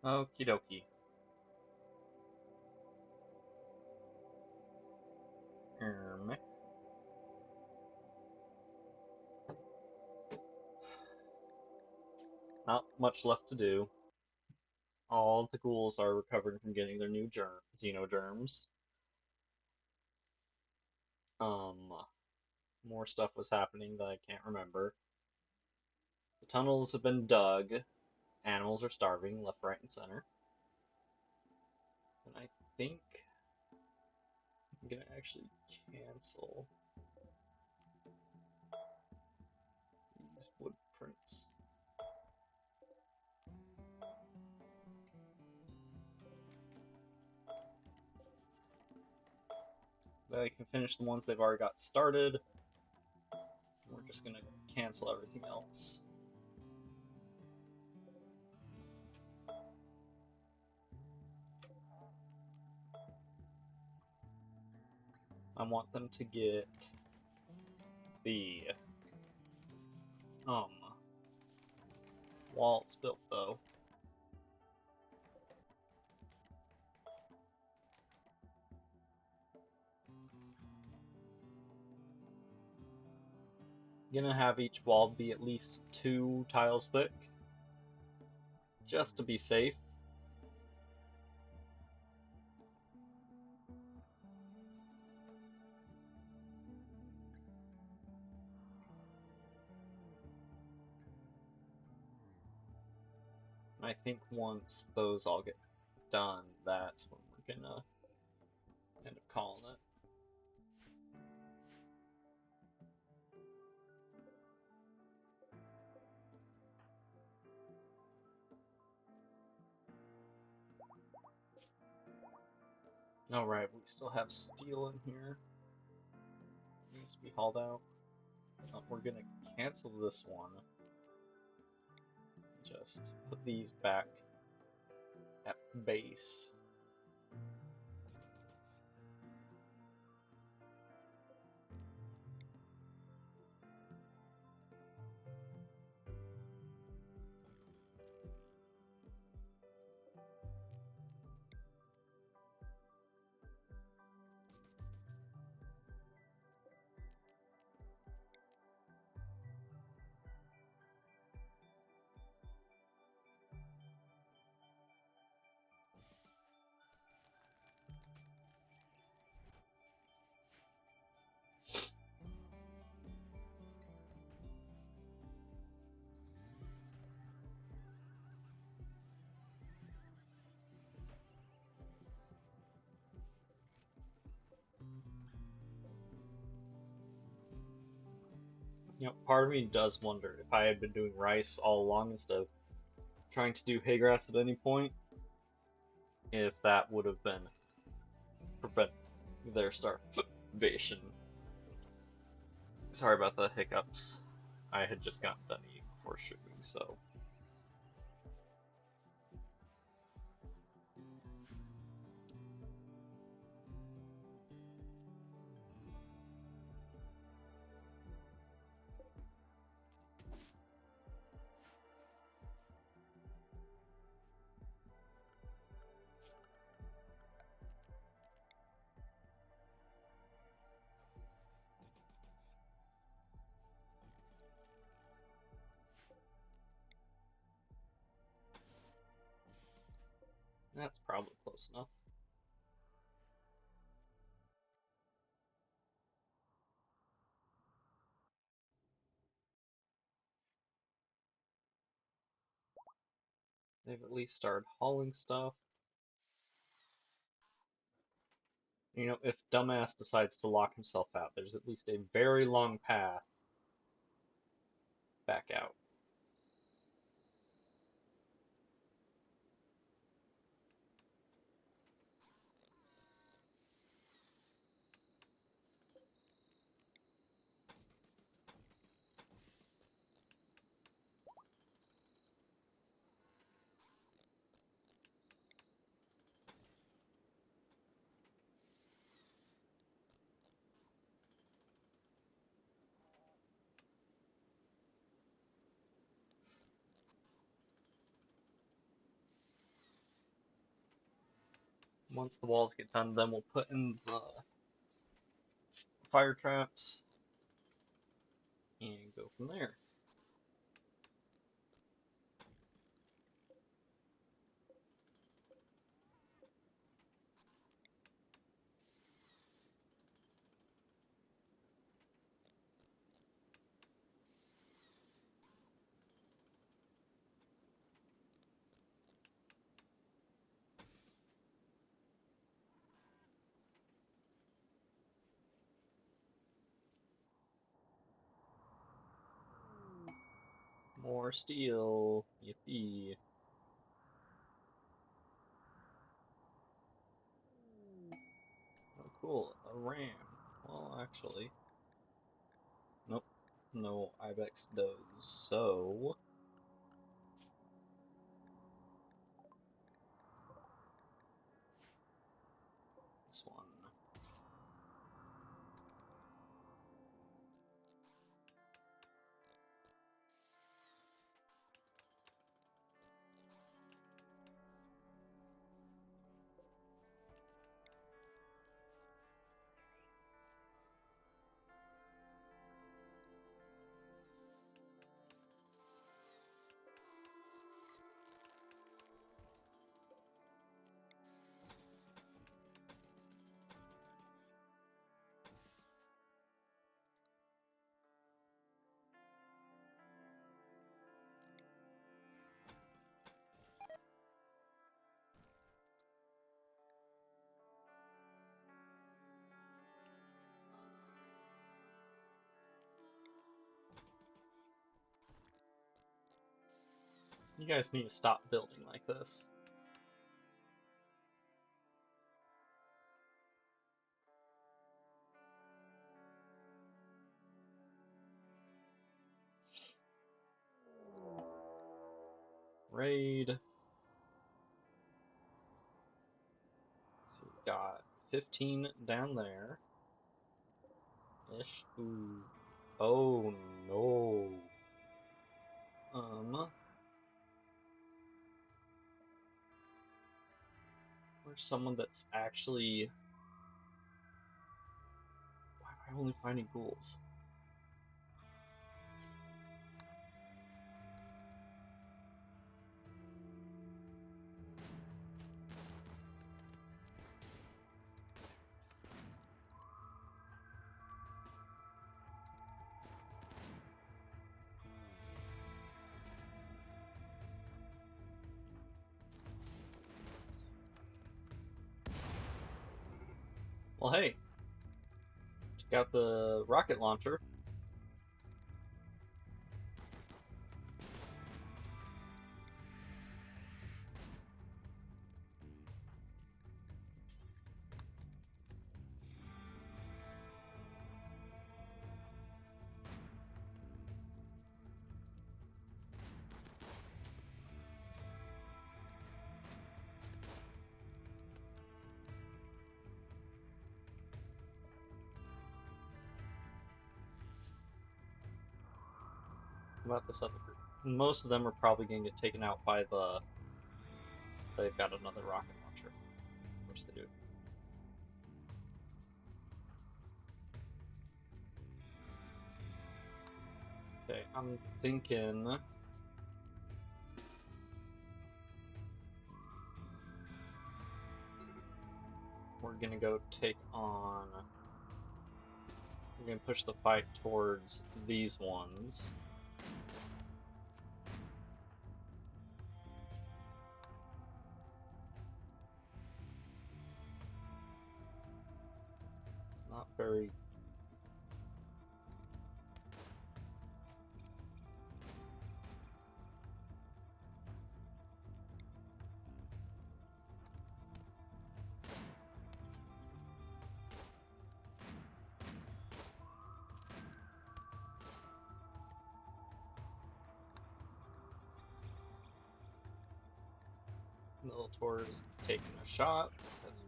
Okie dokie. Um, Not much left to do. All the ghouls are recovering from getting their new xenogerms. Um, More stuff was happening that I can't remember. The tunnels have been dug. Animals are starving left, right, and center. And I think I'm gonna actually cancel these wood prints. That I can finish the ones they've already got started. We're just gonna cancel everything else. I want them to get the um walls built though. Gonna have each wall be at least 2 tiles thick, just to be safe. I think once those all get done, that's when we're gonna end up calling it. Alright, we still have steel in here. Needs to be hauled out. We're gonna cancel this one. Just put these back at base. Part of me does wonder if I had been doing rice all along instead of trying to do hay grass at any point, if that would have been prevent their starvation. Sorry about the hiccups. I had just gotten done eating before shooting, so. That's probably close enough. They've at least started hauling stuff. If Dumbass decides to lock himself out, there's at least a very long path back out. Once the walls get done, then we'll put in the fire traps and go from there. More steel, yippee. Oh, cool, a ram. Well, actually, nope, no ibex does. So, this one. You guys need to stop building like this. Raid. So we've got 15 down there. Ish. Ooh. Oh no. Where's someone that's actually... Why am I only finding ghouls? Well, hey. Check out the rocket launcher. About this other group. Most of them are probably going to get taken out by the... They've got another rocket launcher. Of course they do. Okay, I'm thinking... We're gonna go take on... We're gonna push the fight towards these ones. It's not very... Minotaur's taking a shot, because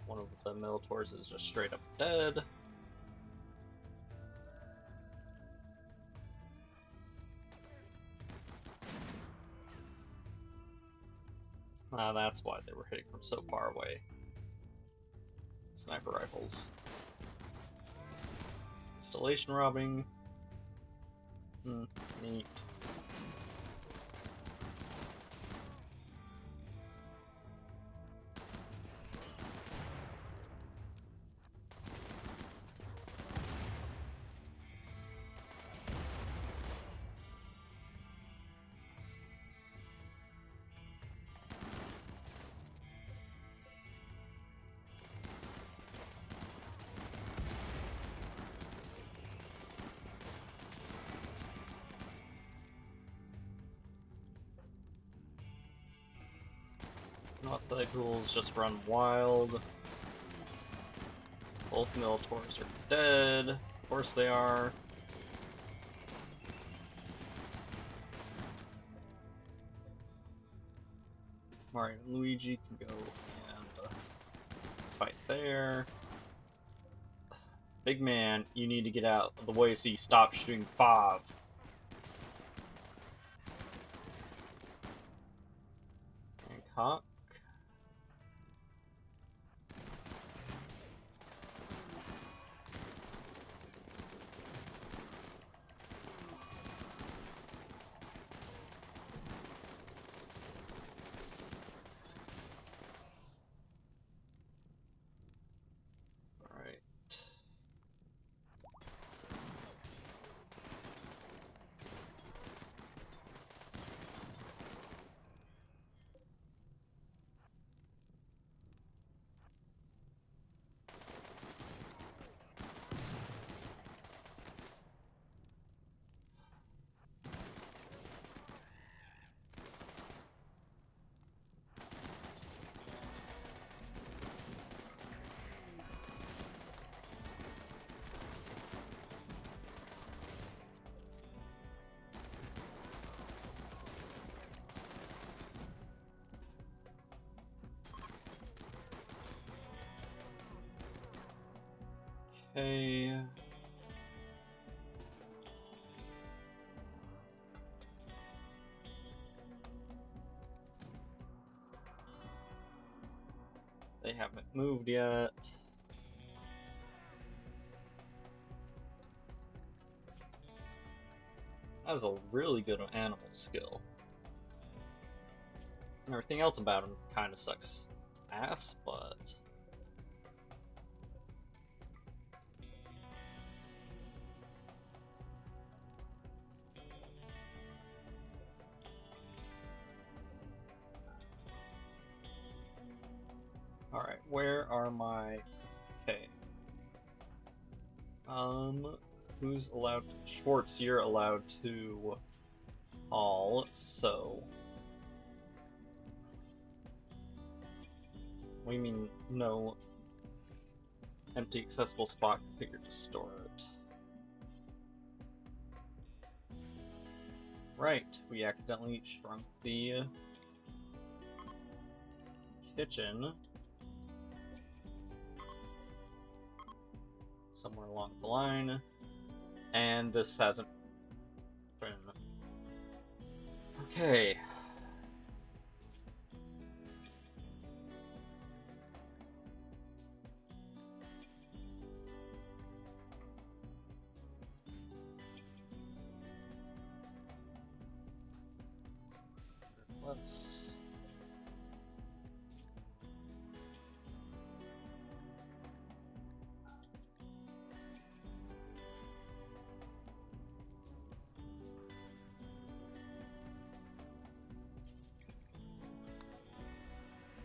one of the Minotaurs is just straight up dead. That's why they were hitting from so far away. Sniper rifles. Installation robbing. Neat. Not the ghouls just run wild. Both Militors are dead. Of course they are. Mario and Luigi can go and fight there. Big man, you need to get out of the way so you stop shooting Bob. Hancock. Alright. Okay. They haven't moved yet. That was a really good animal skill. And everything else about him kind of sucks ass, but... Alright, where are my... Okay. Who's allowed to... Schwartz, you're allowed to haul, so... What do you mean, no empty accessible spot configured to store it? Right, we accidentally shrunk the kitchen somewhere along the line, and this hasn't been... Okay. Let's...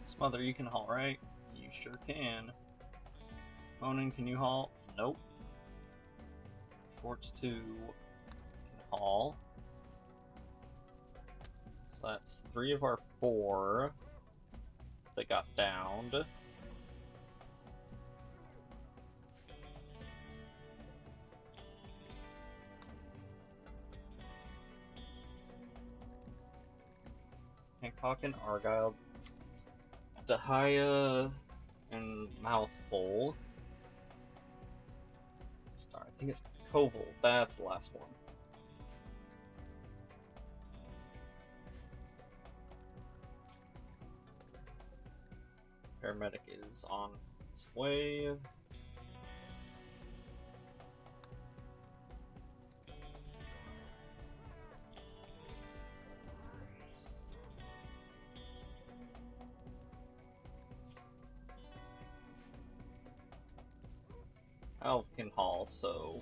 Smother, you can haul, right? You sure can. Monin, can you haul? Nope. Schwartz 2 can haul. So that's 3 of our 4 that got downed. Hancock and Argyle. Dahlia and Mouthful. I think it's Koval. That's the last one. Paramedic is on its way. Alf can haul, so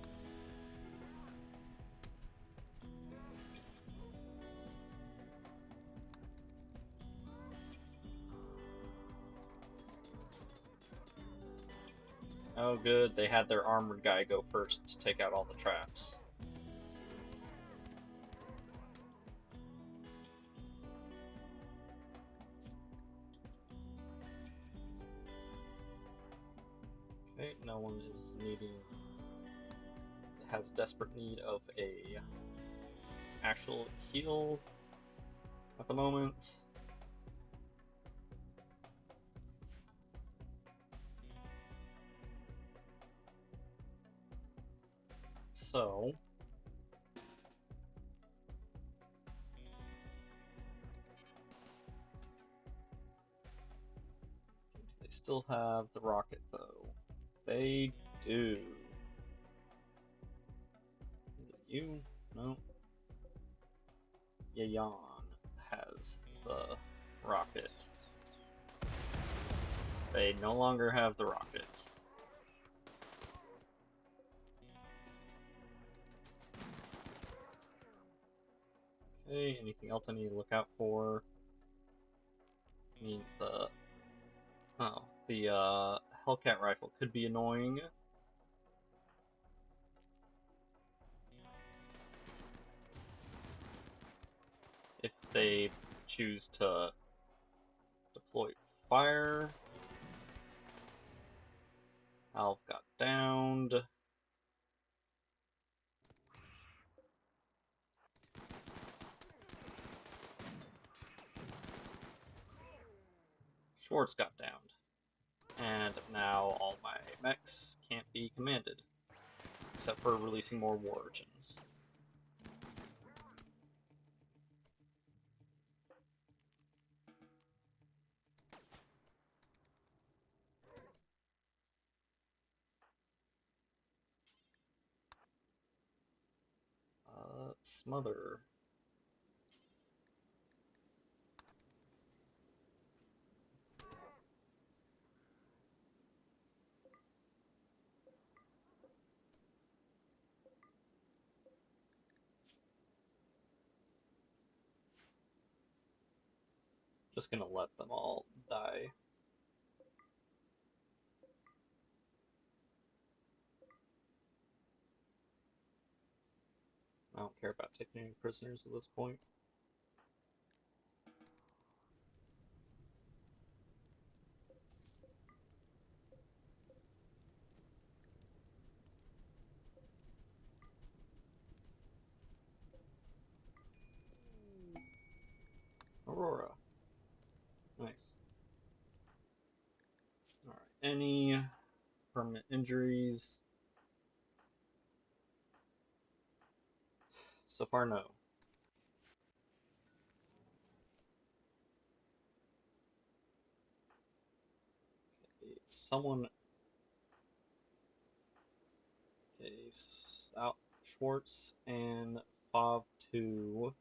oh good, they had their armored guy go first to take out all the traps. Okay, no one is has desperate need of a actual heal at the moment. So they still have the rocket though. They do. Is it you? No. Yayan has the rocket. They no longer have the rocket. Okay, anything else I need to look out for? I mean, the Hellcat rifle could be annoying. If they choose to deploy fire. Alf got downed. Schwartz got downed. And now all my mechs can't be commanded. Except for releasing more war urchins. Smother. Just gonna let them all die. I don't care about taking any prisoners at this point. Aurora. Nice. Alright, any permanent injuries? So far, no. Okay, someone... Okay, out Schwartz and Fob 2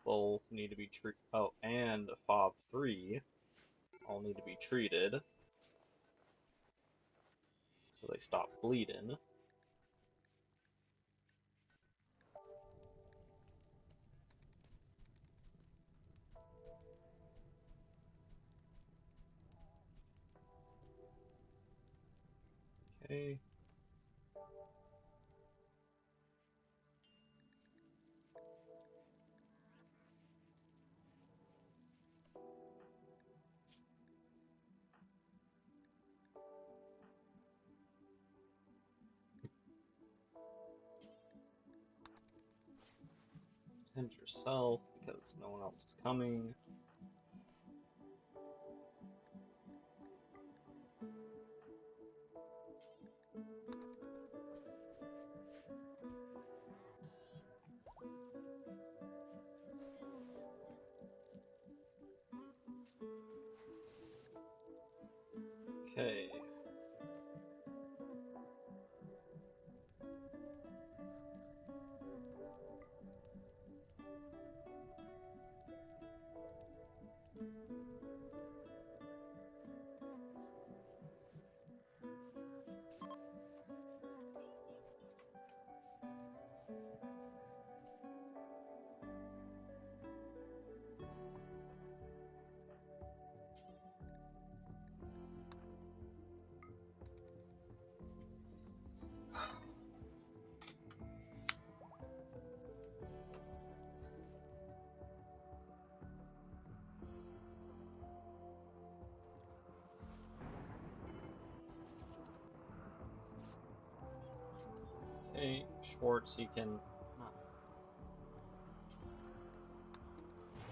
both need to be treated. Oh, and Fob 3 all need to be treated. So they stop bleeding. Okay. Tend yourself because no one else is coming. Hey, Schwartz, you can... No.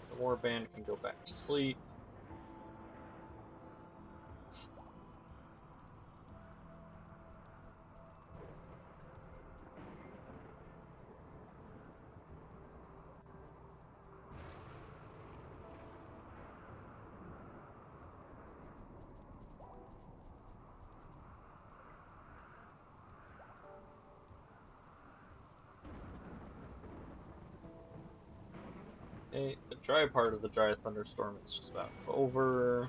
The warband can go back to sleep. Hey, the dry part of the dry thunderstorm is just about over.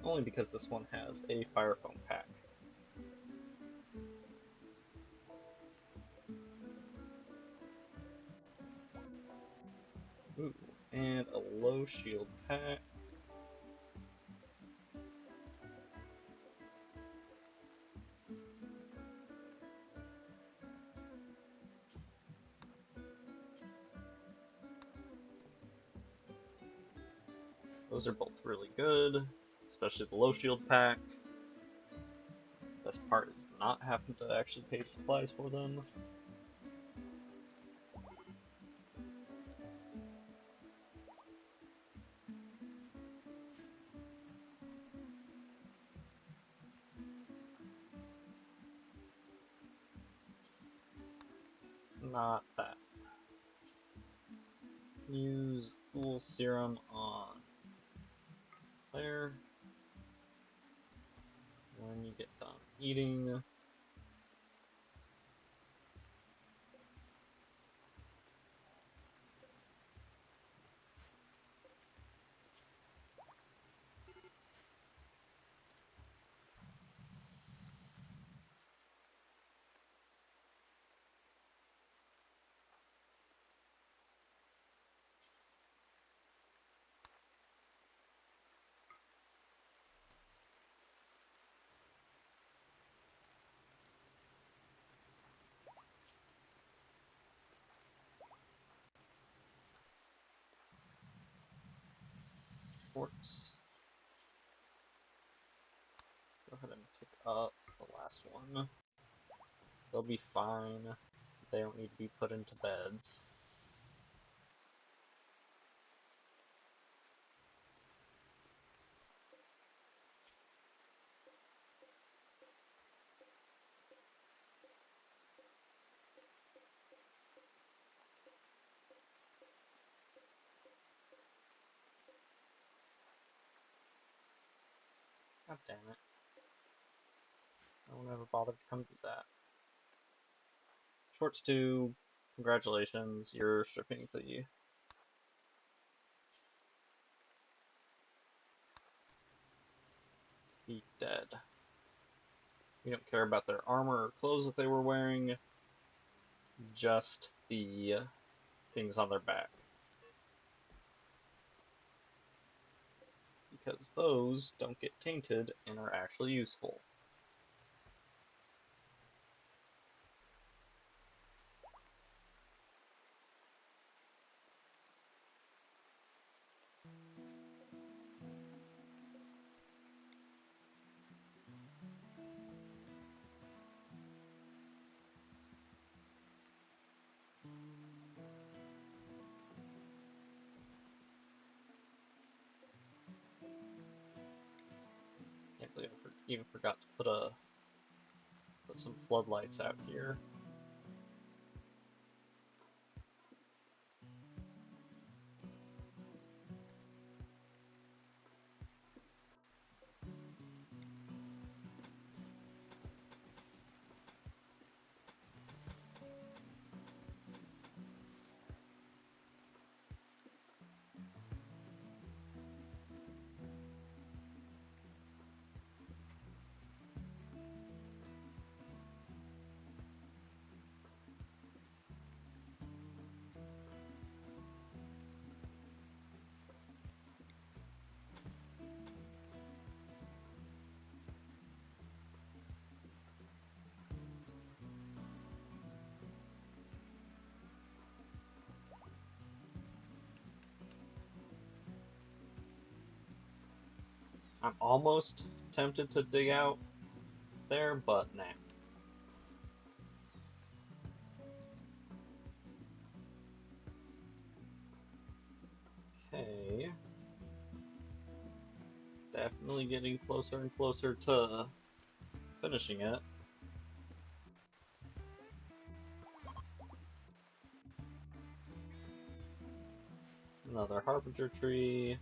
Only because this one has a fire foam pack. Ooh, and a low shield pack. Those are both really good, especially the low shield pack. Best part is not having to actually pay supplies for them. Not that. Use Ghoul Serum on there. When you get done eating, Schwartz. Go ahead and pick up the last one. They'll be fine. They don't need to be put into beds. God damn it. No one ever bothered to come do that. Schwartz 2, congratulations, you're stripping the... Be dead. We don't care about their armor or clothes that they were wearing, just the things on their back. Because those don't get tainted and are actually useful. Can't believe I even forgot to put some floodlights out here. I'm almost tempted to dig out there, but nah. Okay. Definitely getting closer and closer to finishing it. Another Harbinger tree.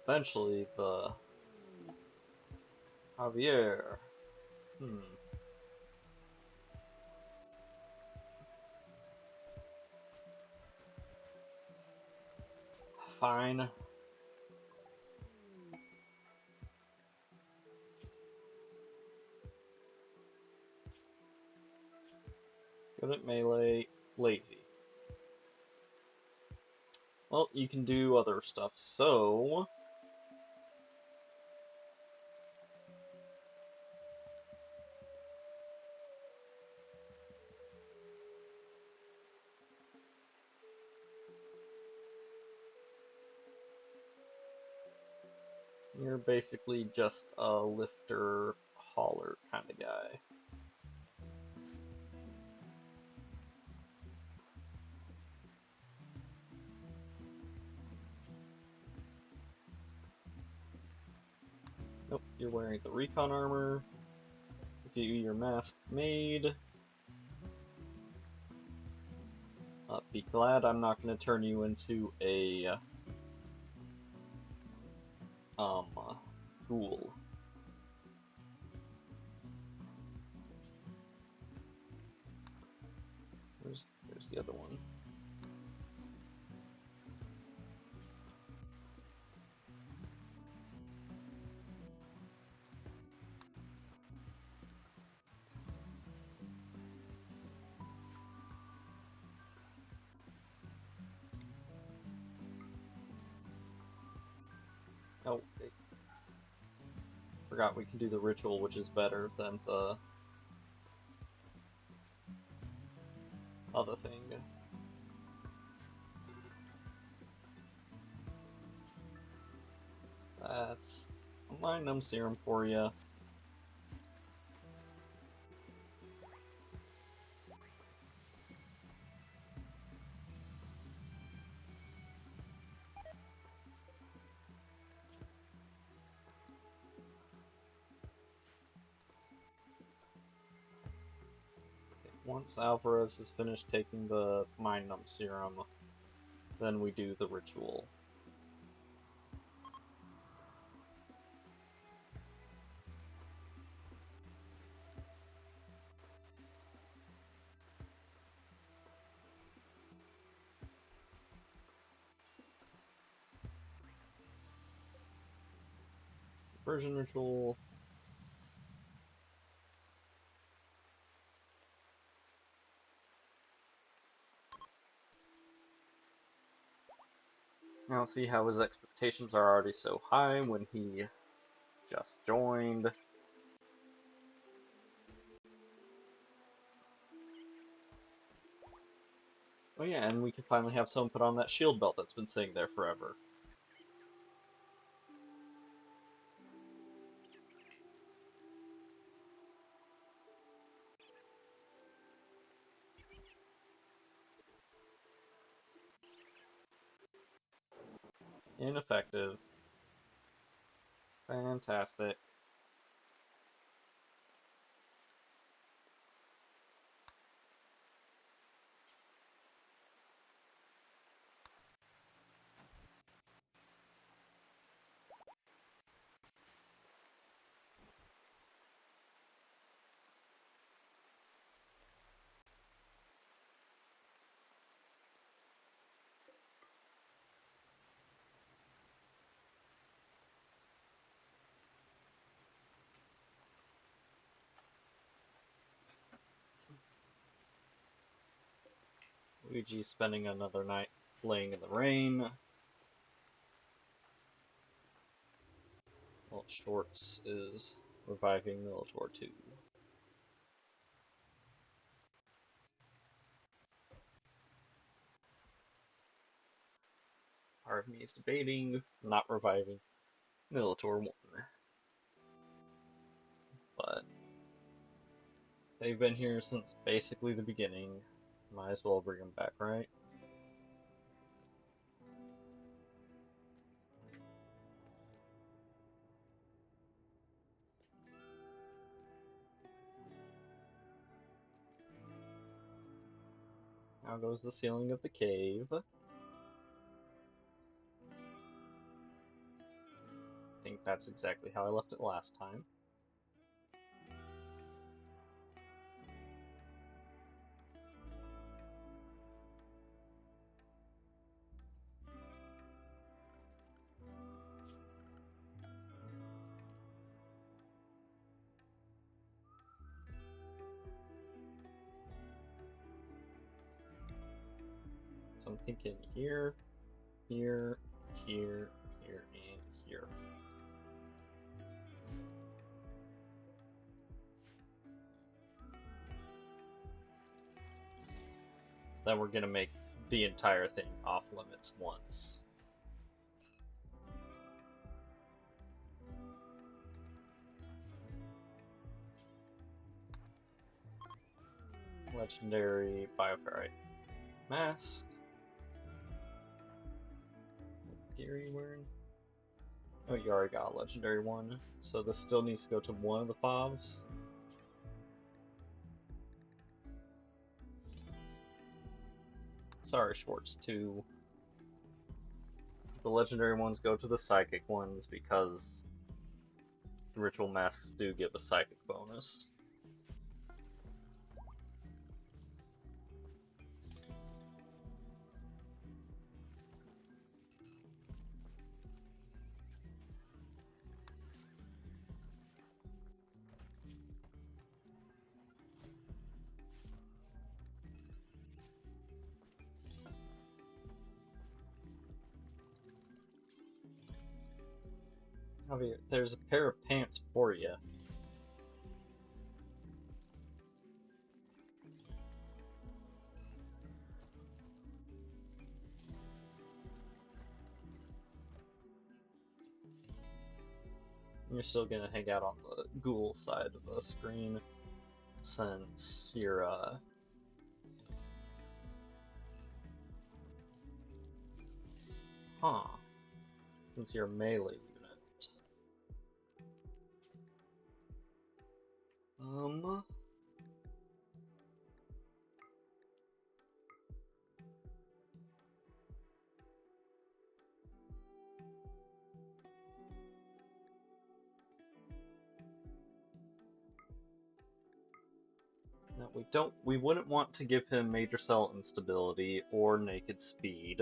Eventually, the Javier. Hmm. Fine. Good at melee. Lazy. Well, you can do other stuff, so... You're basically just a lifter, hauler kind of guy. Nope, you're wearing the recon armor. Get you your mask made. Be glad I'm not going to turn you into a um ghoul. There's the other one. Oh, forgot we can do the ritual, which is better than the other thing. That's a Magnum Serum for you. Once Alvarez has finished taking the Magnum Serum, then we do the ritual. Version ritual. I don't see how his expectations are already so high when he just joined. Oh yeah, and we can finally have someone put on that shield belt that's been sitting there forever. Ineffective. Fantastic. Luigi spending another night laying in the rain. While Schwartz is reviving Militor 2. Part of me is debating not reviving Militor 1. But they've been here since basically the beginning. Might as well bring them back, right? Now goes the ceiling of the cave. I think that's exactly how I left it last time. So I'm thinking here, here, here, here, and here. Then we're gonna make the entire thing off limits once. Legendary Bioferrite Mask. Gary wearing? Oh, you already got a legendary one, so this still needs to go to one of the fobs. Sorry, Schwartz 2. The legendary ones go to the psychic ones because the ritual masks do give a psychic bonus. Javier, there's a pair of pants for you. You're still gonna hang out on the ghoul side of the screen since you're since you're a melee unit. No, we wouldn't want to give him major cell instability or naked speed.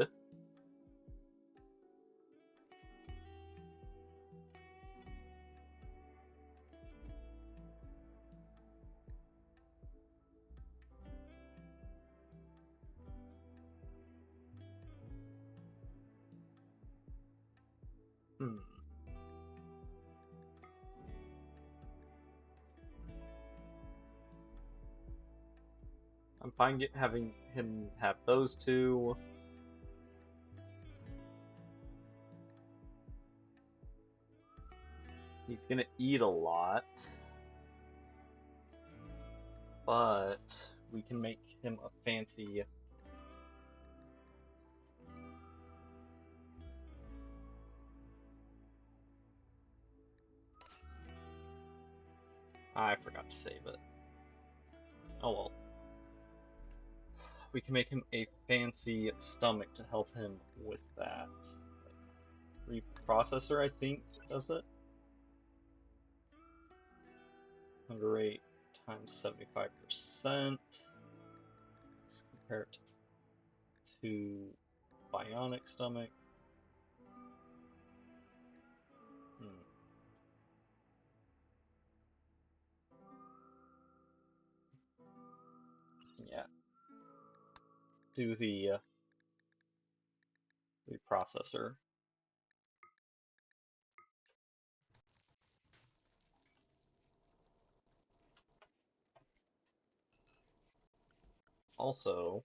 I'm fine having him have those two. He's gonna eat a lot, but we can make him a fancy... I forgot to save it. Oh well. We can make him a fancy stomach to help him with that. Reprocessor, I think, does it? Hunger rate times 75%. Let's compare it to bionic stomach. Yeah. do the processor. Also,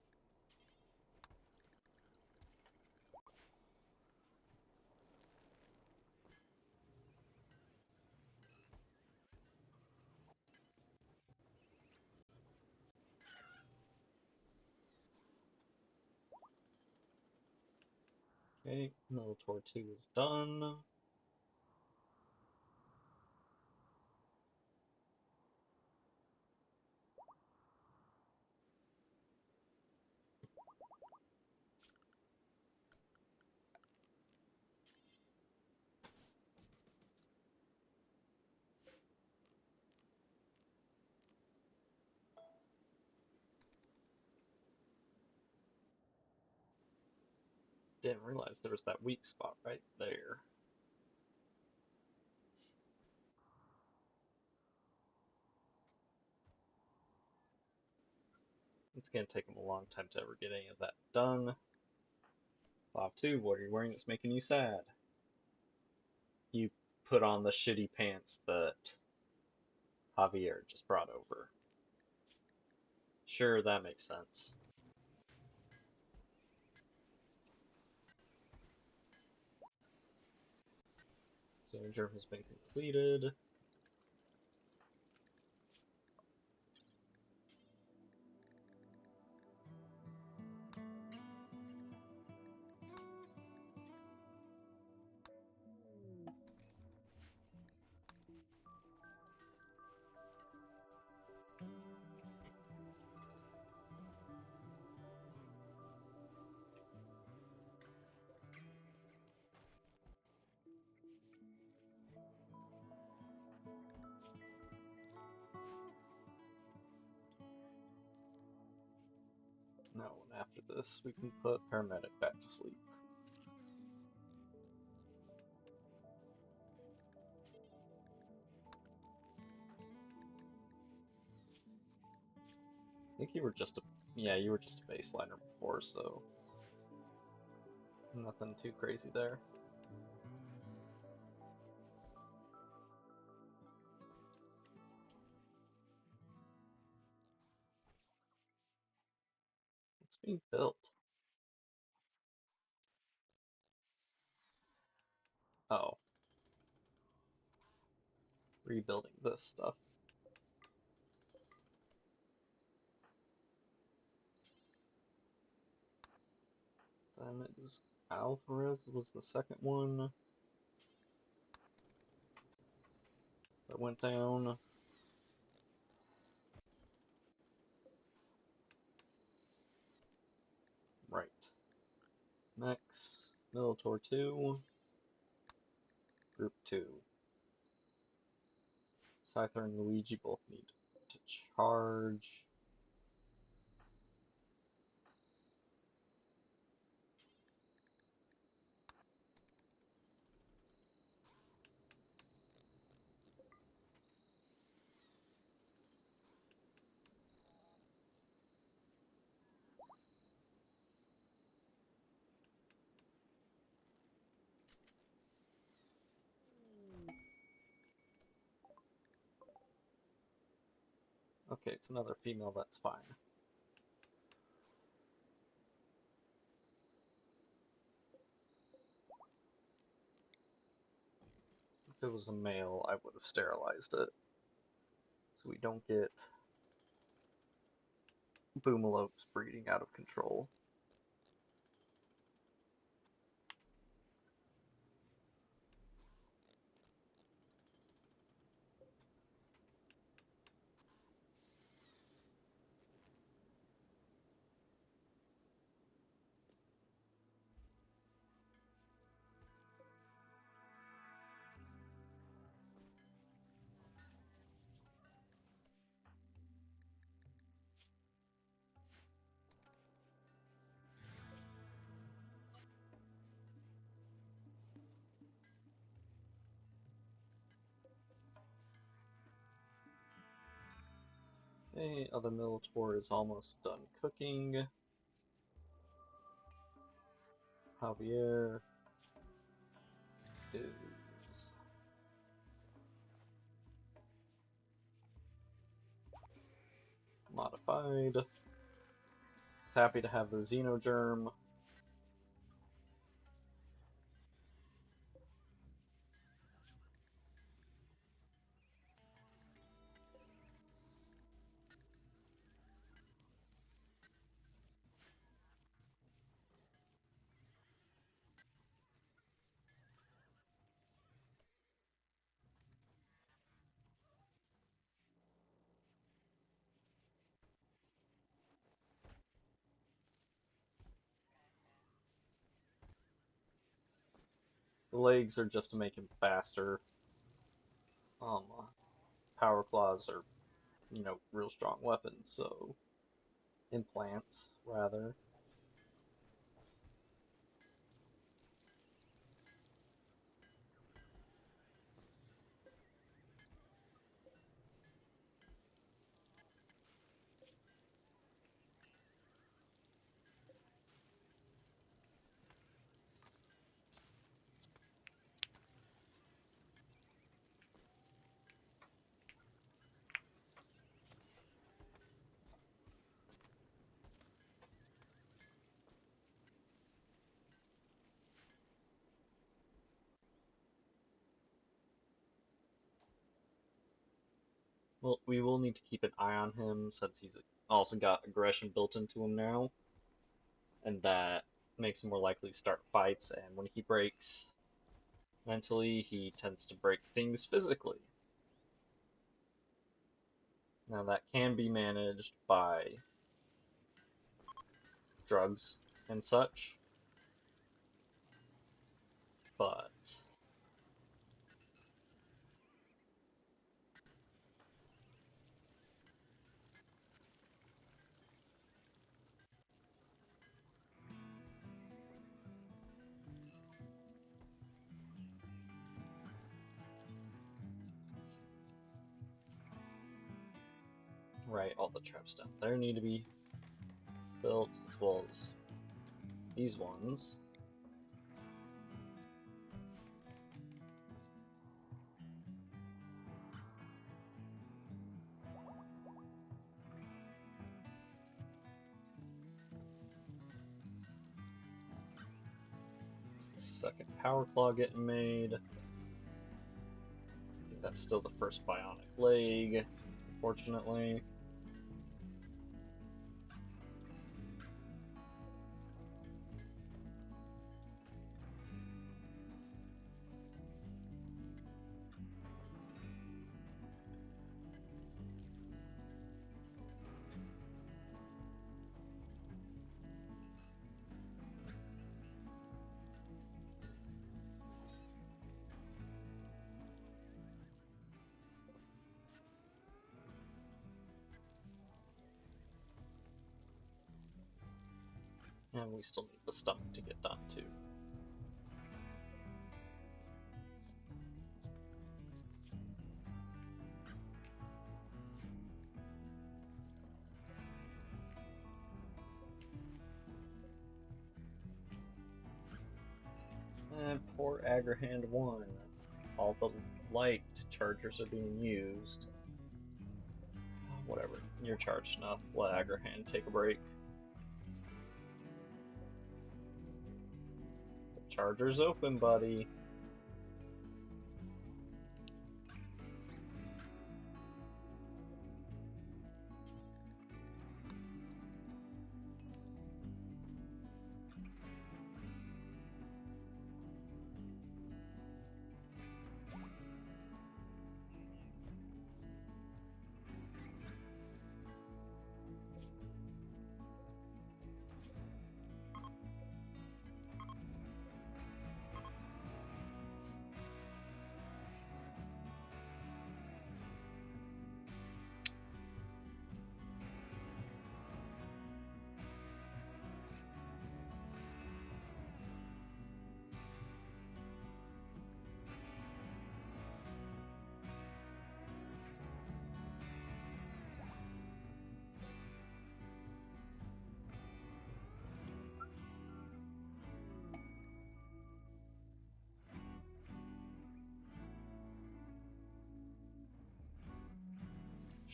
okay, Militor 2 is done. Didn't realize there was that weak spot right there. It's gonna take him a long time to ever get any of that done. Bob 2, what are you wearing that's making you sad? You put on the shitty pants that Javier just brought over. Sure, that makes sense. Signature has been completed. Now, after this, we can put Paramedic back to sleep. I think you were just a you were just a baseliner before, so nothing too crazy there. It's being built. Oh, rebuilding this stuff. Then it was Alvarez was the second one that went down. Right. Mechs, Militor 2, Group 2. Scyther and Luigi both need to charge. Okay, it's another female, that's fine. If it was a male, I would have sterilized it. So we don't get boomalopes breeding out of control. Okay, other Militor is almost done cooking. Javier is modified. He's happy to have the Xenogerm. The legs are just to make him faster. Um, Power claws are, real strong weapons, so implants rather. Well, we will need to keep an eye on him since he's also got aggression built into him now, and that makes him more likely to start fights. And when he breaks mentally, he tends to break things physically. Now, that can be managed by drugs and such, but right, all the traps down there need to be built, as well as these ones. Is the second power claw getting made? I think that's still the first bionic leg, unfortunately. And we still need the stomach to get done too. And poor Agrahand 1. All the light chargers are being used. Whatever, you're charged enough. Let Agrahand take a break. The charger's open, buddy.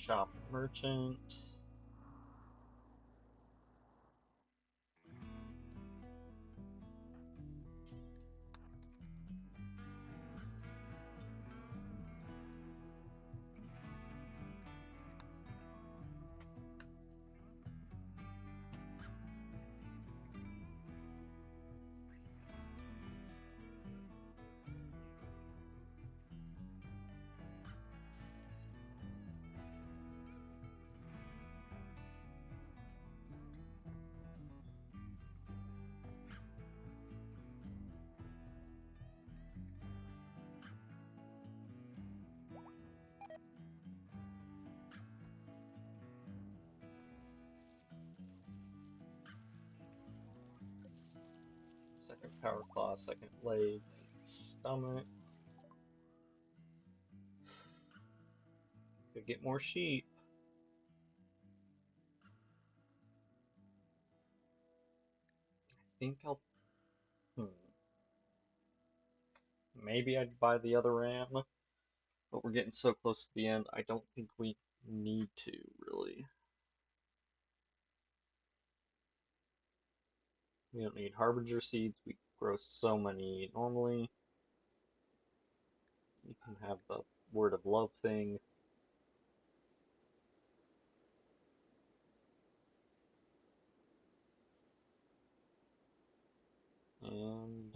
Shop merchant. Second power claw, second leg, stomach. Could get more sheep. I think I'll. Maybe I'd buy the other ram, but we're getting so close to the end, I don't think we need to, really. We don't need harbinger seeds, we grow so many normally. You can have the word of love thing. And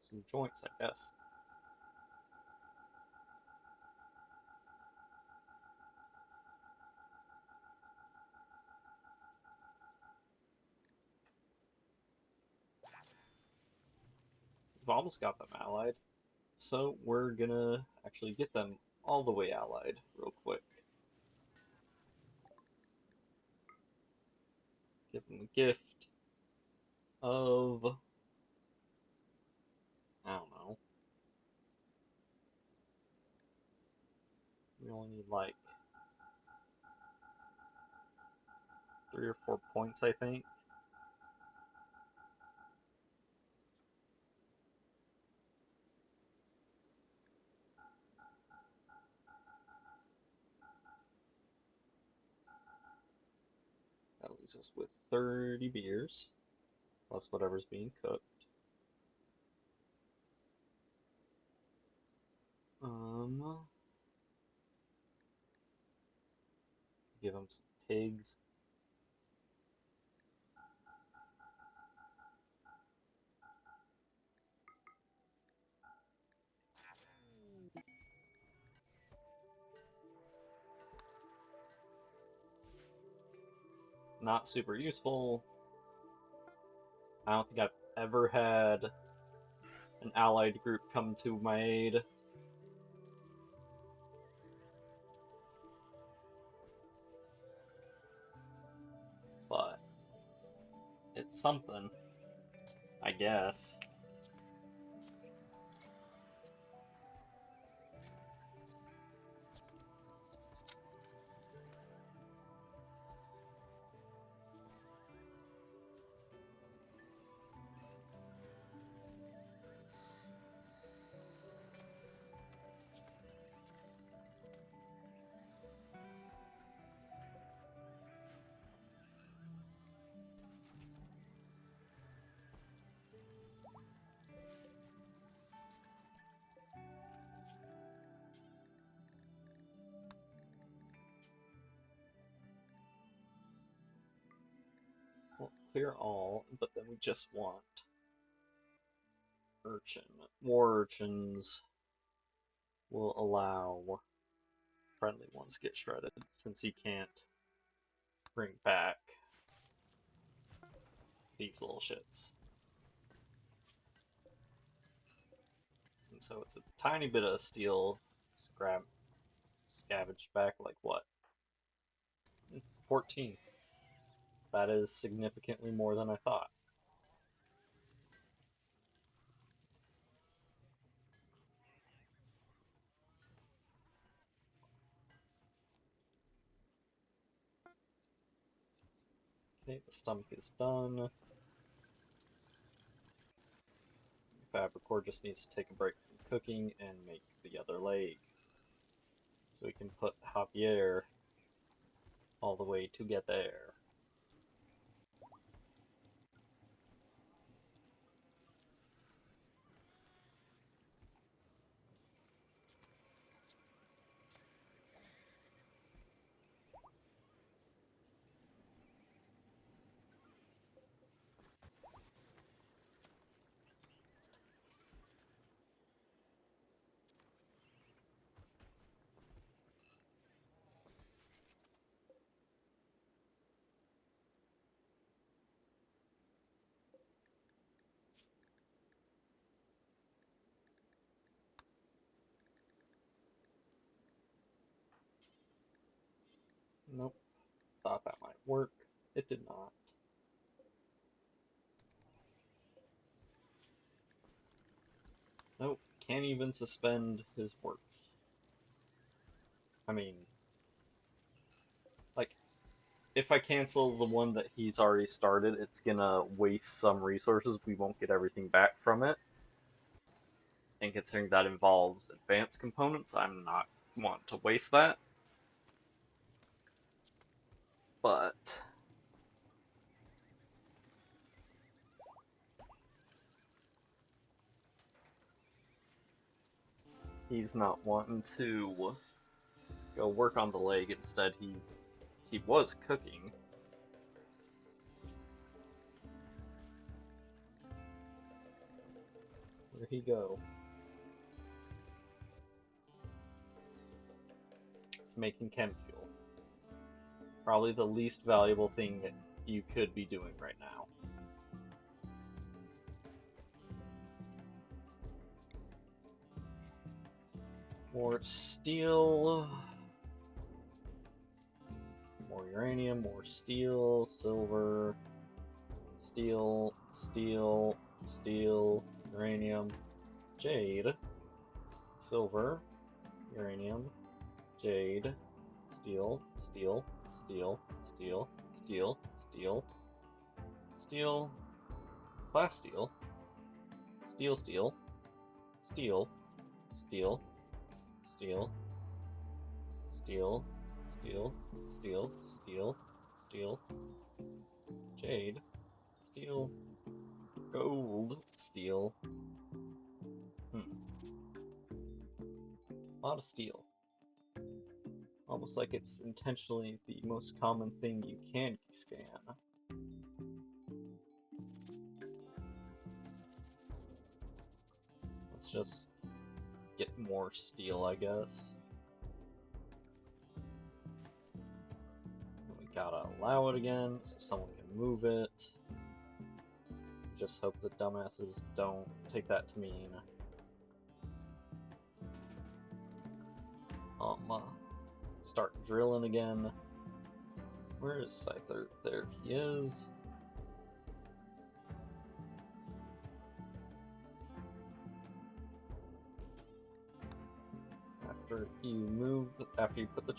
some joints, I guess. We've almost got them allied, so we're gonna actually get them all the way allied real quick. Give them a gift of, I don't know, we only need like 3 or 4 points, I think. That leaves us with 30 beers, plus whatever's being cooked. Give them some pigs. Not super useful. I don't think I've ever had an allied group come to my aid. But it's something, I guess. Well, clear all, but then we just want urchin. War urchins will allow friendly ones to get shredded, since he can't bring back these little shits. And so it's a tiny bit of steel scavenged back, like what? 14. That is significantly more than I thought. Okay, the stomach is done. Fabric core just needs to take a break from cooking and make the other leg. So we can put Javier all the way to get there. Nope. Thought that might work. It did not. Nope. Can't even suspend his work. I mean, like, if I cancel the one that he's already started, it's gonna waste some resources. We won't get everything back from it. And considering that involves advanced components, I'm not want to waste that. But he's not wanting to go work on the leg. Instead, he was cooking. Where'd he go? Making chem fuel. Probably the least valuable thing that you could be doing right now. More steel. More uranium, more steel, silver, steel, steel, steel, uranium, jade, silver, uranium, jade, steel, steel, steel, steel, steel, steel, steel, plasteel, steel, steel, steel, steel, steel, steel, steel, steel, steel, steel, jade, steel, gold, steel. A lot of steel. Almost like it's intentionally the most common thing you can scan. Let's just get more steel, I guess. We gotta allow it again so someone can move it. Just hope the dumbasses don't take that to mean start drilling again. Where is Scyther? There he is. After you put the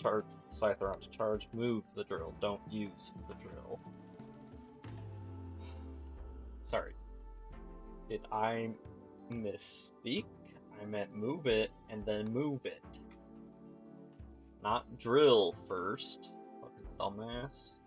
Scyther onto charge, move the drill. Don't use the drill. Sorry. Did I misspeak? I meant move it and then move it. Not drill first. Fucking dumbass.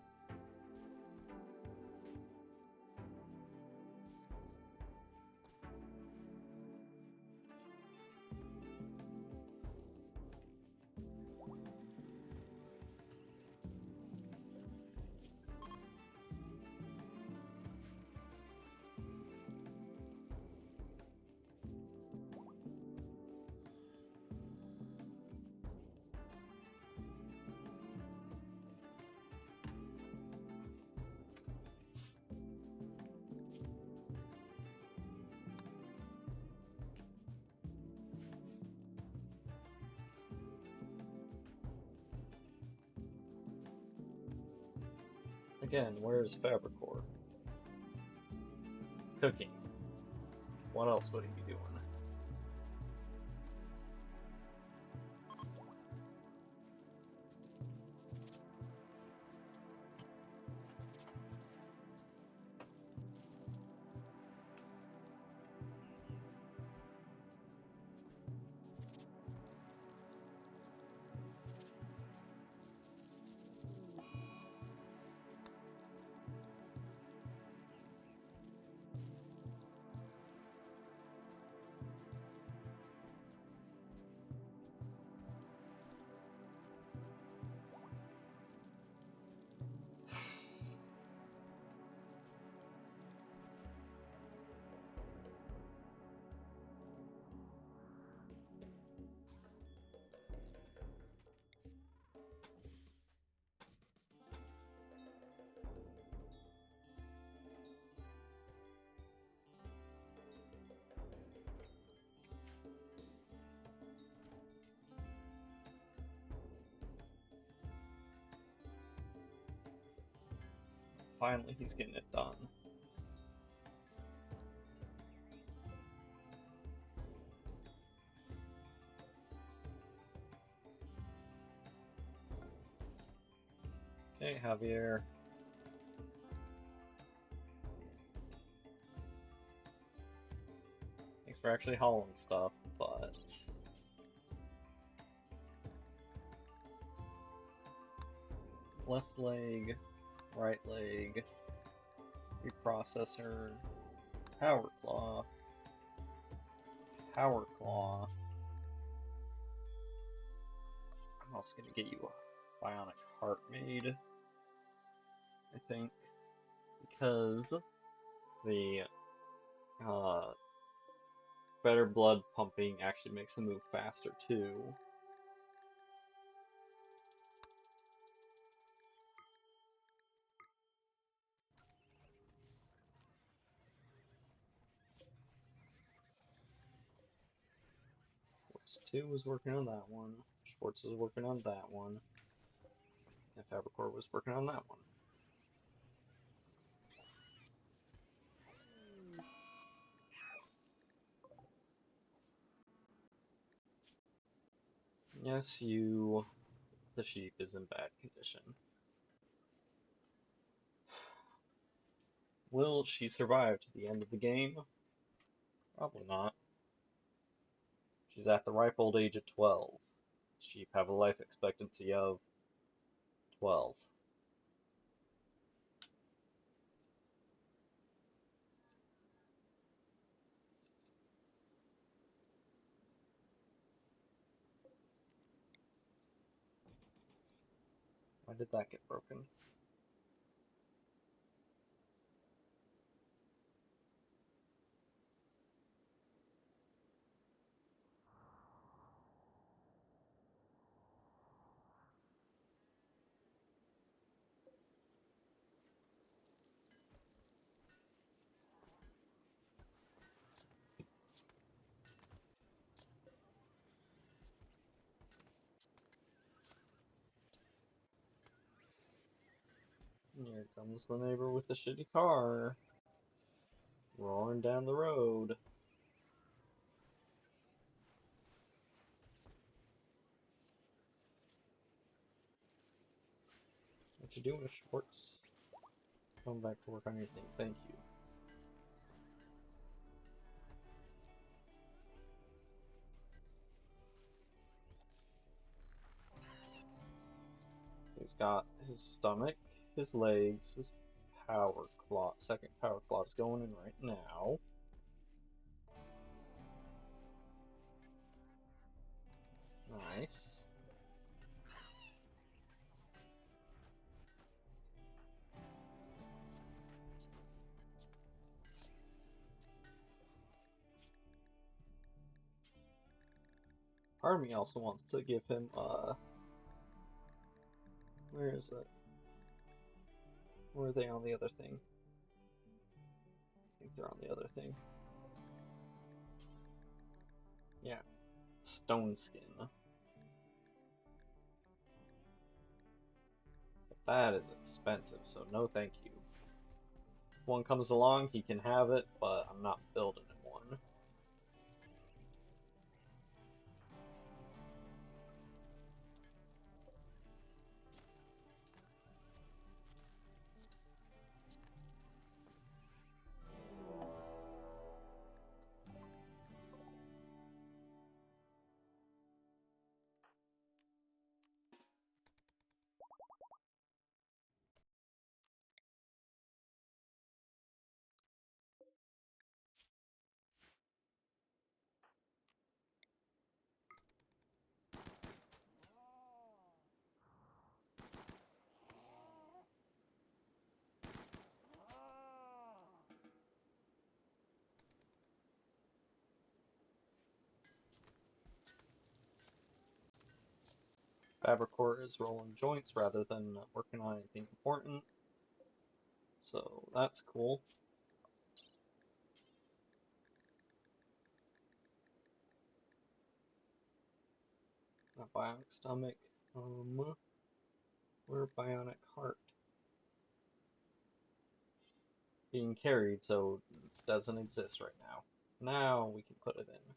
Again, where's Fabricor? Cooking. What else would he be doing? finally he's getting it done. Okay, Javier. Thanks for actually hauling stuff, but left leg, right leg, reprocessor, power claw, power claw. I'm also gonna get you a bionic heart made, I think, because the uh, better blood pumping actually makes them move faster too. Schwartz 2 was working on that one. Schwartz was working on that one. And Fabricore was working on that one. Yes, the sheep is in bad condition. Will she survive to the end of the game? Probably not. She's at the ripe old age of 12. Sheep have a life expectancy of 12. Why did that get broken? Here comes the neighbor with the shitty car. Roaring down the road. What you doing, Schwartz? Come back to work on your thing, thank you. He's got his stomach, his legs, his power claw. Second power claw's going in right now. Nice. Part of me also wants to give him, where is it? Where are they on the other thing? I think they're on the other thing. Yeah. Stone skin. But that is expensive, so no thank you. If one comes along, he can have it, but I'm not building him one. Fabricore is rolling joints rather than working on anything important. So that's cool. Not bionic stomach. Where bionic heart? being carried, so it doesn't exist right now. Now we can put it in.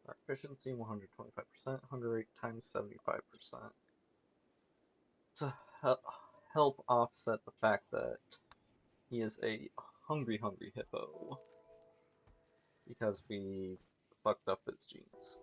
Our efficiency 125%, hunger rate times 75%. To help offset the fact that he is a hungry hippo because we fucked up his genes.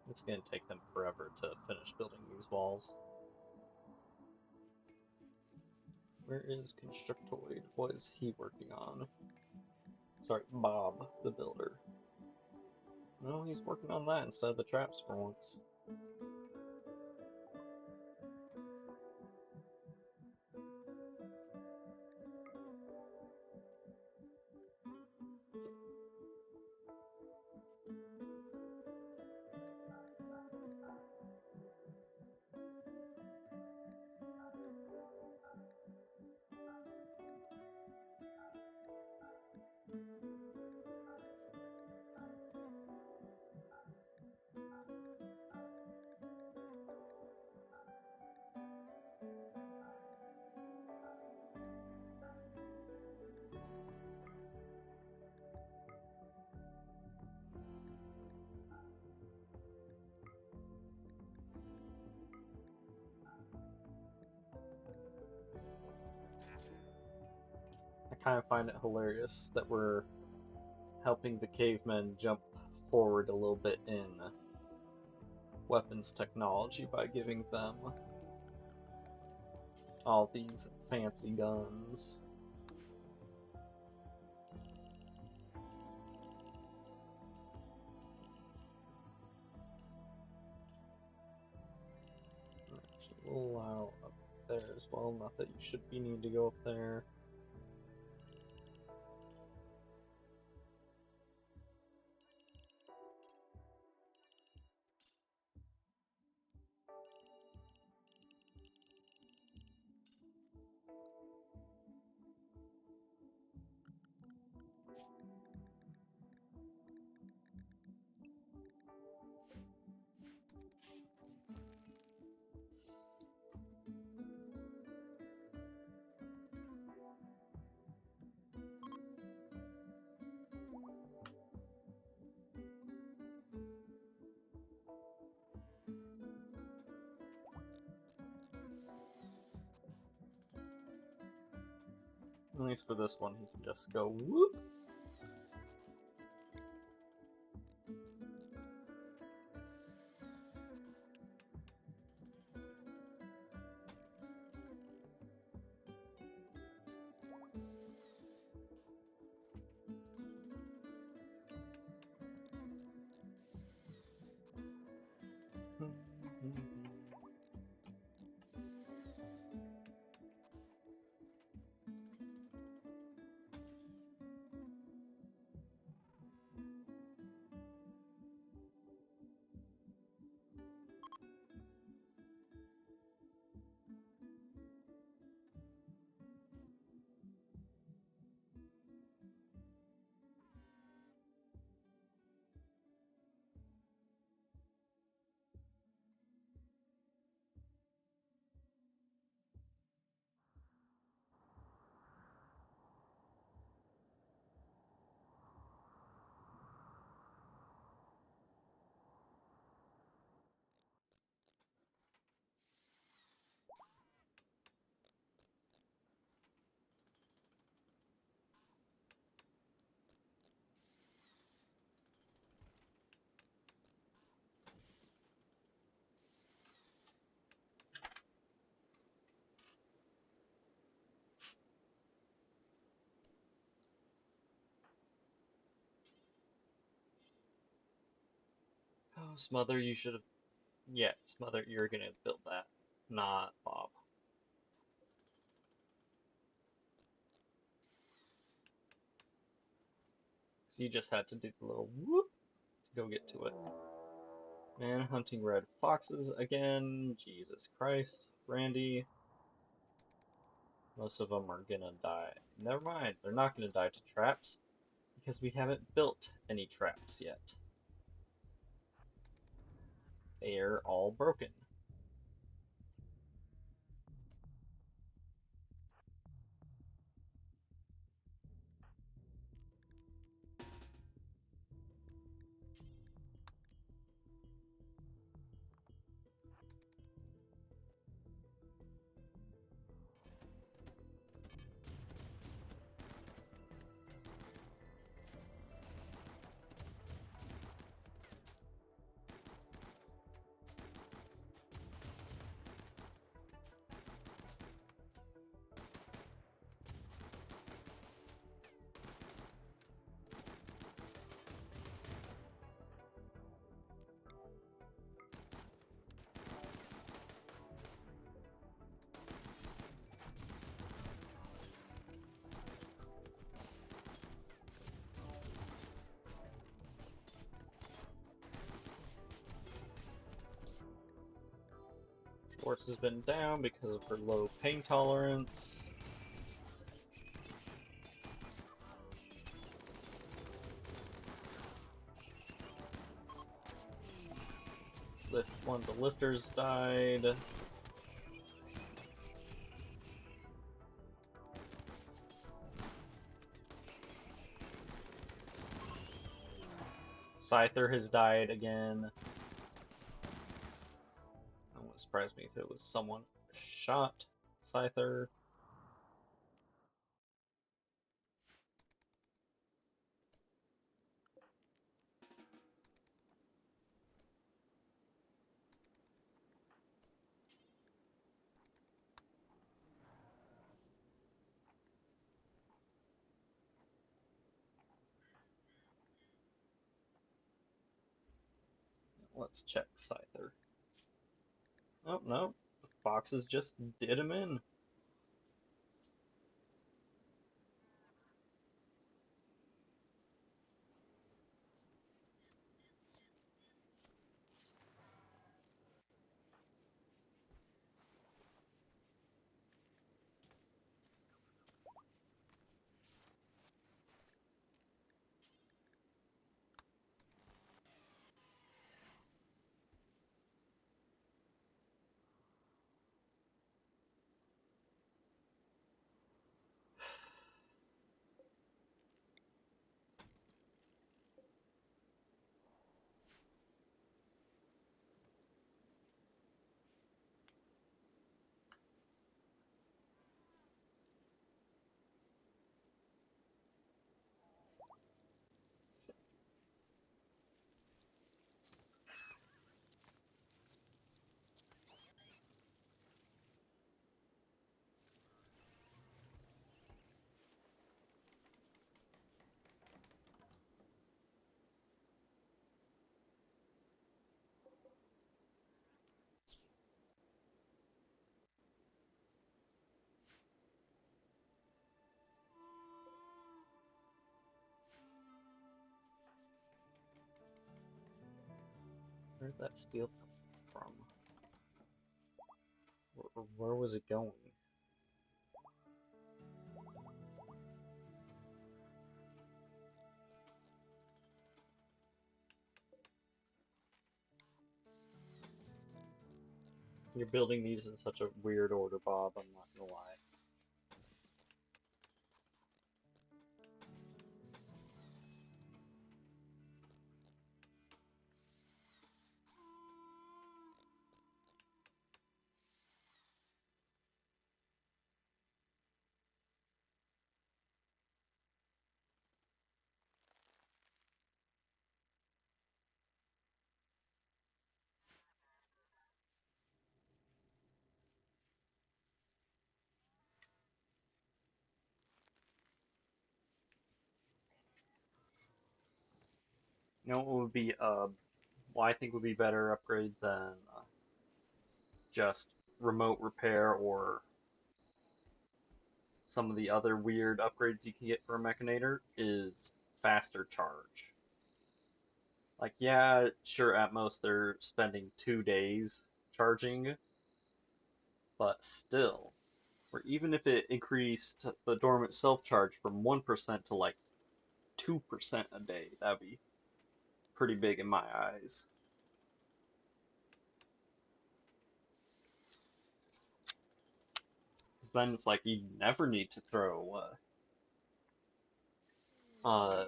It's gonna take them forever to finish building these walls. Where is Constructoid? What is he working on? Sorry, Bob, the builder. No, he's working on that instead of the traps for once. I kind of find it hilarious that we're helping the cavemen jump forward a little bit in weapons technology by giving them all these fancy guns. Actually, we'll allow up there as well. Not that you should be needing to go up there. At least for this one, he can just go whoop. Smother, you should have. Yeah, Smother, you're gonna build that, not Bob. So you just had to do the little whoop to go get to it. Man, hunting red foxes again. Jesus Christ. Randy. Most of them are gonna die. Never mind, they're not gonna die to traps because we haven't built any traps yet. They're all broken. Schwartz has been down because of her low pain tolerance. One of the lifters died. Scyther has died again. It wouldn't surprise me if it was someone shot Scyther. Let's check Scyther. Oh, no. The foxes just did him in. Where did that steel come from? Where was it going? You're building these in such a weird order, Bob, I'm not gonna lie. You know what would be what I think would be better upgrade than just remote repair or some of the other weird upgrades you can get for a Mechanator is faster charge. Like, yeah, sure, at most they're spending 2 days charging, but still, or even if it increased the dormant self charge from 1% to like 2% a day, that'd be pretty big in my eyes. Because then it's like you never need to throw uh,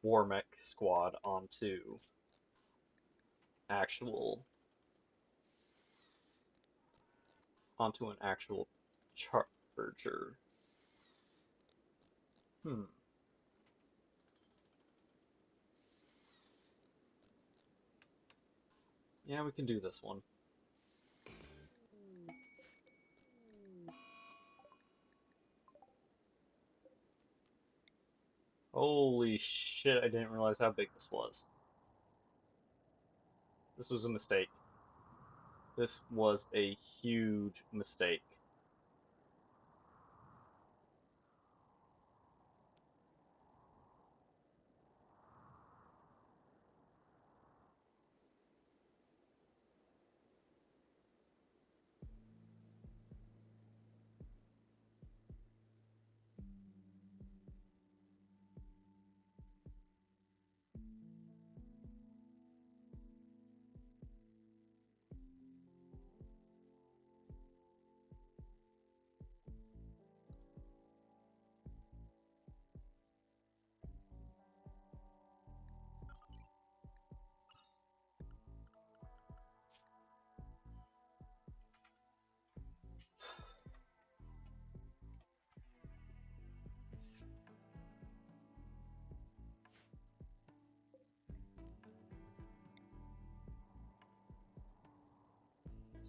War Mech Squad actual onto an actual charger. Hmm. Yeah, we can do this one. Holy shit, I didn't realize how big this was. This was a mistake. This was a huge mistake.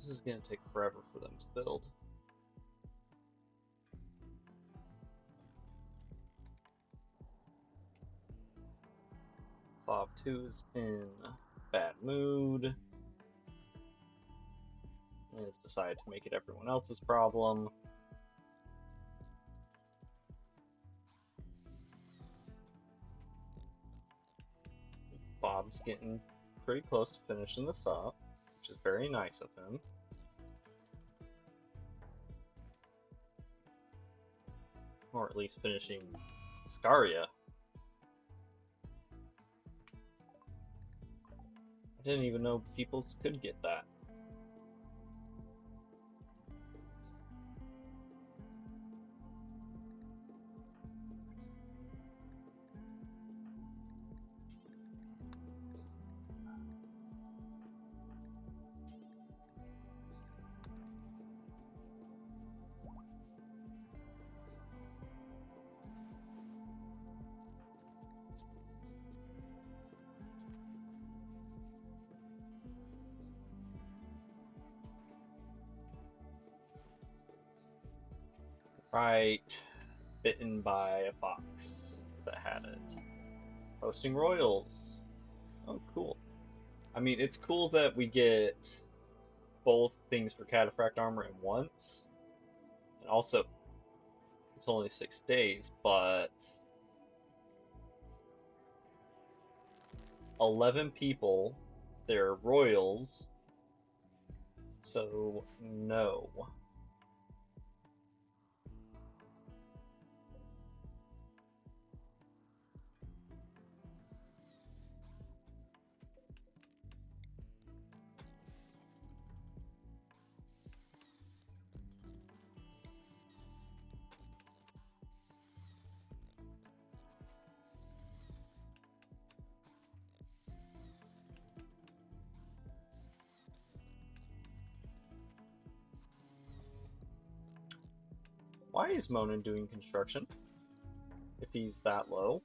This is gonna take forever for them to build. Fob 2's in bad mood. And it's decided to make it everyone else's problem. Bob's getting pretty close to finishing this up, which is very nice of him. Or at least finishing Scaria. I didn't even know people could get that. Right. Bitten by a fox that had it. Hosting royals. Oh, cool. I mean, it's cool that we get both things for Cataphract armor at once. And also, it's only 6 days, but 11 people, they're royals, so no. Why is Monin doing construction if he's that low?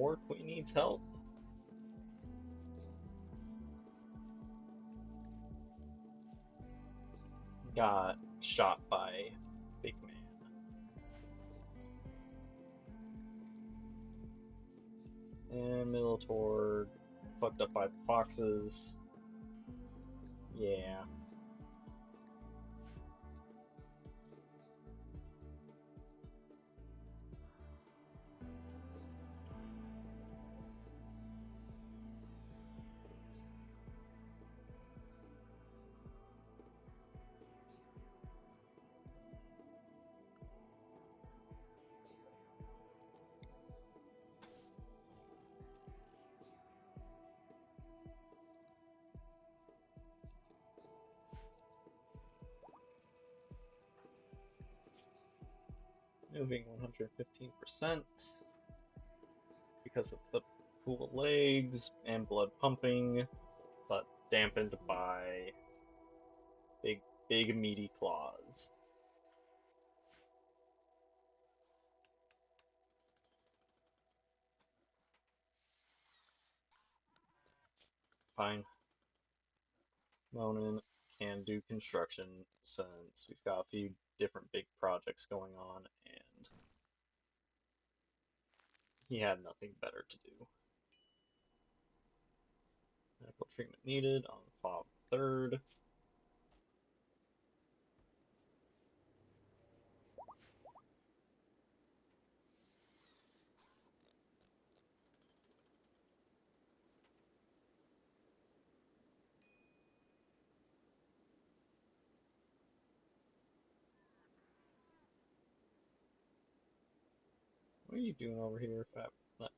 War Queen needs help. Got shot by Big Man. And Minotaur fucked up by the foxes. Yeah. Moving 115% because of the cool legs and blood pumping, but dampened by big meaty claws. Fine. Monin can do construction since we've got a few different big projects going on and he had nothing better to do. Medical treatment needed on Fob 3rd. What are you doing over here,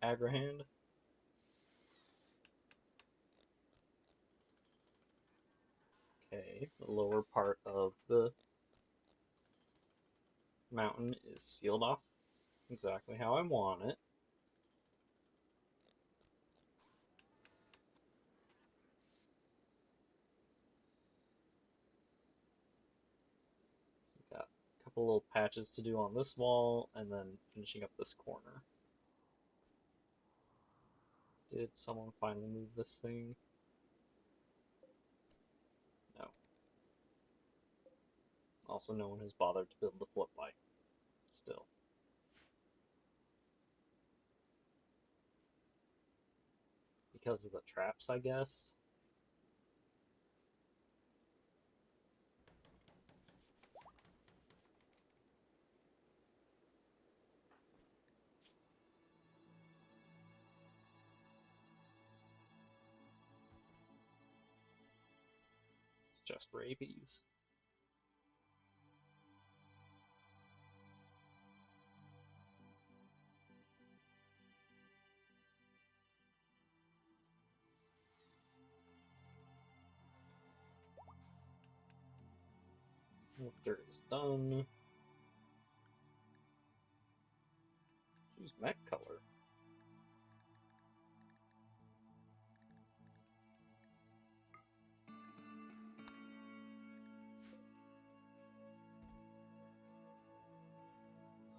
Agrahand? Okay, the lower part of the mountain is sealed off exactly how I want it. So we've got a couple little patches to do on this wall, and then finishing up this corner. Did someone finally move this thing? No. Also, no one has bothered to build the flip bike. Still. Because of the traps, I guess. It's just rabies. Victor is done. Choose mech color.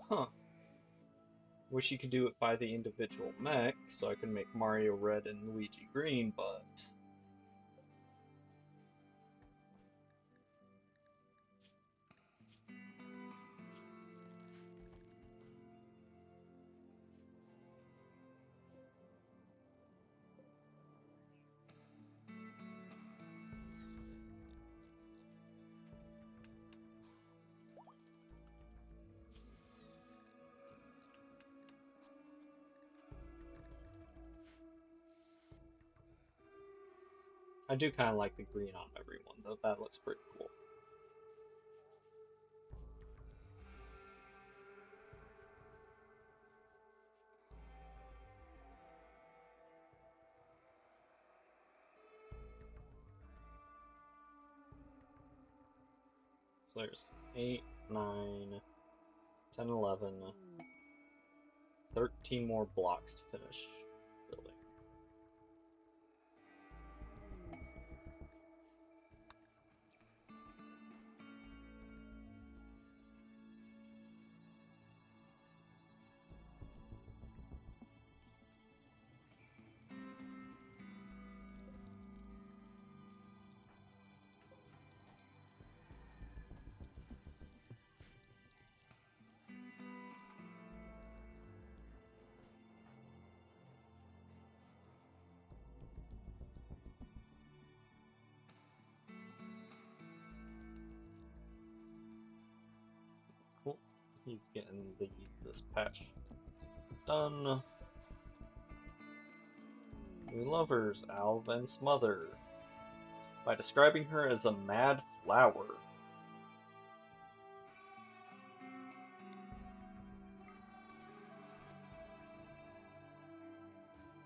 Huh. Wish you could do it by the individual mech, so I can make Mario red and Luigi green, but I do kind of like the green on everyone, though. That looks pretty cool. So there's 8, 9, 10, 11, 13 more blocks to finish building. He's getting this patch done. New lovers, Alv and Smother. By describing her as a mad flower.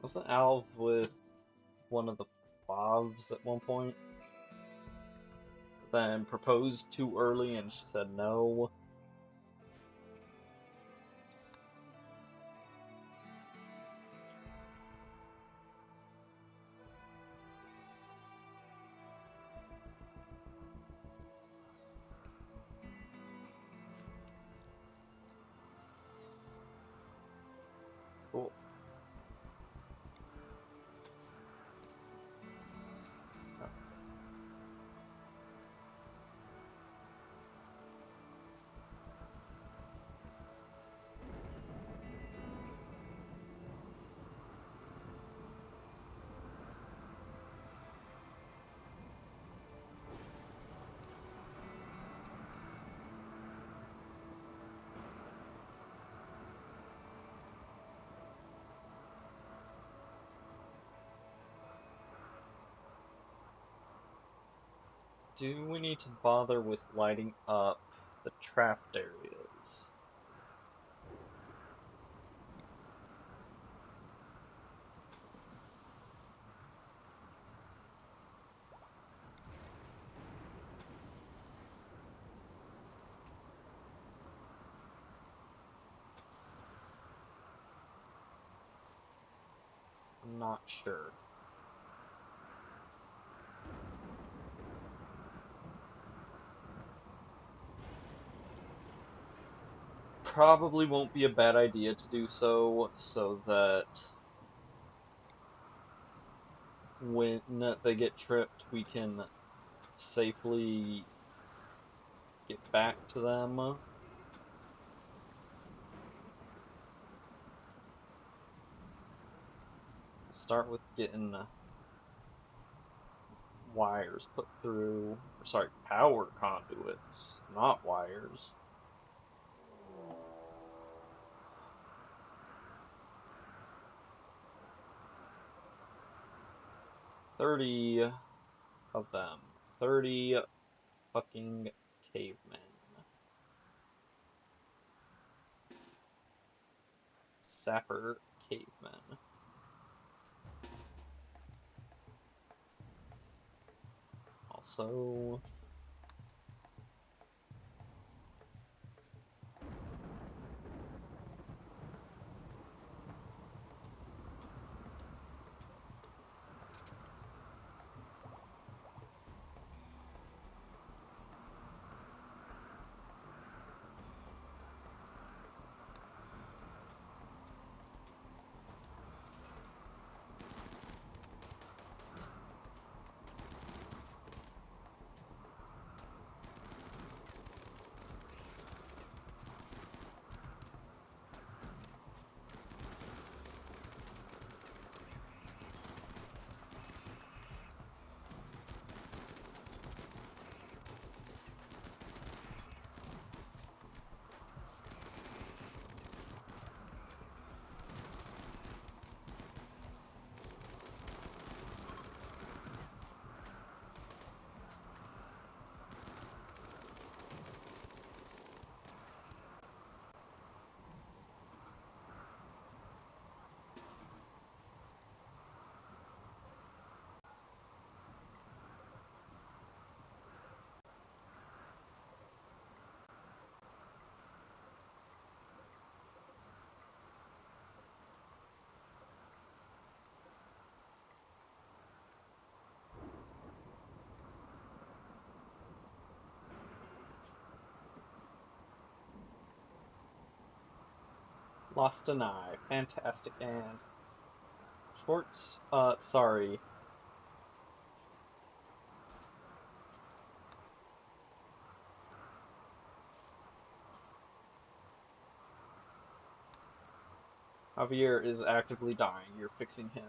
Wasn't Alv with one of the Bobs at one point? Then proposed too early and she said no. Cool. Do we need to bother with lighting up the trapped areas? I'm not sure. Probably won't be a bad idea to do so that when they get tripped, we can safely get back to them. Start with getting wires put through, or sorry, power conduits, not wires. "30 of them. 30 fucking cavemen. Sapper cavemen. Also, lost an eye. Fantastic. And Schwartz, sorry. Javier is actively dying. You're fixing him.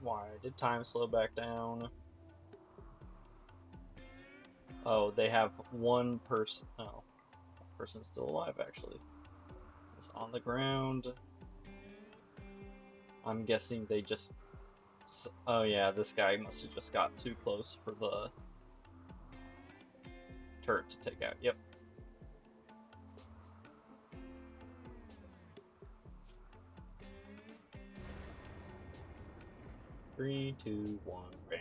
Why did time slow back down? Oh, they have one person. Oh, person's still alive actually. It's on the ground. I'm guessing they just. Oh yeah, this guy must have just got too close for the turret to take out. Yep. Three, two, one, bam.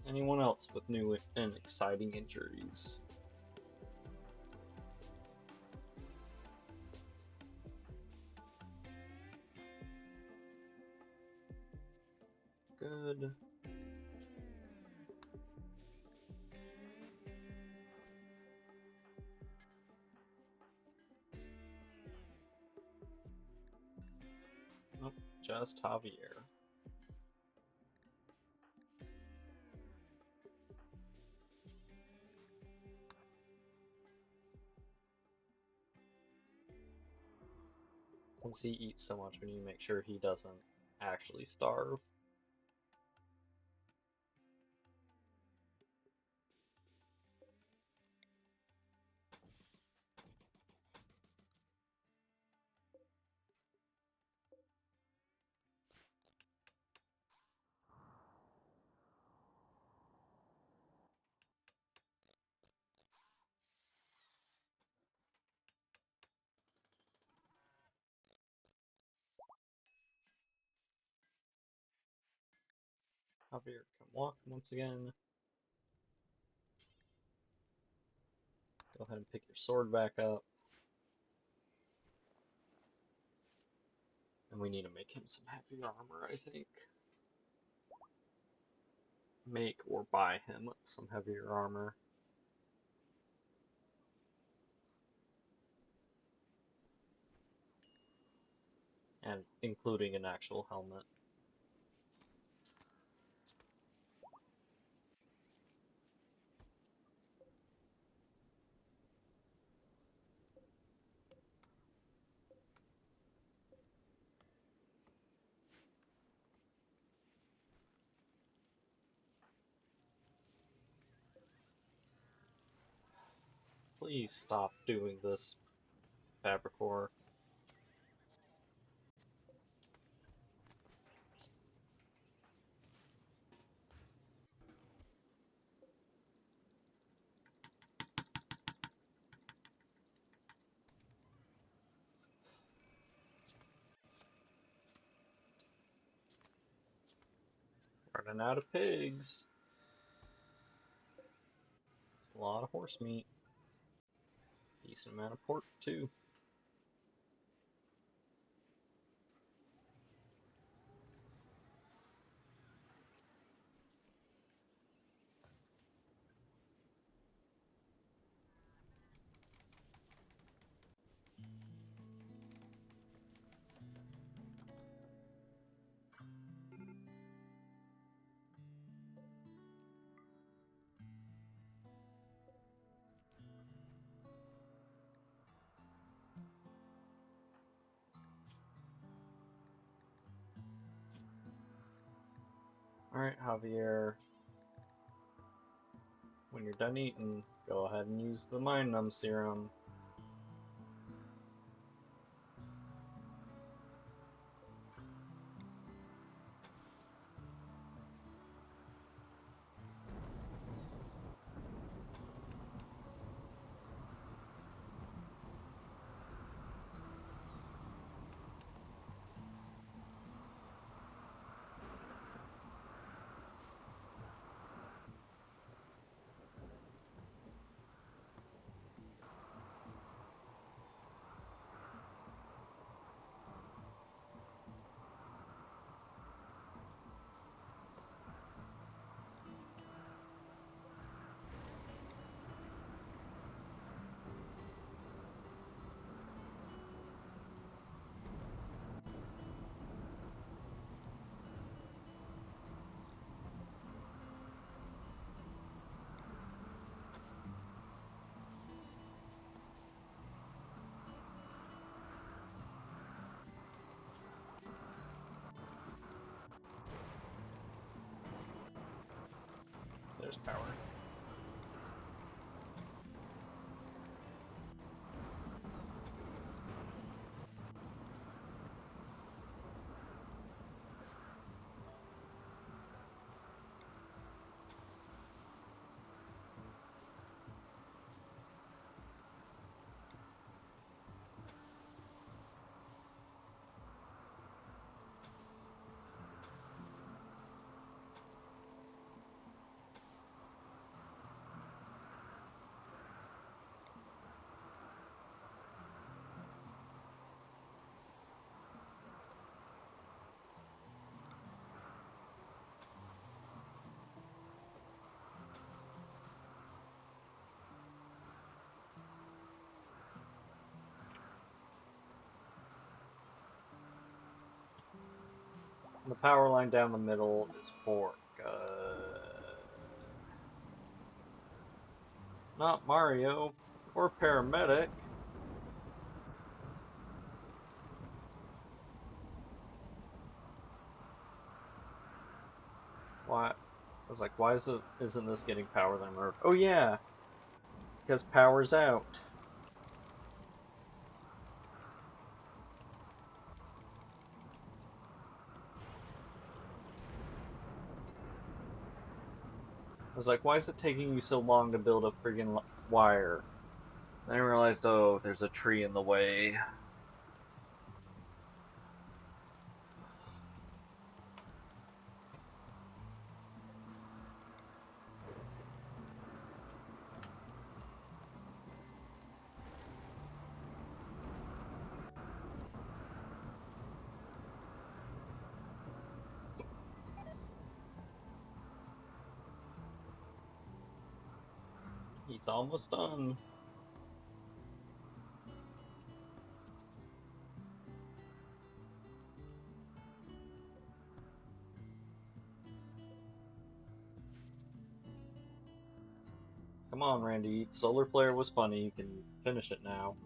Anyone else with new and exciting injuries? Good. Nope, just Javier. Since he eats so much, we need to make sure he doesn't actually starve. Javier can walk once again. Go ahead and pick your sword back up. And we need to make him some heavier armor, I think. Make or buy him some heavier armor. And including an actual helmet. Please stop doing this, Fabricor. Running out of pigs. It's a lot of horse meat. Decent amount of pork, too. Alright, Javier. When you're done eating, go ahead and use the Mind Numb Serum. there's power. The power line down the middle is for not Mario or paramedic. Why? I was like, why isn't this getting power then? Or, oh yeah, because power's out. I was like, why is it taking you so long to build a friggin' wire? Then I realized, oh, there's a tree in the way. He's almost done. Come on, Randy. Solar Flare was funny. You can finish it now.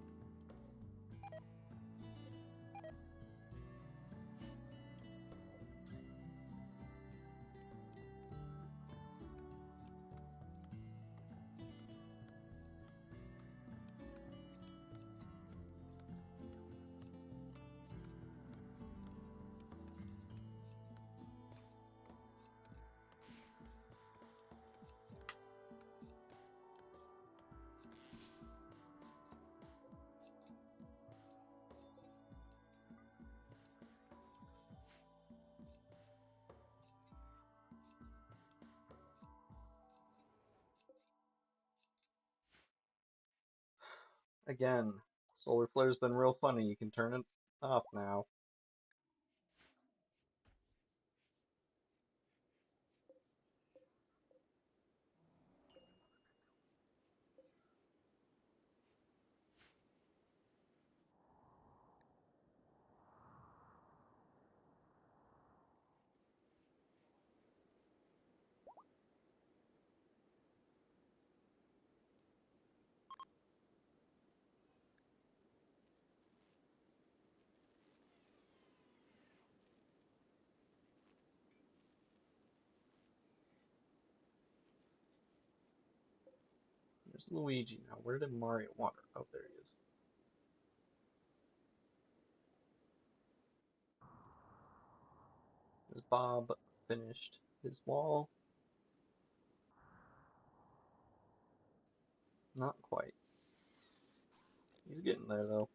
Again, Solar Flare's been real funny. You can turn it off now. There's Luigi now. Where did Mario wander? Oh, there he is. Has Bob finished his wall? Not quite. He's getting there, though.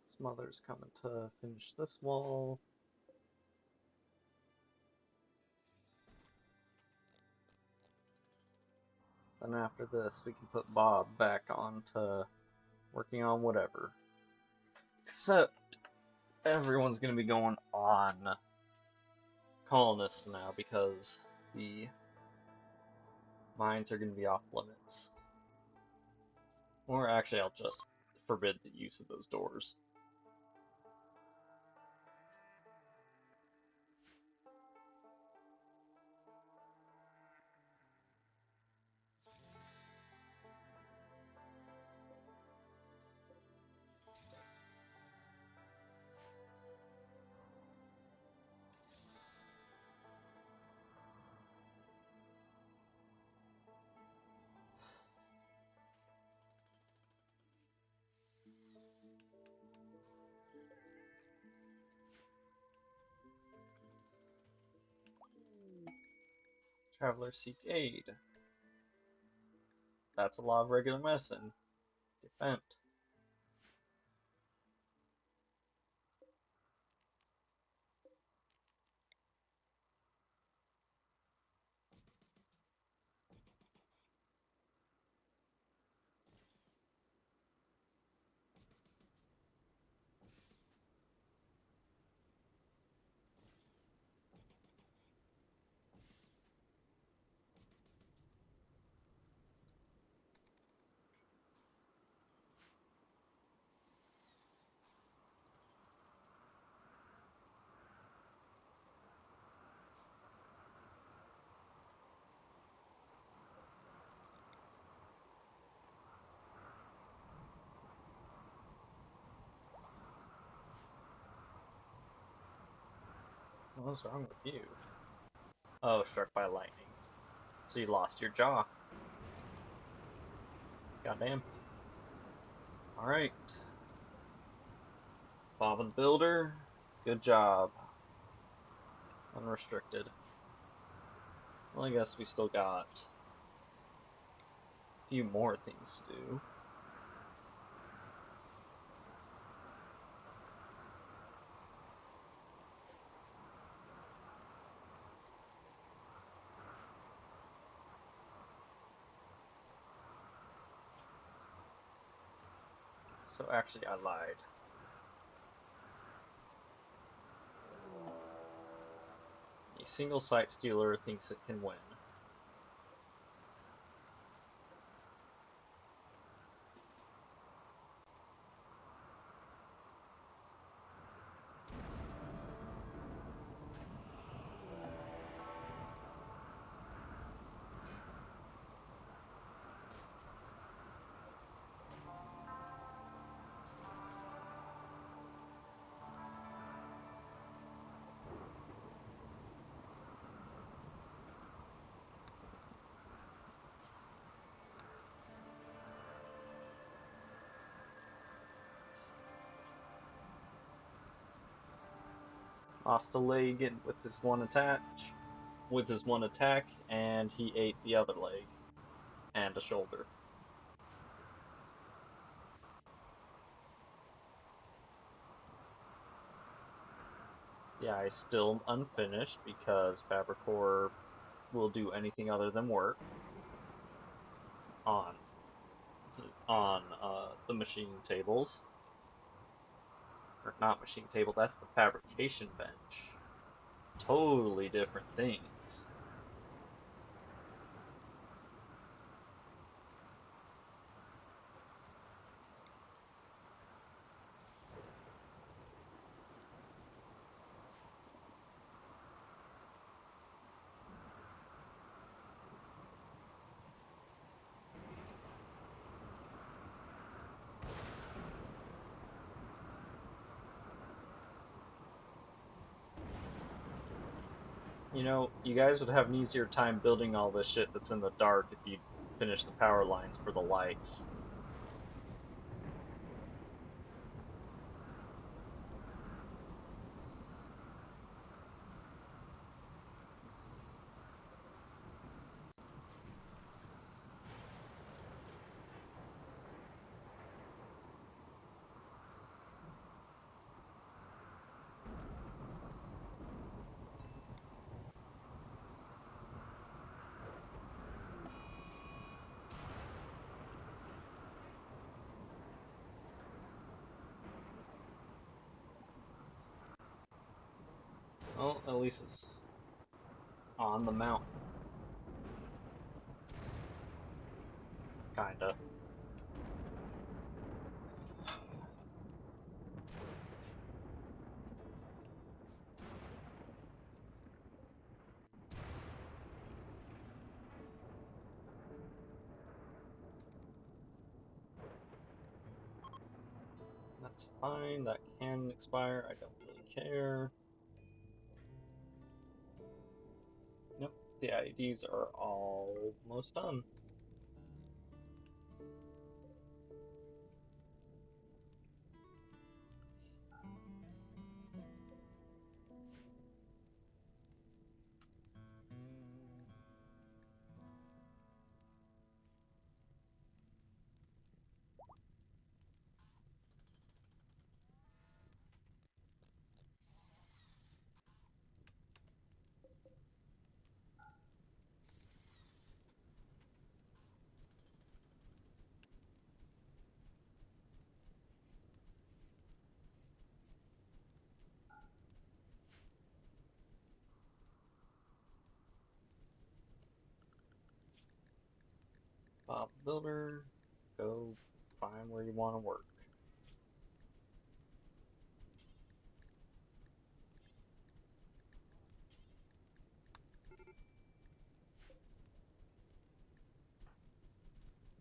His mother's coming to finish this wall. Then after this, we can put Bob back on to working on whatever. Except everyone's going to be going on colonists now because the Mines are going to be off limits. Or actually, I'll just forbid the use of those doors. Travelers seek aid. That's a lot of regular medicine. Defend. What's wrong with you? Oh, struck by lightning. So you lost your jaw. Goddamn. Alright. Bob the Builder, good job. Unrestricted. Well, I guess we still got a few more things to do. So actually, I lied. A single site stealer thinks it can win. Lost a leg with his one attack, and he ate the other leg and a shoulder. The eye is still unfinished because Fabricor will do anything other than work on the machine tables. Or not machine table, that's the fabrication bench. Totally different things. You know, you guys would have an easier time building all this shit that's in the dark if you finish the power lines for the lights. Well, at least it's on the mountain. kinda. That's fine, that can expire, I don't really care. Nope, the IEDs are almost done. Bob Builder, go find where you want to work.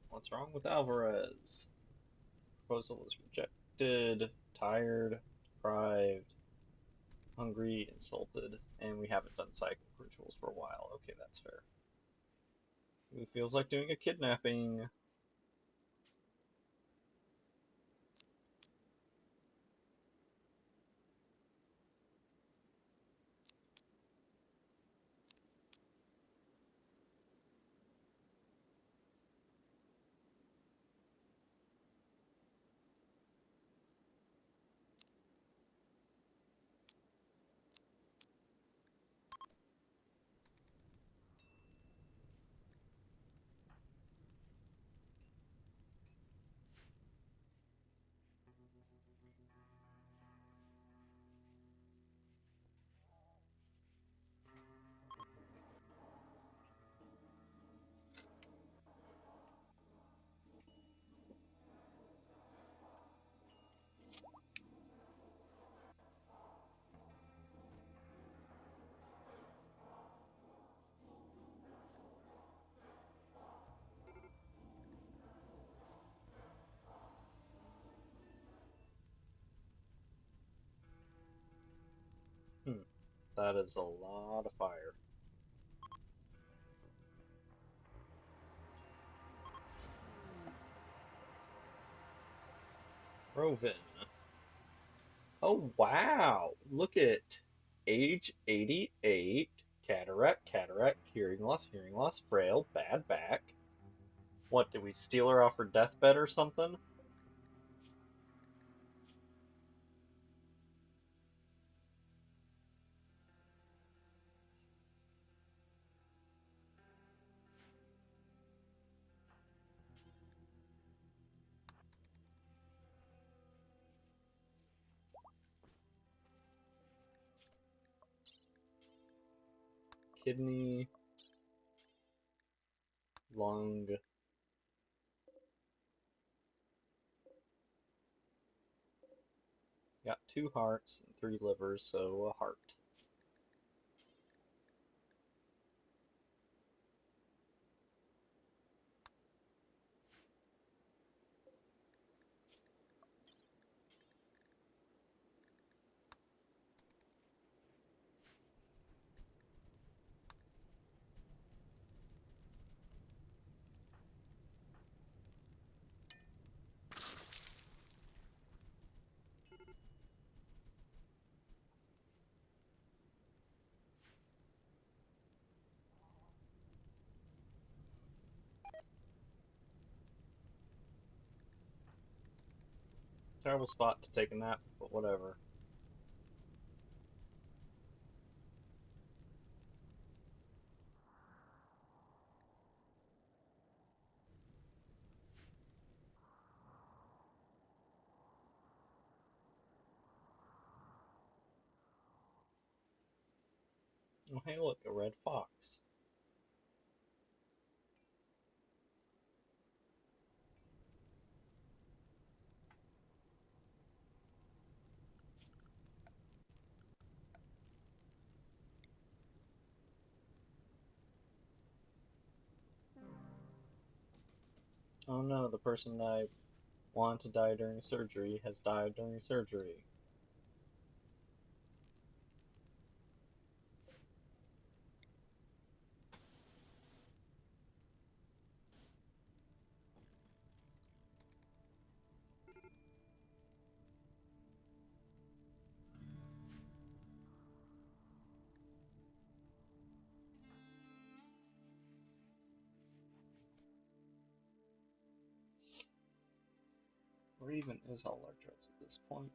What's wrong with Alvarez? Proposal is rejected, tired, deprived, hungry, insulted, and we haven't done cyclic rituals for a while. Okay, that's fair. Who feels like doing a kidnapping? Hmm, that is a lot of fire. Roven. Oh wow! Look at age 88, cataract, hearing loss, frail, bad back. What, did we steal her off her deathbed or something? Kidney, lung, got 2 hearts and 3 livers, so a heart. Terrible spot to take a nap, but whatever. Oh, hey, look, a red fox. Oh no, the person that I wanted to die during surgery has died during surgery. Or even is all our drugs at this point?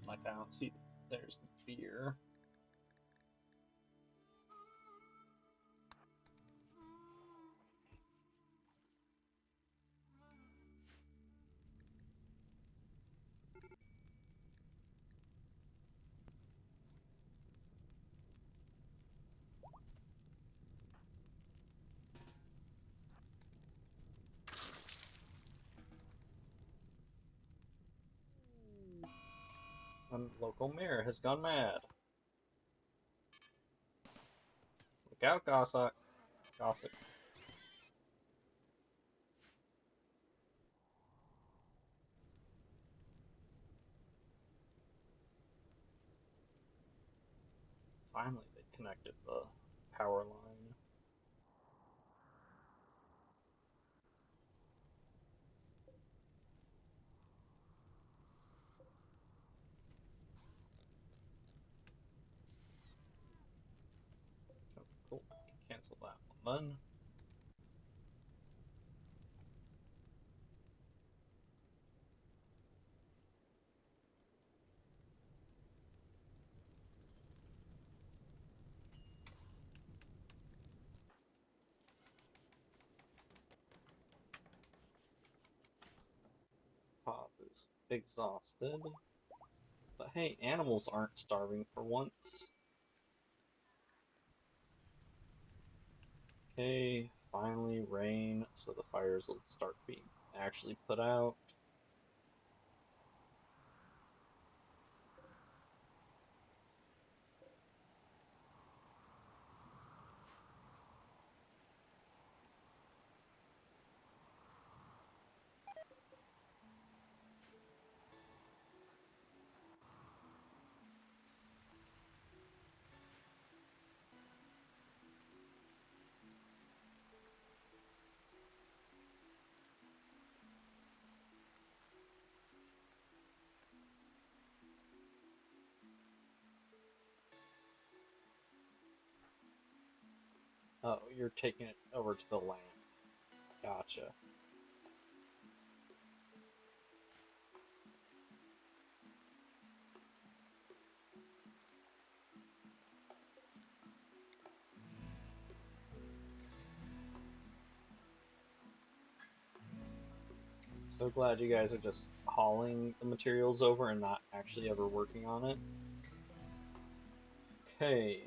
Like, I don't see. There's the beer. And local mayor has gone mad. Look out, Gossip. Gossip. Finally, they connected the power line. Oh, cool. Cancel that one then. Pop is exhausted. But hey, animals aren't starving for once. Okay, finally rain, so the fires will start being actually put out. Oh, you're taking it over to the land. Gotcha. So glad you guys are just hauling the materials over and not actually ever working on it. Okay.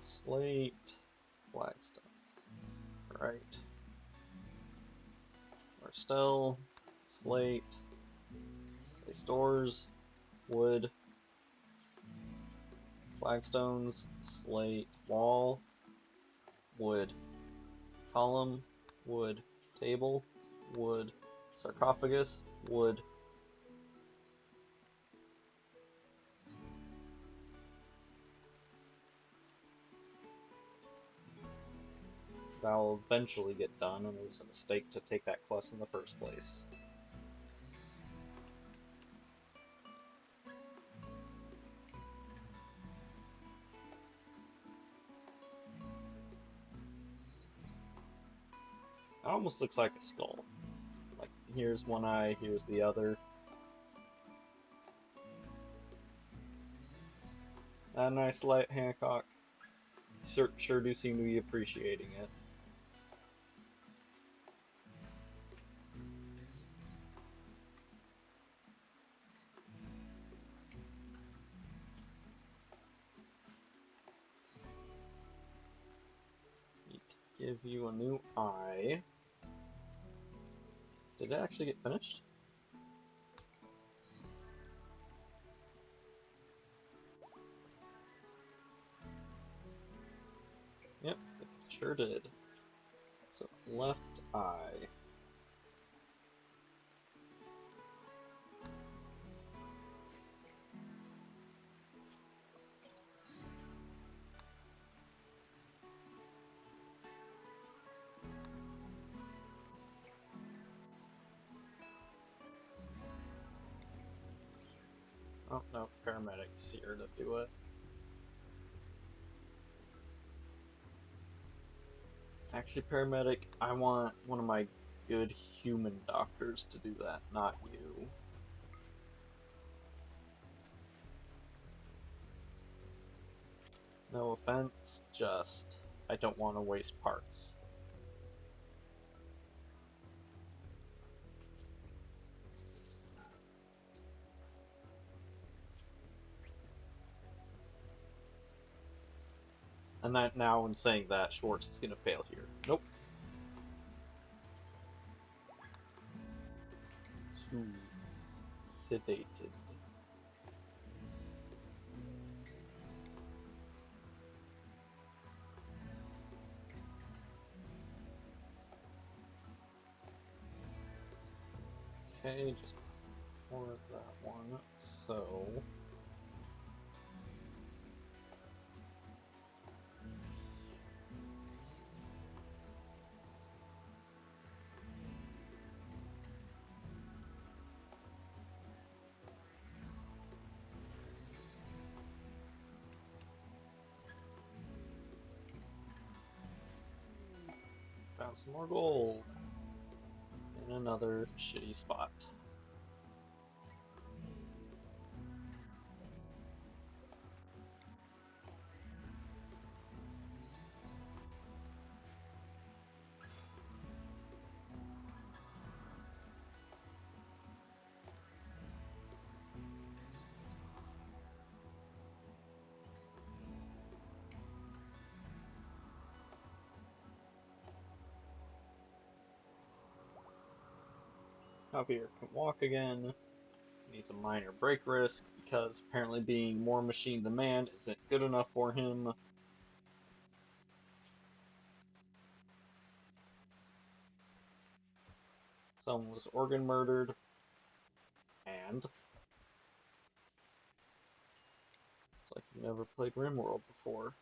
Slate. Flagstone. Right. We're still. Slate. Clay stores. Wood. Flagstones. Slate. Wall. Wood. Column. Wood. Table. Wood. Sarcophagus. Wood. That'll eventually get done, and it was a mistake to take that quest in the first place. It almost looks like a skull. Like, here's one eye, here's the other. A nice light, Hancock. Sure do seem to be appreciating it. Need to give you a new eye. Did it actually get finished? Yep, it sure did. So, left eye. Oh, no, paramedics here to do it. Actually, paramedic, I want one of my good human doctors to do that, not you. No offense, just I don't want to waste parts. And that now, in saying that, Schwartz is gonna fail here. Nope. Too sedated. Okay, just pour that one. So, found some more gold in another shitty spot. Javier can walk again. Needs a minor break risk because apparently being more machine than man isn't good enough for him. Someone was organ murdered, and it's like you never played Rimworld before.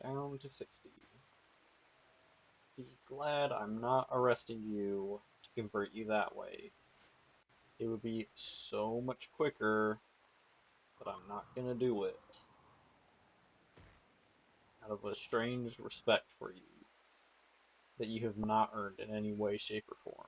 Down to 60. Be glad I'm not arresting you to convert you that way. It would be so much quicker, but I'm not gonna do it. Out of a strange respect for you that you have not earned in any way, shape, or form.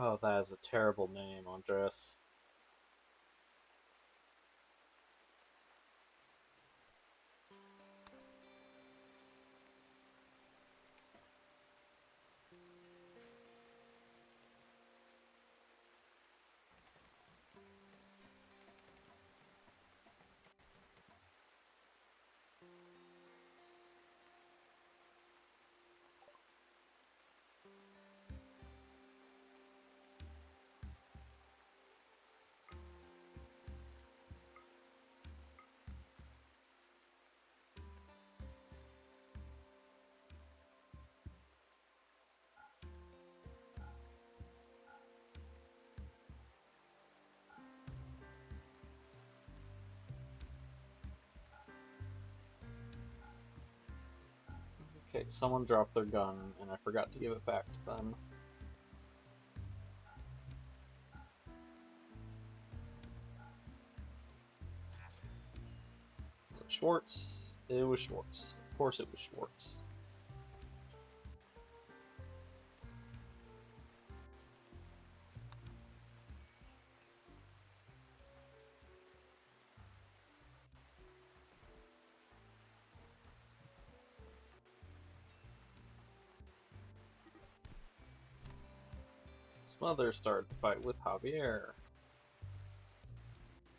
Oh, that is a terrible name, Andres. someone dropped their gun and I forgot to give it back to them. Was it Schwartz? It was Schwartz. Of course it was Schwartz. Smother started the fight with Javier.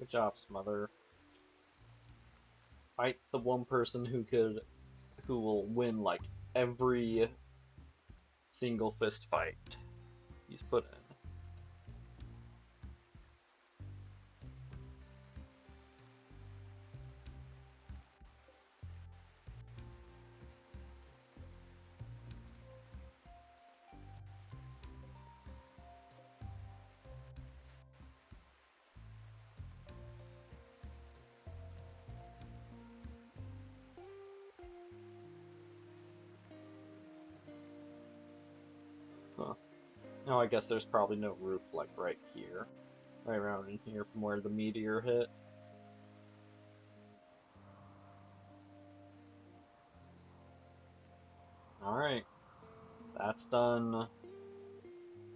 Good job, Smother. Fight the one person who will win like every single fist fight he's put in. Huh. Now I guess there's probably no roof like right here. Right around in here from where the meteor hit. Alright. That's done.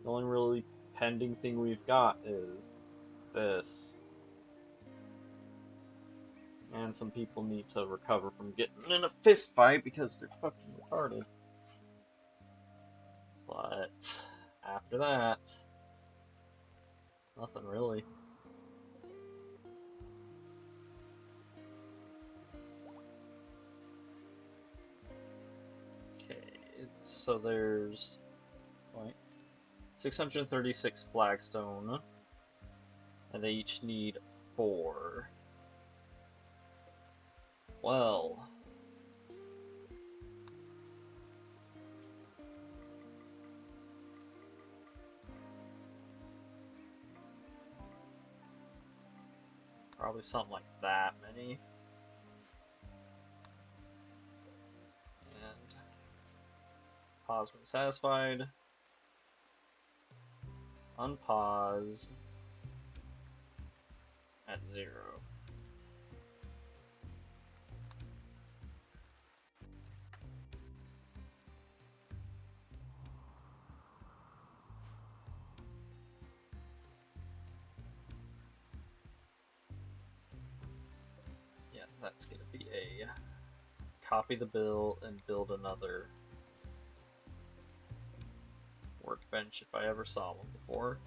The only really pending thing we've got is this. And some people need to recover from getting in a fist fight because they're fucking retarded. But after that, nothing really. Okay, so there's 636 flagstone, and they each need 4. Well, probably something like that many. And pause when satisfied. Unpause at 0. Yeah, that's gonna be a copy the bill and build another workbench if I ever saw one before.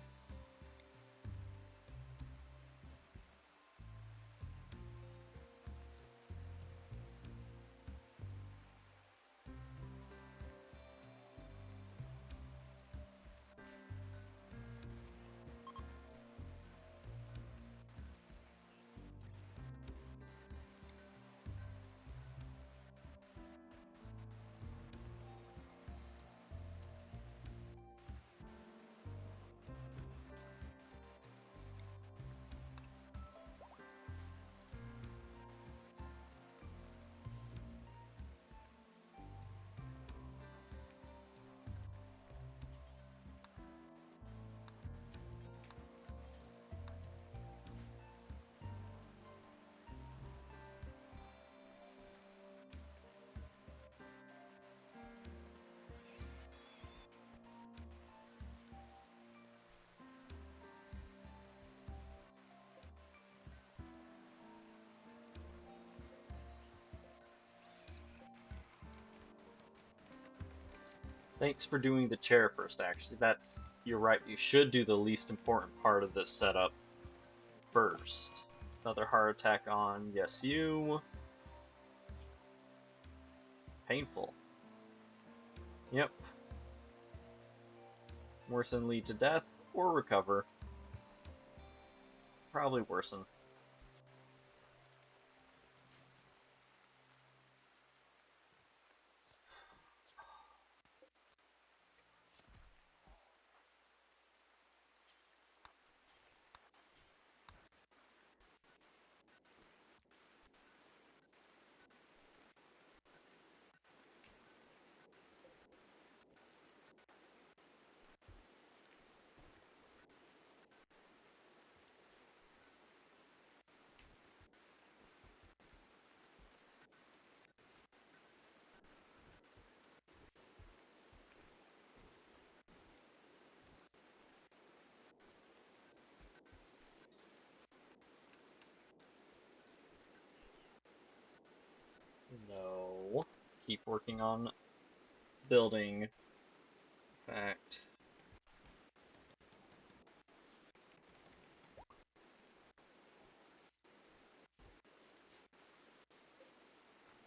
Thanks for doing the chair first, actually. You're right, you should do the least important part of this setup first. Another heart attack on, yes, you. Painful. Yep. Worsen lead to death or recover. Probably worsen. working on building. In fact,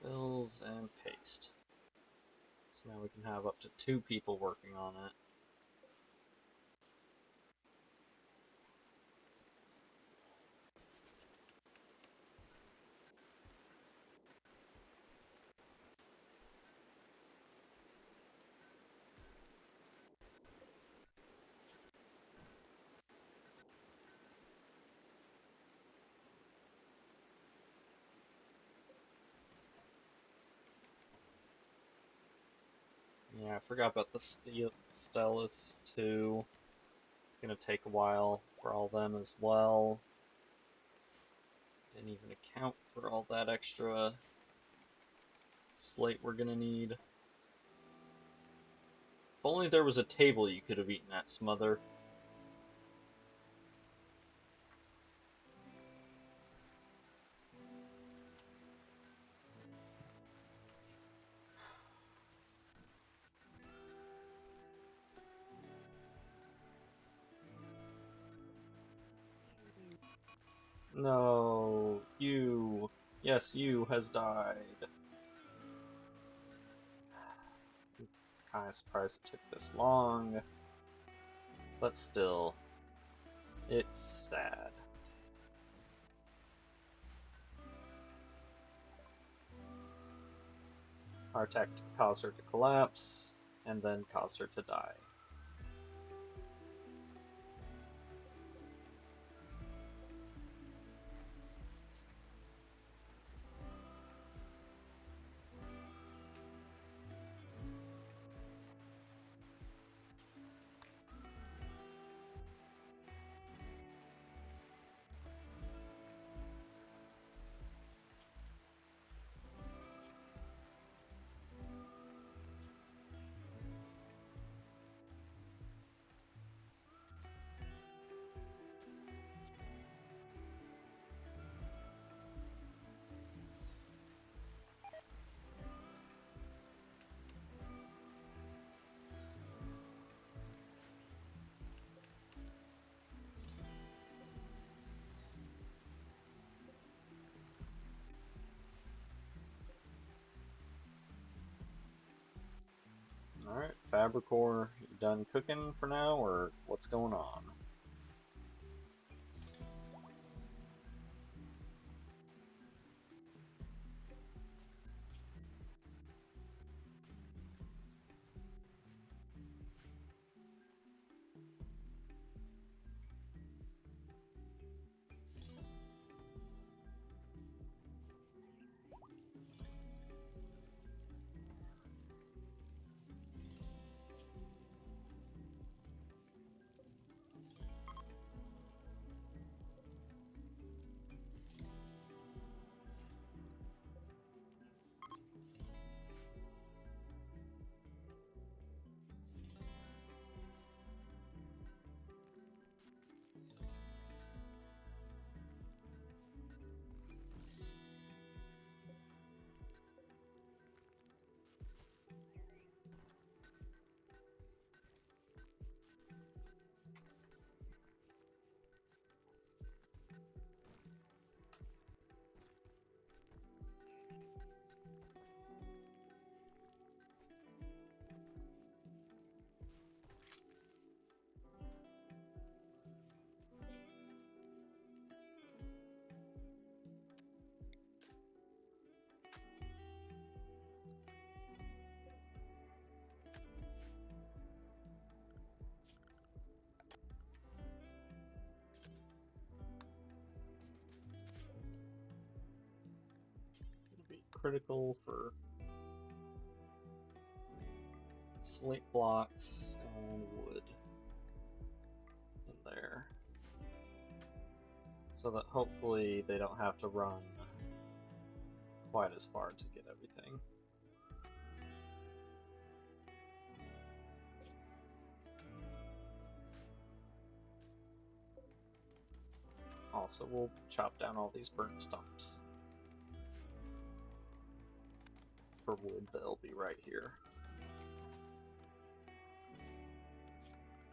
bills and paste. So now we can have up to 2 people working on it. Yeah, I forgot about the Stellas too. It's gonna take a while for all them as well. Didn't even account for all that extra slate we're gonna need. If only there was a table you could have eaten at, Smother. No, you. Yes, you has died. I'm kind of surprised it took this long, but still, it's sad. Our tactic caused her to collapse, and then caused her to die. Alright, Fabricor, you done cooking for now, or what's going on? Gonna be critical for slate blocks and wood in there. So that hopefully they don't have to run quite as far to get everything. Also, we'll chop down all these burnt stumps for wood, they'll be right here.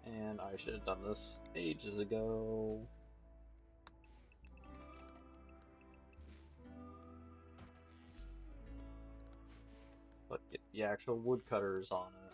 And I should have done this ages ago. But get the actual woodcutters on it.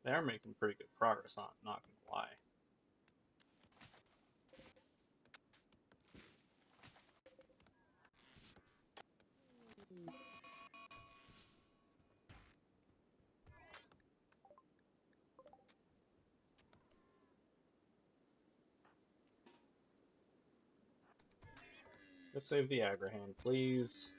They're making pretty good progress on it, not gonna lie. Let's save the aggro hand, please.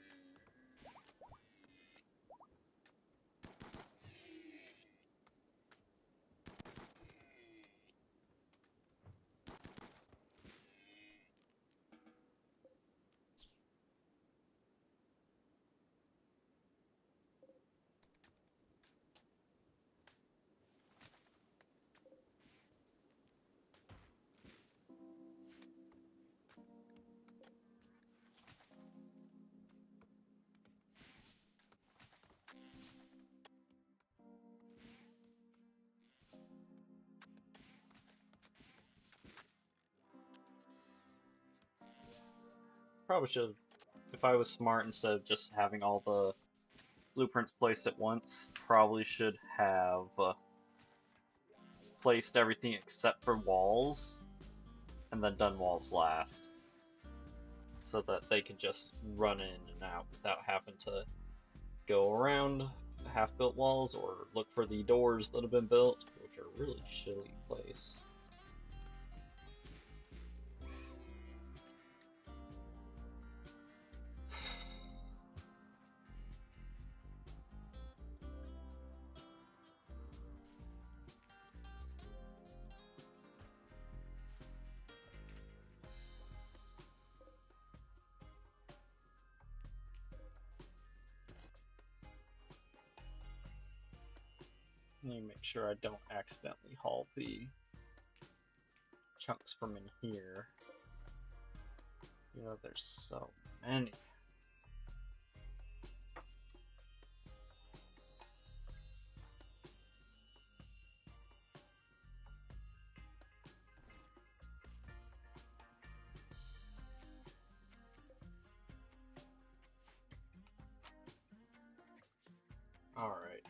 Probably should have, if I was smart, instead of just having all the blueprints placed at once, probably should have placed everything except for walls, and then done walls last. So that they could just run in and out without having to go around half-built walls or look for the doors that have been built, which are really shitty placed. Let me make sure I don't accidentally haul the chunks from in here. You know, there's so many. Alright.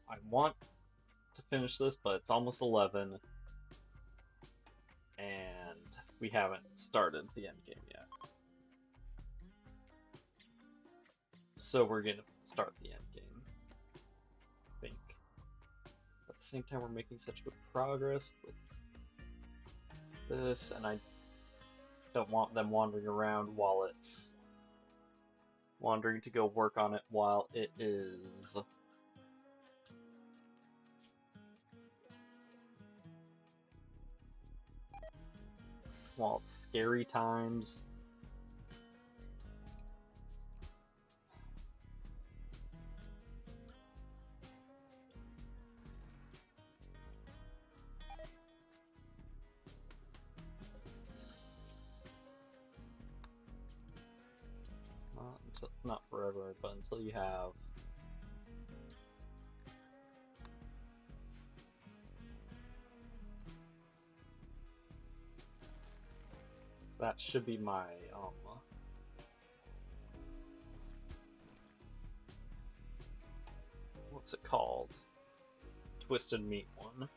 I want to finish this, but it's almost 11. And we haven't started the end game yet. So we're gonna start the end game, I think. At the same time, we're making such good progress with this, and I don't want them wandering around while it's wandering to go work on it while it is scary times. not forever, but until you have. So that should be my what's it called? Twisted meat one.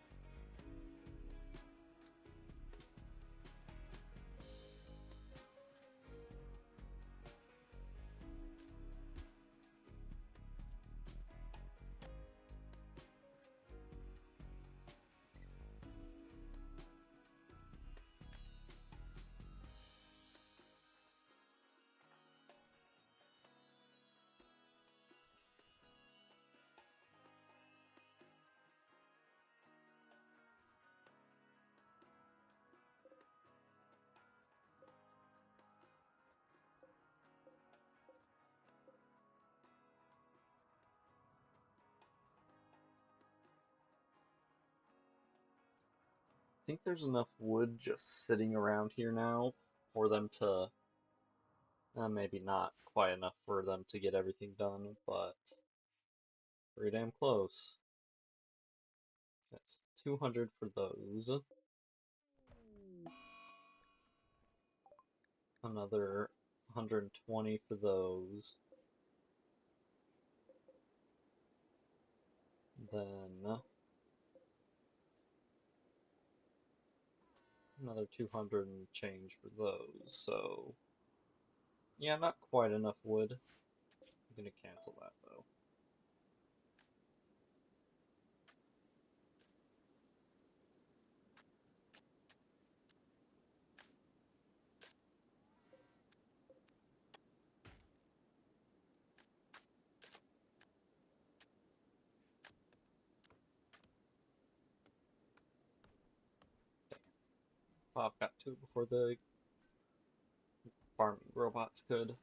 I think there's enough wood just sitting around here now for them to, maybe not quite enough for them to get everything done, but pretty damn close. So that's 200 for those. Another 120 for those. Then another 200 and change for those. So yeah, not quite enough wood. I'm gonna cancel that though. Bob got to it before the farming robots could.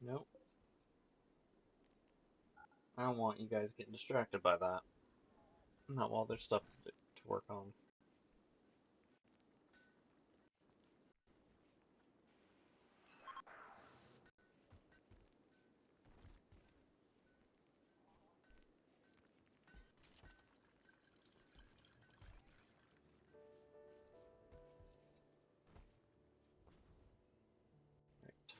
Nope. I don't want you guys getting distracted by that. Not while there's stuff to work on. Right.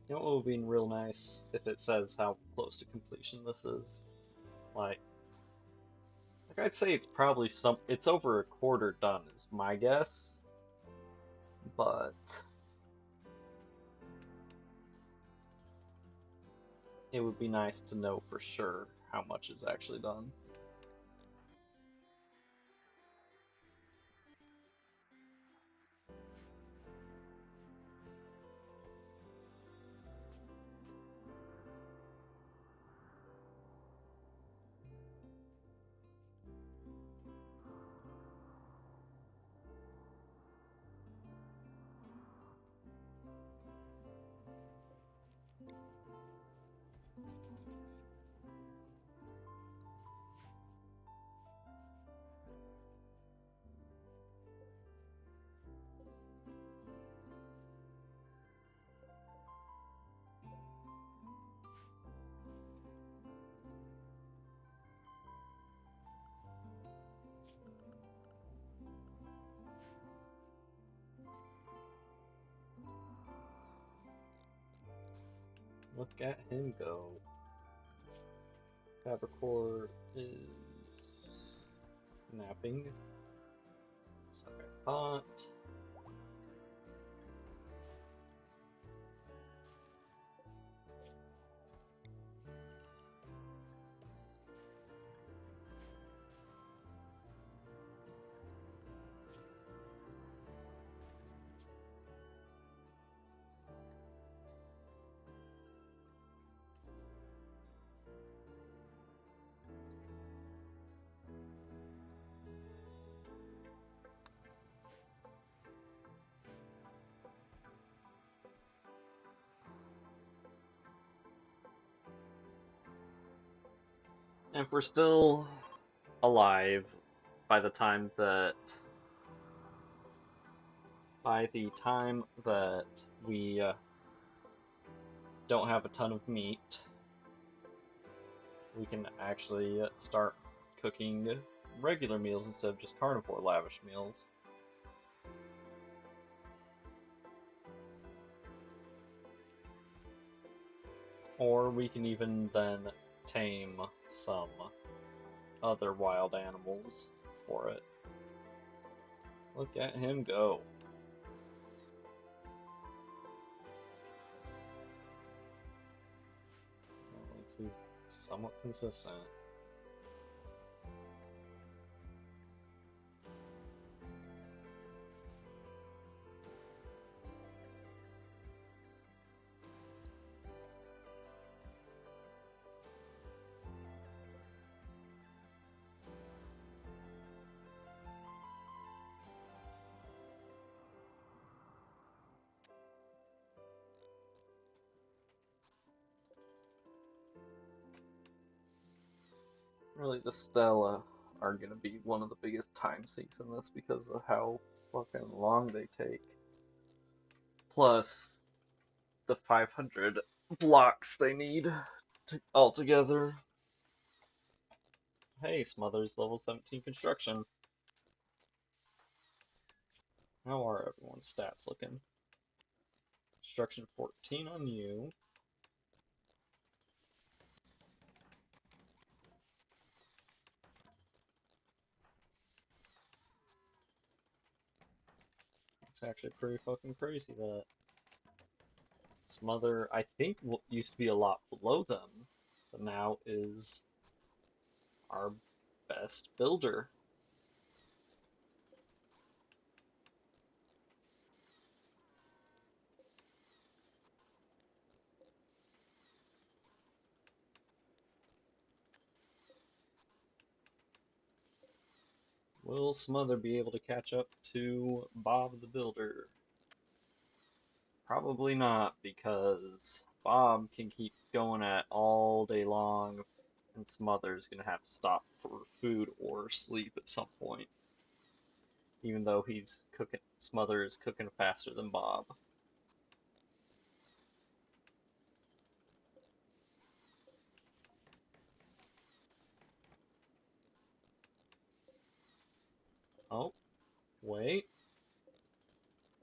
You know what would be real nice if it says how close to completion this is? Like, I'd say it's probably it's over a quarter done is my guess. But it would be nice to know for sure how much is actually done. Look at him go. Fabricor is napping, just like I thought. And if we're still alive by the time that we don't have a ton of meat, we can actually start cooking regular meals instead of just carnivore lavish meals. Or we can even then tame some other wild animals for it. Look at him go. At least he's somewhat consistent. Really, the Stella are gonna be one of the biggest time sinks in this because of how fucking long they take. Plus, the 500 blocks they need altogether. Hey, Smothers, level 17 construction. How are everyone's stats looking? Construction 14 on you. It's actually pretty fucking crazy that Smother, I think, used to be a lot below them, but now is our best builder. Will Smother be able to catch up to Bob the Builder? Probably not, because Bob can keep going at all day long, and Smother's gonna have to stop for food or sleep at some point. Even though he's cooking, Smother is cooking faster than Bob. Oh, wait.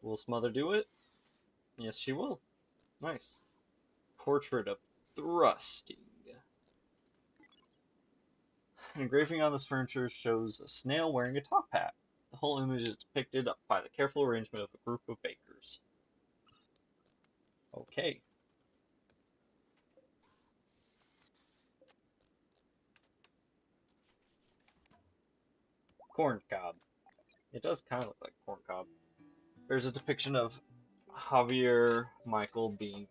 Will Smother do it? Yes, she will. Nice. Portrait of Thrusting. An engraving on this furniture shows a snail wearing a top hat. The whole image is depicted by the careful arrangement of a group of bakers. Okay. Corn cob. It does kind of look like corn cob. There's a depiction of Javier Michael being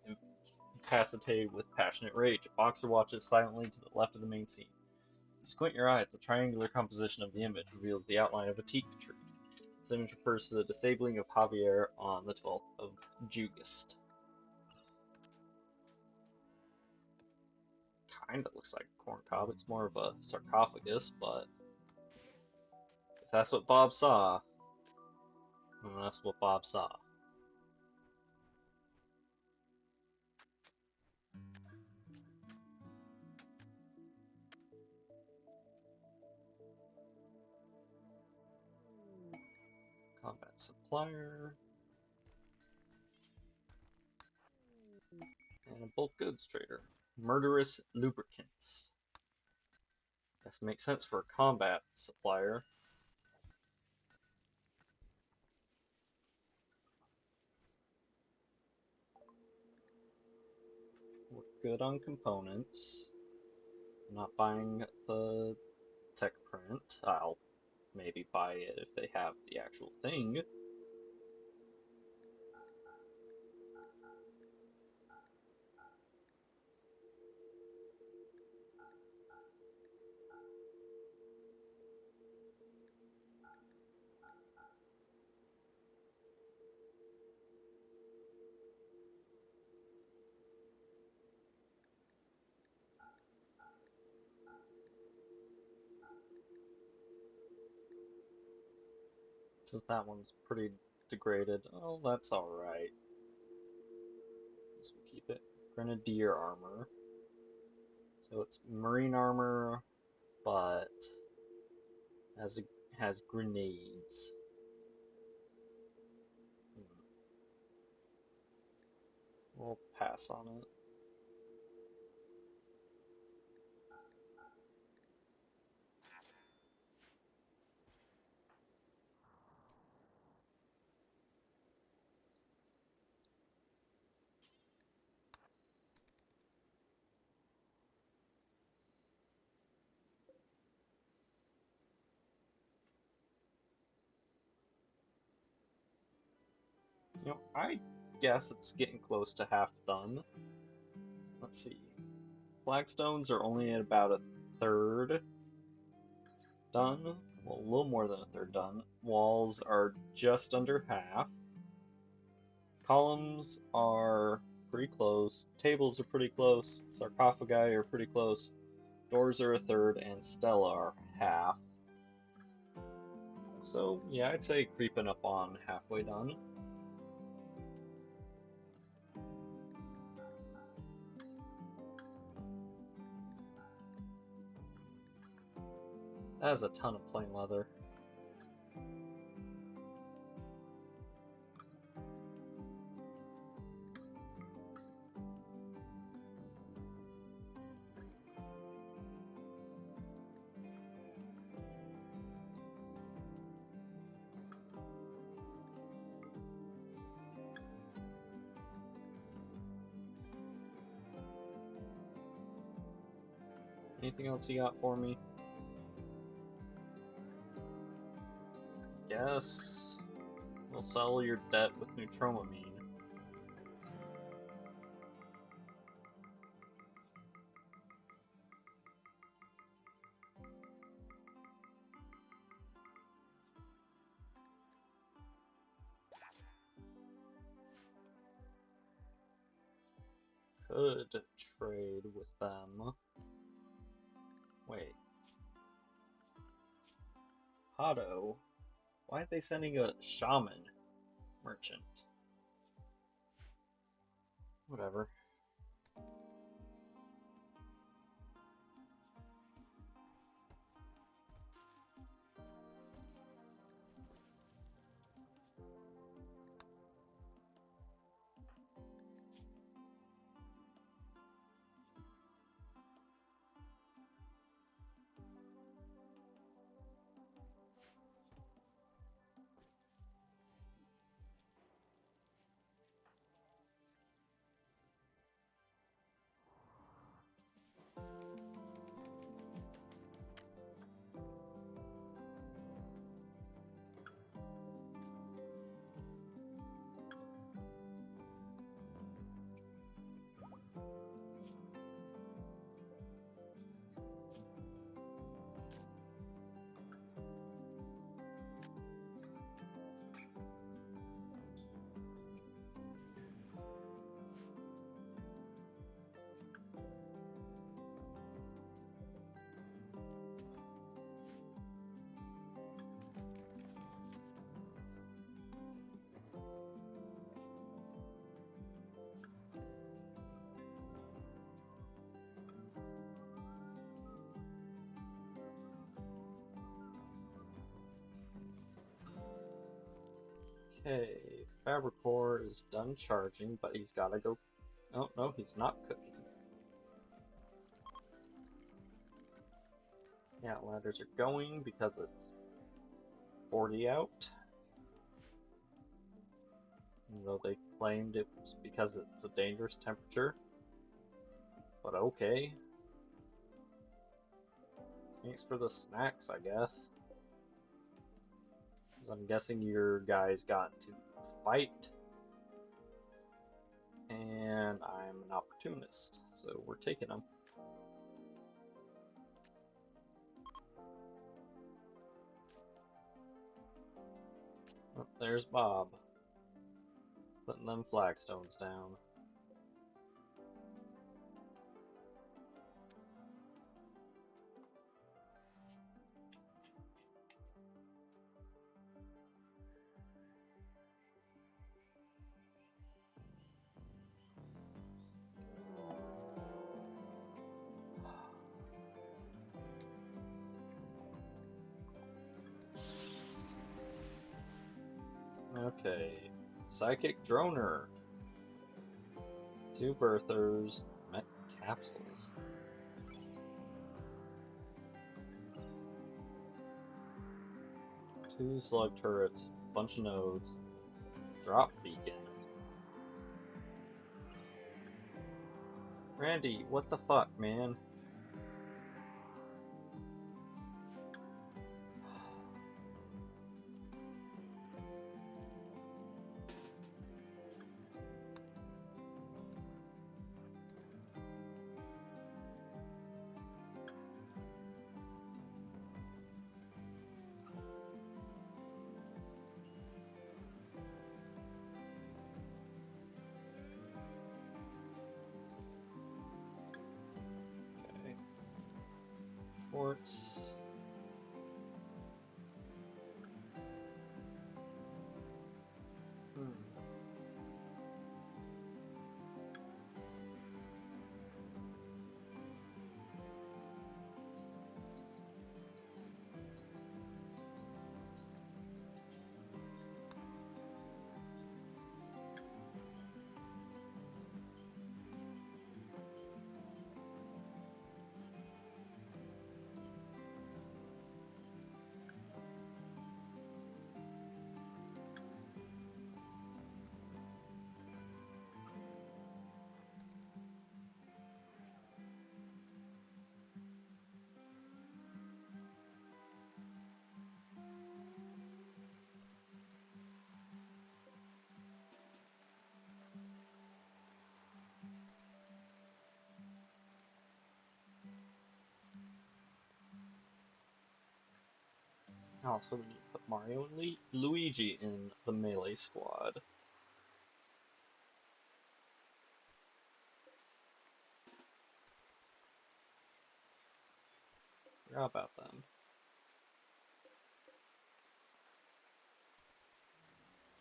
incapacitated with passionate rage. A boxer watches silently to the left of the main scene. If you squint your eyes, the triangular composition of the image reveals the outline of a teak tree. This image refers to the disabling of Javier on the 12th of Jugist. Kinda looks like a corn cob. It's more of a sarcophagus, but if that's what Bob saw, then that's what Bob saw. Combat supplier. And a bulk goods trader. Murderous lubricants. This makes sense for a combat supplier. We're good on components. I'm not buying the tech print. I'll maybe buy it if they have the actual thing. Since that one's pretty degraded. Oh, that's alright. Guess we'll keep it. Grenadier armor. So it's marine armor, but has grenades. Hmm. We'll pass on it. I guess it's getting close to half done. Let's see. Flagstones are only at about a third done. Well, a little more than a third done. Walls are just under half. Columns are pretty close. Tables are pretty close. Sarcophagi are pretty close. Doors are a third, and Stella are half. So, yeah, I'd say creeping up on halfway done. That is a ton of plain leather. Anything else you got for me? Guess we'll settle your debt with neutromamine. Could trade with them. Wait. Hado? Why aren't they sending a shaman merchant? Whatever. Okay, Fabricor is done charging, but he's gotta go Oh, no, he's not cooking. Yeah, ladders are going because it's 40 out. Even though they claimed it was because it's a dangerous temperature. But okay. Thanks for the snacks, I guess. Because I'm guessing your guys got to fight. And I'm an opportunist, so we're taking them. Oh, there's Bob. Putting them flagstones down. Okay. Psychic Droner. 2 birthers. Mech capsules. 2 slug turrets. Bunch of nodes. Drop beacon. Randy, what the fuck, man? Okay. Forts. Hmm. Also, we need to put Mario and Luigi in the melee squad. Forgot about them.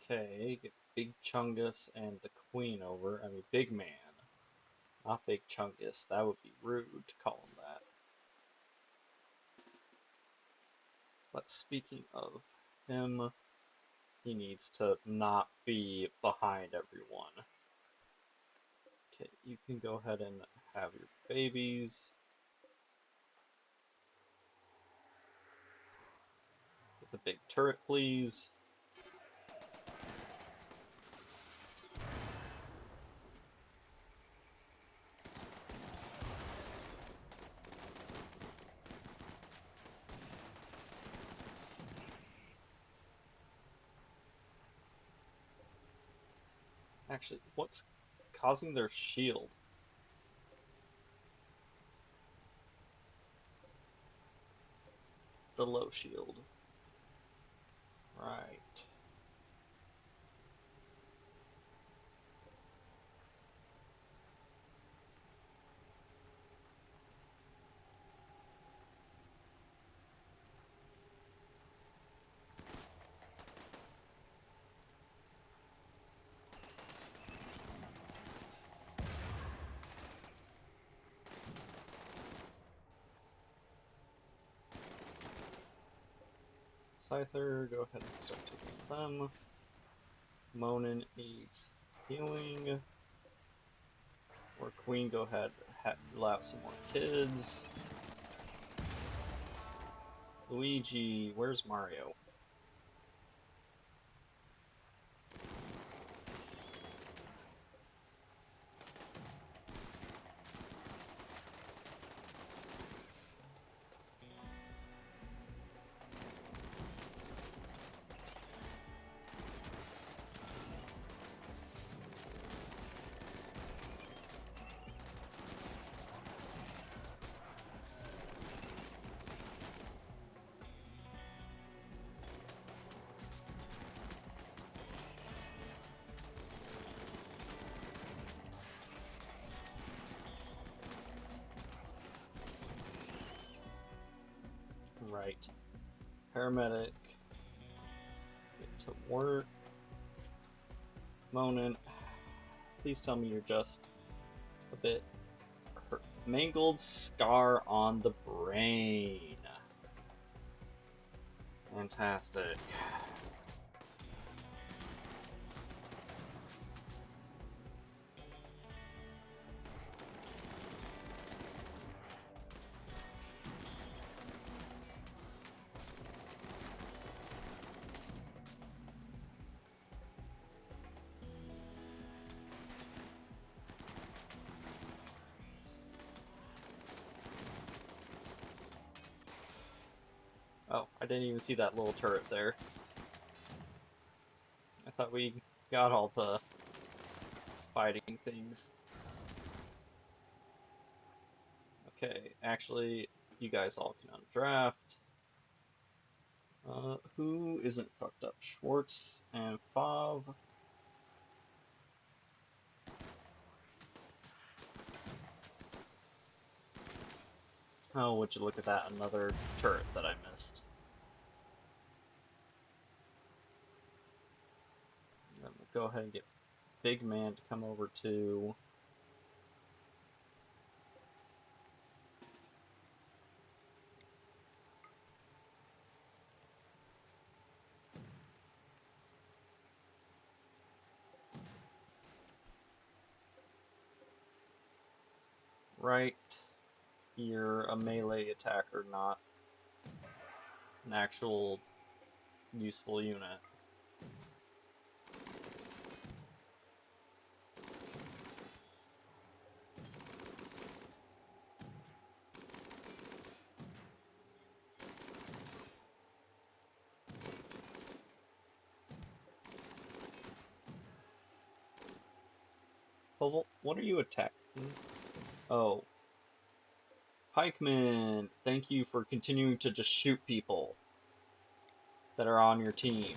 Okay, get Big Chungus and the Queen over. I mean, Big Man. Not Big Chungus. That would be rude to call him that. But speaking of him, he needs to not be behind everyone. Okay, you can go ahead and have your babies. Get the big turret, please. Actually, what's causing their shield? The low shield. Right. Scyther, go ahead and start taking them. Monin needs healing. Or Queen, go ahead, allow some more kids. Luigi, where's Mario? Right. Paramedic. Get to work. Monin. Please tell me you're just a bit hurt. Mangled scar on the brain. Fantastic. Oh, I didn't even see that little turret there. I thought we got all the fighting things. Okay, actually, you guys all can undraft. Who isn't fucked up? Schwartz and Fav. Oh, would you look at that, another turret that I missed. And then we'll go ahead and get Big Man to come over to... Right, you're a melee attacker, not an actual useful unit. What are you attacking? Oh. Pikeman, thank you for continuing to just shoot people that are on your team.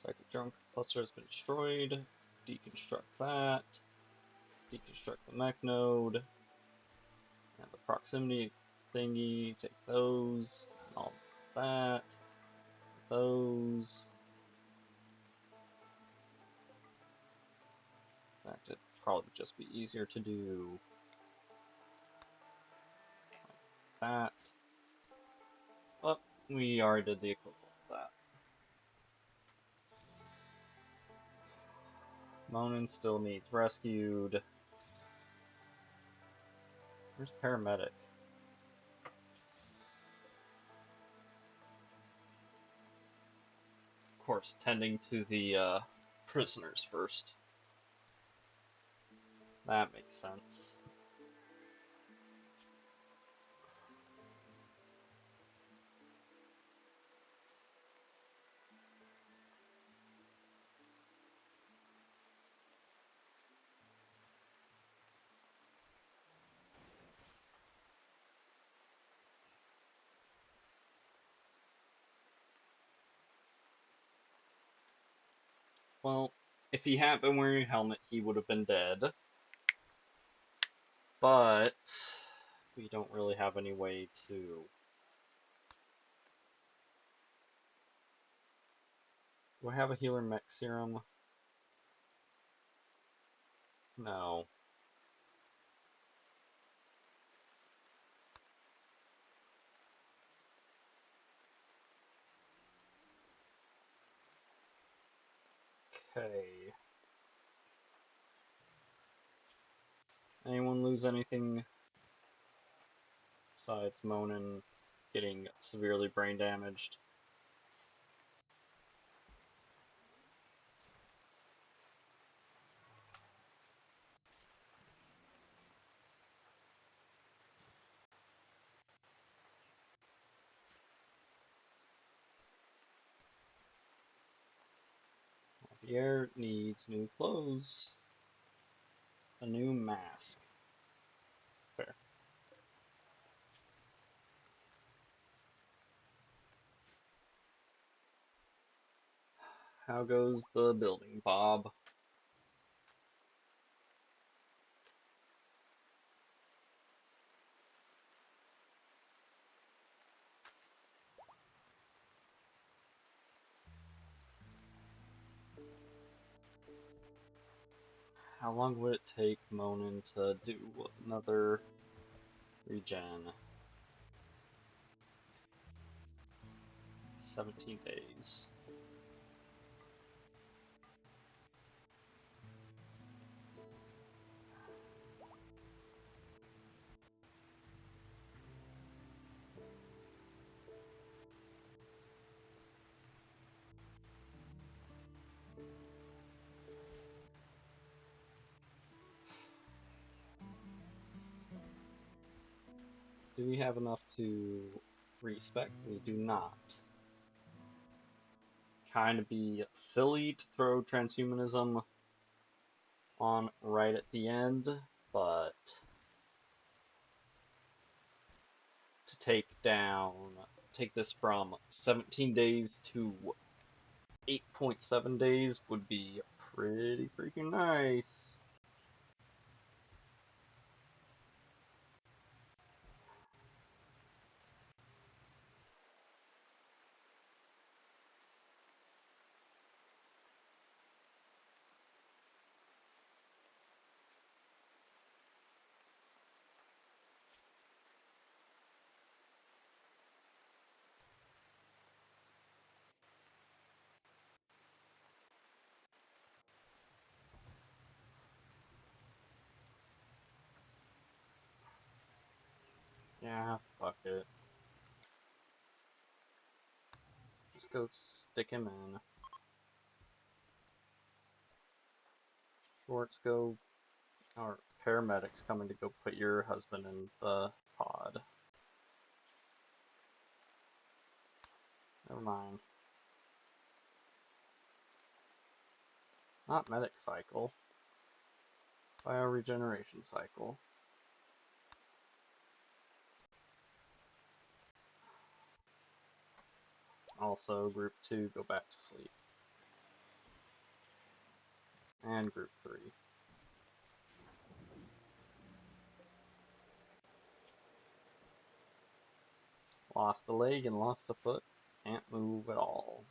Psychic drone cluster has been destroyed. Deconstruct that. Deconstruct the mech node. And the proximity thingy. Take those. And all that. Those. In fact, it'd probably just be easier to do like that. Well, we already did the equivalent of that. Monin still needs rescued. Where's paramedic? Of course, tending to the prisoners first. That makes sense. Well, if he had been wearing a helmet, he would have been dead. But we don't really have any way to... Do I have a healer mech serum? No. Okay. Anyone lose anything besides Monin getting severely brain damaged? Pierre needs new clothes. A new mask. Fair. How goes the building, Bob? How long would it take Monin to do another regen? 17 days. Do we have enough to respec? We do not. Kind of be silly to throw transhumanism on right at the end, but to take this from 17 days to 8.7 days would be pretty freaking nice. Yeah, fuck it. Just go stick him in. Schwartz, go. Our paramedics coming to go put your husband in the pod. Never mind. Not medic cycle. Bioregeneration cycle. Also, group 2, go back to sleep. And group 3. Lost a leg and lost a foot. Can't move at all.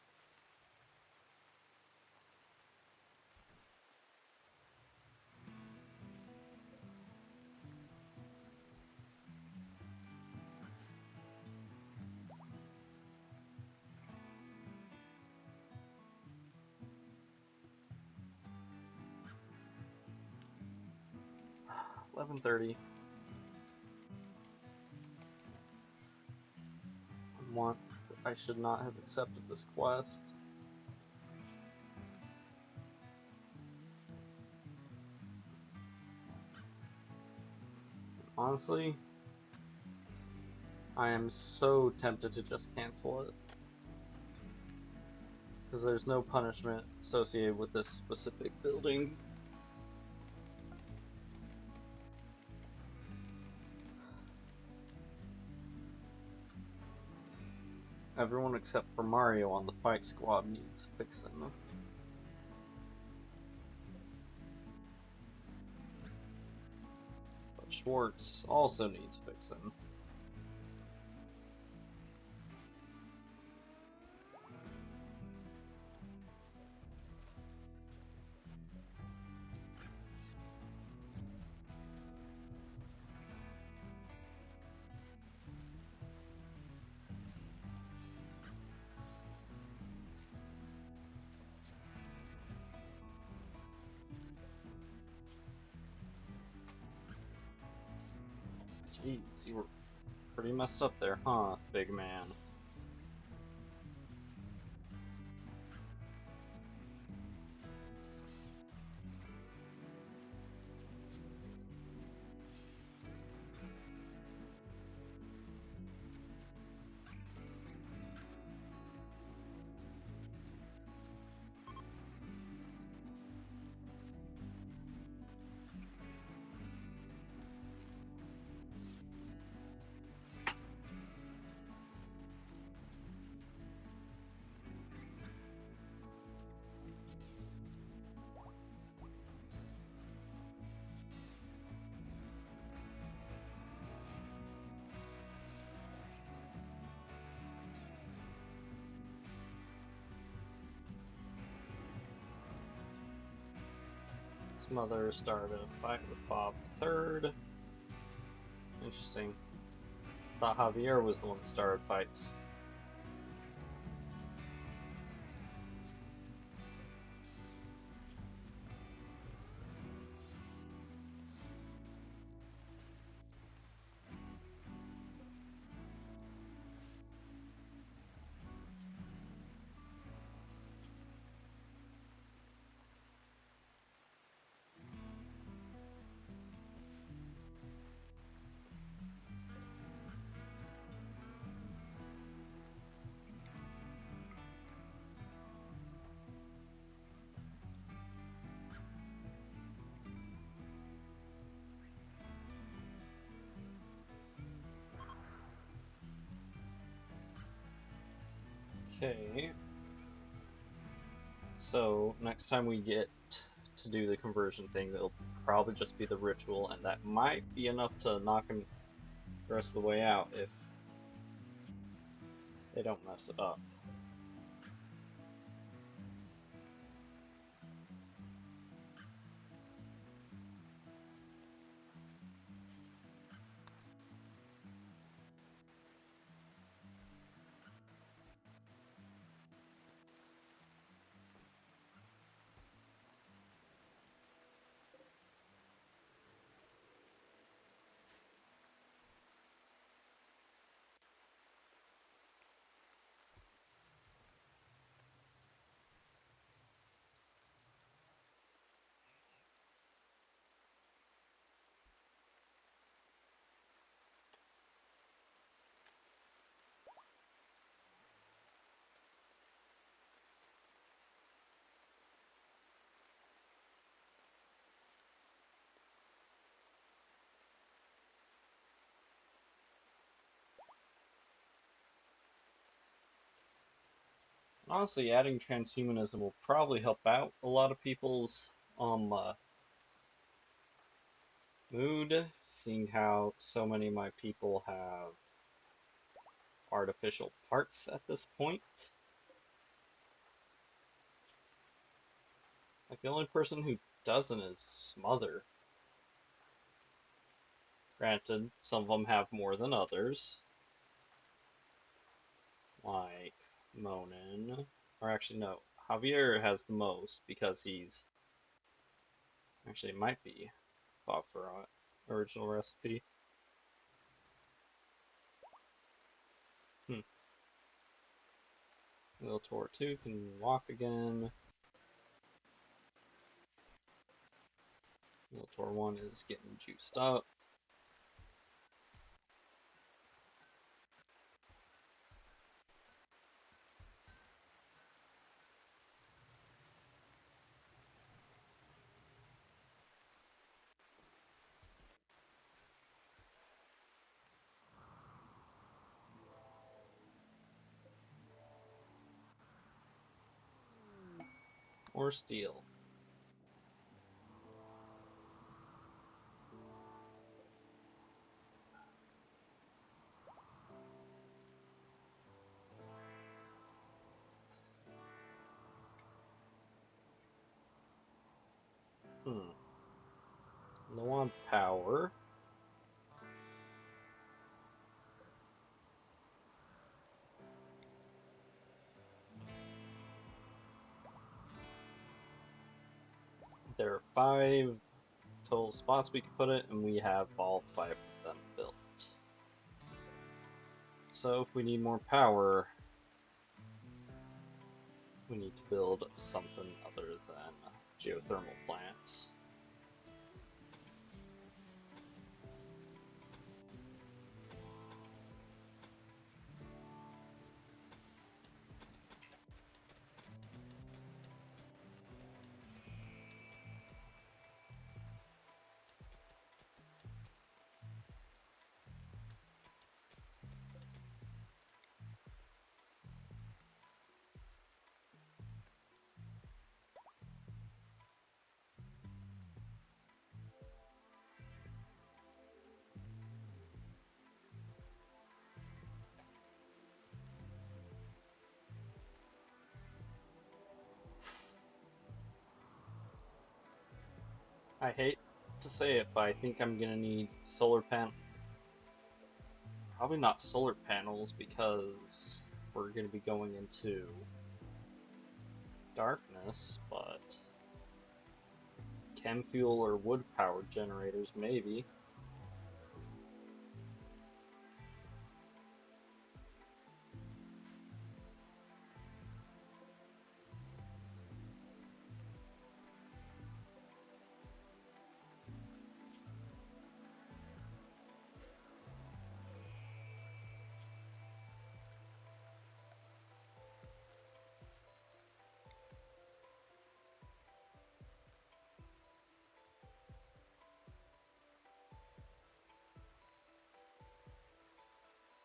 $11.30. I should not have accepted this quest. Honestly, I am so tempted to just cancel it. Because there's no punishment associated with this specific building. Everyone except for Mario on the fight squad needs fixing. But Schwartz also needs fixing. Jeez, you were pretty messed up there, huh, big man? His mother started a fight with Bob III. Interesting. Thought Javier was the one that started fights. Okay. So, next time we get to do the conversion thing, it'll probably just be the ritual, and that might be enough to knock him the rest of the way out if they don't mess it up. Honestly, adding transhumanism will probably help out a lot of people's mood, seeing how so many of my people have artificial parts at this point. Like, the only person who doesn't is Smother. Granted, some of them have more than others, like Monin. Or actually, no, Javier has the most because he's. Actually, it might be Bob Farrat, original recipe. Hmm. Lil Tor 2 can walk again. Lil Tor 1 is getting juiced up. Or Steel. Hmm. Low on power. There are 5 total spots we could put it, and we have all 5 of them built. So if we need more power, we need to build something other than geothermal plants. I hate to say it, but I think I'm gonna need solar pan. Probably not solar panels because we're gonna be going into darkness, but chem fuel or wood powered generators, maybe.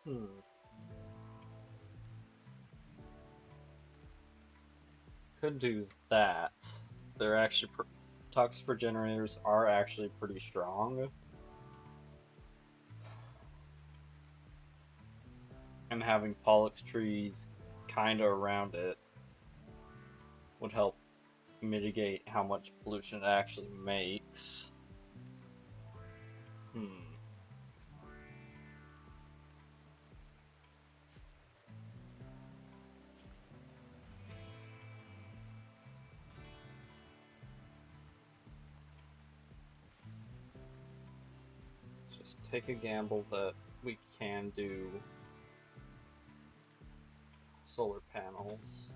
Hmm. Could do that. They're actually toxic generators are actually pretty strong, and having Pollux trees kind of around it would help mitigate how much pollution it actually makes. Hmm. Just take a gamble that we can do solar panels.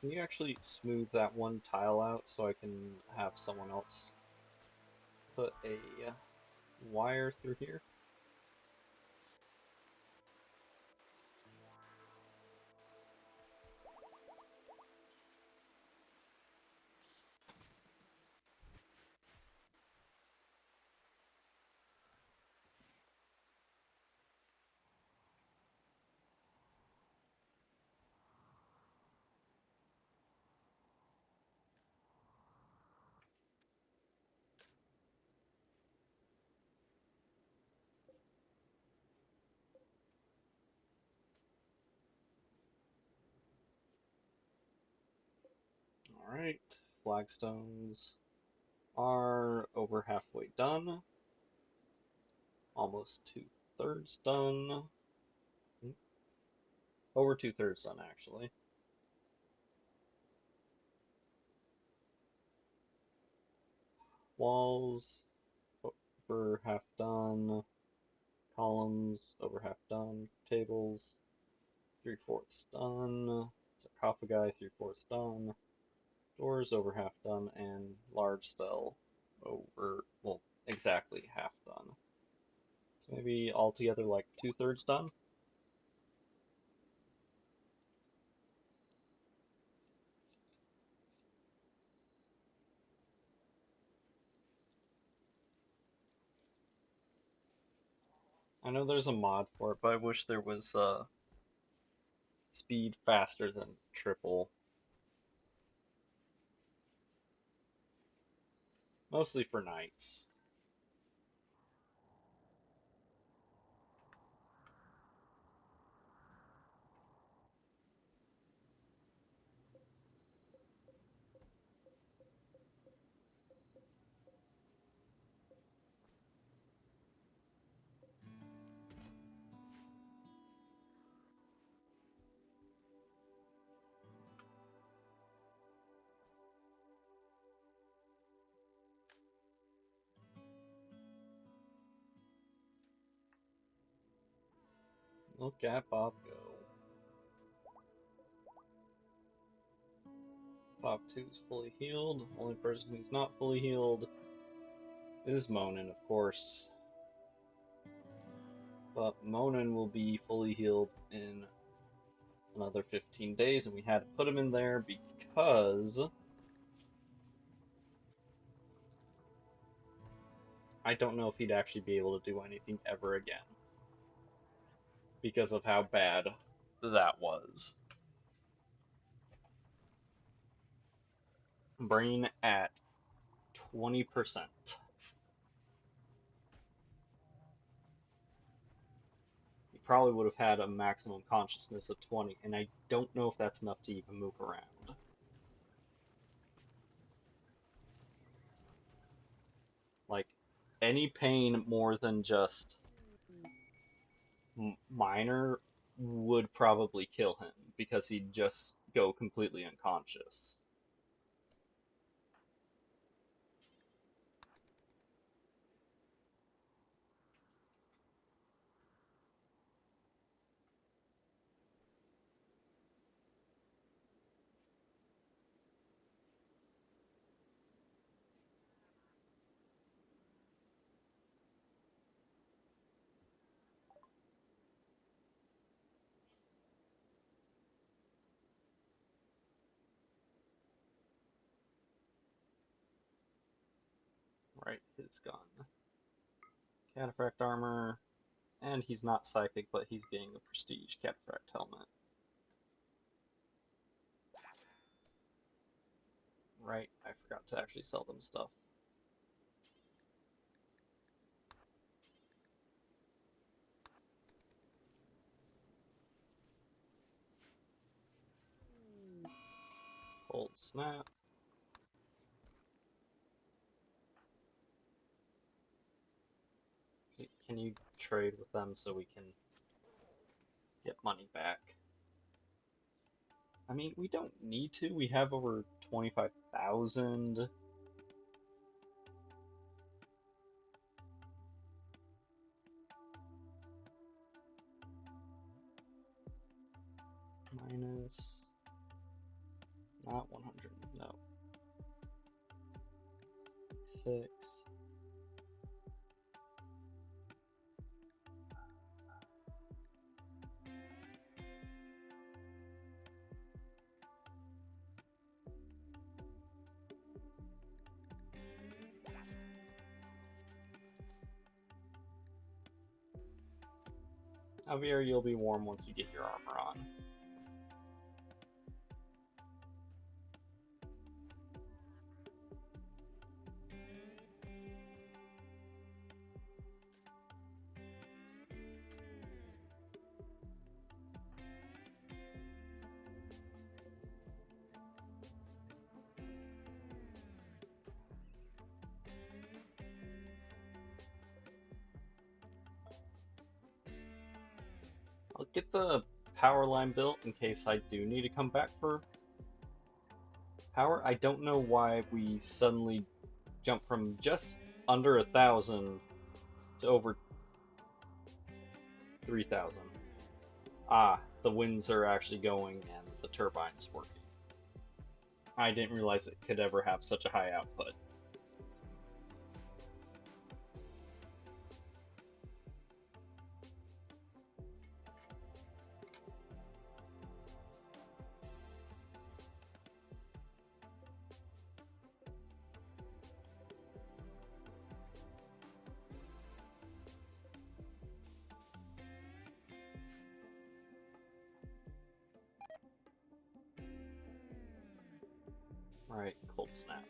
Can you actually smooth that one tile out so I can have someone else put a wire through here? Alright, flagstones are over halfway done. Almost two-thirds done. Over two-thirds done, actually. Walls over half done. Columns over half done. Tables 3/4 done. Sarcophagi 3/4 done. Doors over half done, and large cell over, well, exactly half done. So maybe altogether like two-thirds done. I know there's a mod for it, but I wish there was speed faster than triple. Mostly for nights. Look at Bob go. Bob 2 is fully healed. Only person who's not fully healed is Monin, of course. But Monin will be fully healed in another 15 days, and we had to put him in there because I don't know if he'd actually be able to do anything ever again because of how bad that was. Brain at 20%. He probably would have had a maximum consciousness of 20, and I don't know if that's enough to even move around. Like, any pain more than just minor would probably kill him because he'd just go completely unconscious. Right, his gun. Cataphract armor, and he's not psychic, but he's getting a prestige cataphract helmet. Right, I forgot to actually sell them stuff. Cold snap. Can you trade with them so we can get money back? I mean, we don't need to. We have over 25,000. Minus... not 100, no. 6. Javier, you'll be warm once you get your armor on. I'll get the power line built in case I do need to come back for power. I don't know why we suddenly jumped from just under 1,000 to over 3,000. Ah, the winds are actually going and the turbine's working. I didn't realize it could ever have such a high output. Right, cold snap.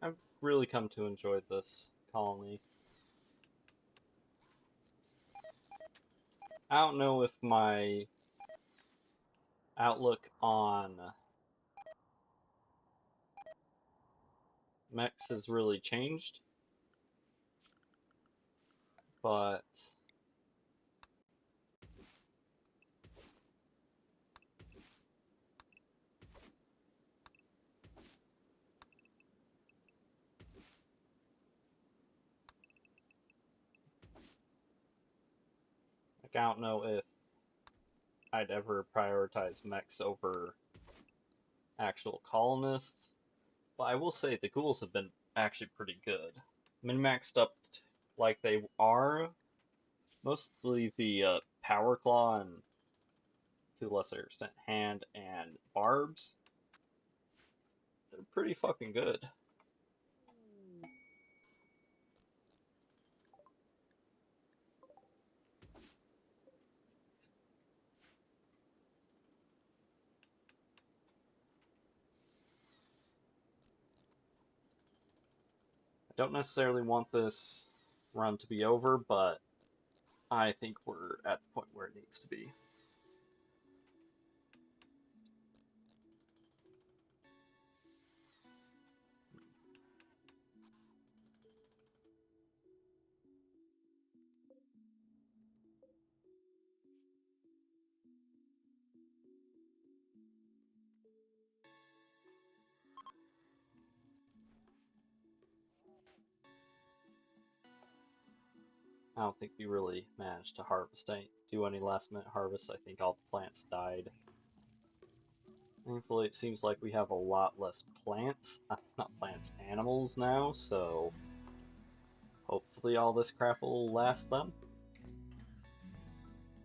I've really come to enjoy this colony. I don't know if my outlook on mechs has really changed, but like, I don't know if I'd ever prioritize mechs over actual colonists. But I will say the ghouls have been actually pretty good. Min-maxed up like they are, mostly the Power Claw and to a lesser extent Hand and Barbs. They're pretty fucking good. I don't necessarily want this run to be over, but I think we're at the point where it needs to be. I don't think we really managed to do any last minute harvests. I think all the plants died. Thankfully, it seems like we have a lot less plants, not plants, animals now, so hopefully all this crap will last them.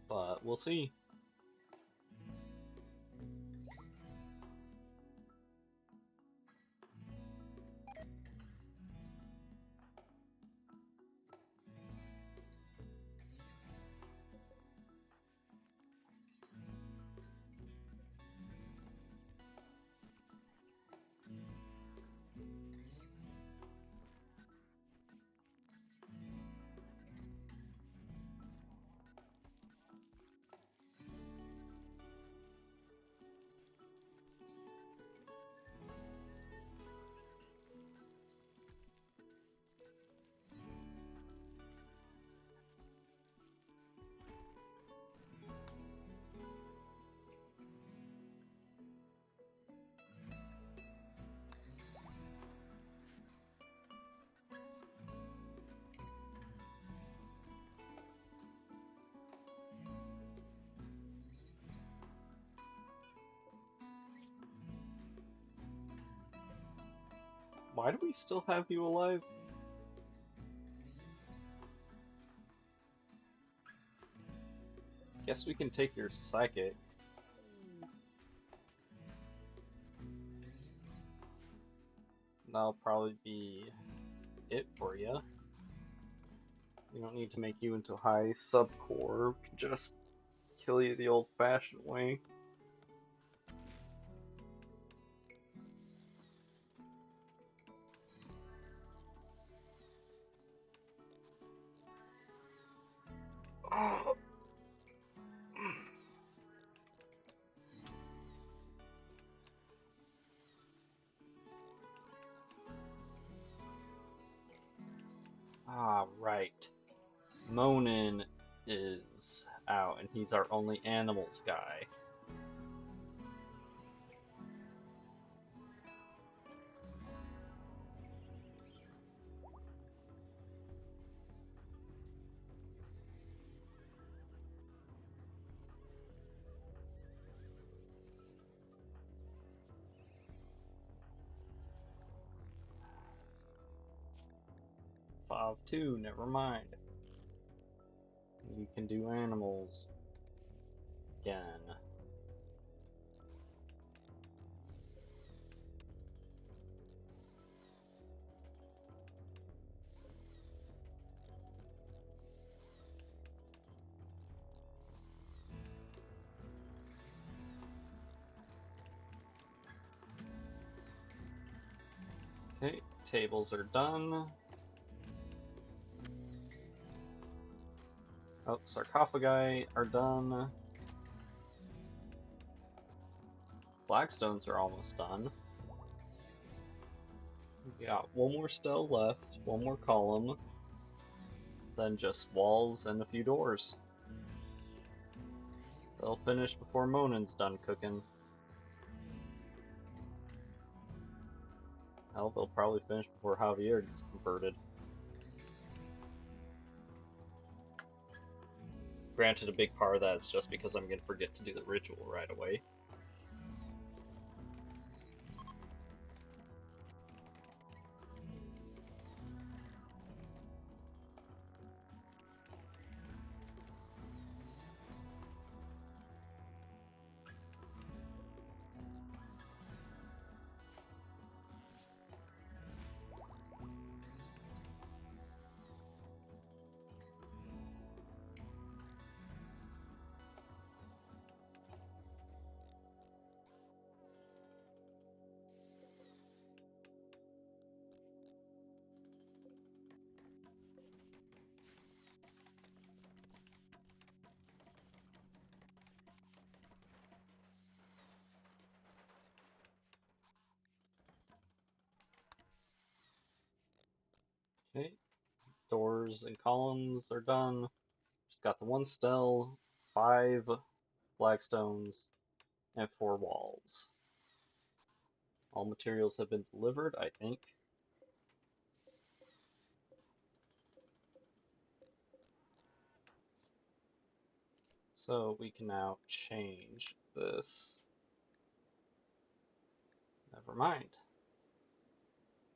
But we'll see. Why do we still have you alive? Guess we can take your psychic. That'll probably be it for you. We don't need to make you into high subcore. We can just kill you the old-fashioned way. Ah, right. Monin is out, and he's our only animals guy. Five two, never mind. You can do animals again. Okay, tables are done. Oh, sarcophagi are done. Flagstones are almost done. We got one more stele left, one more column, then just walls and a few doors. They'll finish before Monan's done cooking. Hell, they'll probably finish before Javier gets converted. Granted, a big part of that is just because I'm gonna forget to do the ritual right away. Okay, doors and columns are done. Just got the one stele, 5 flagstones, and 4 walls. All materials have been delivered, I think. So we can now change this. Never mind.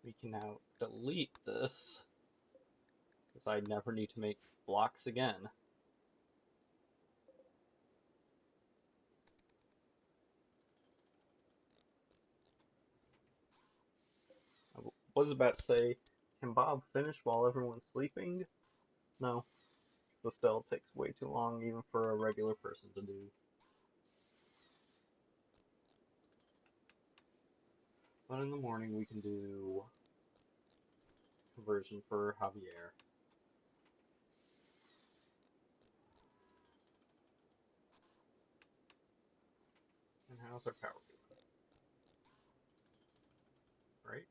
We can now delete this, because I never need to make blocks again. I was about to say, can Bob finish while everyone's sleeping? No, because the stele takes way too long even for a regular person to do. But in the morning we can do conversion for Javier. And how's our power doing? Right?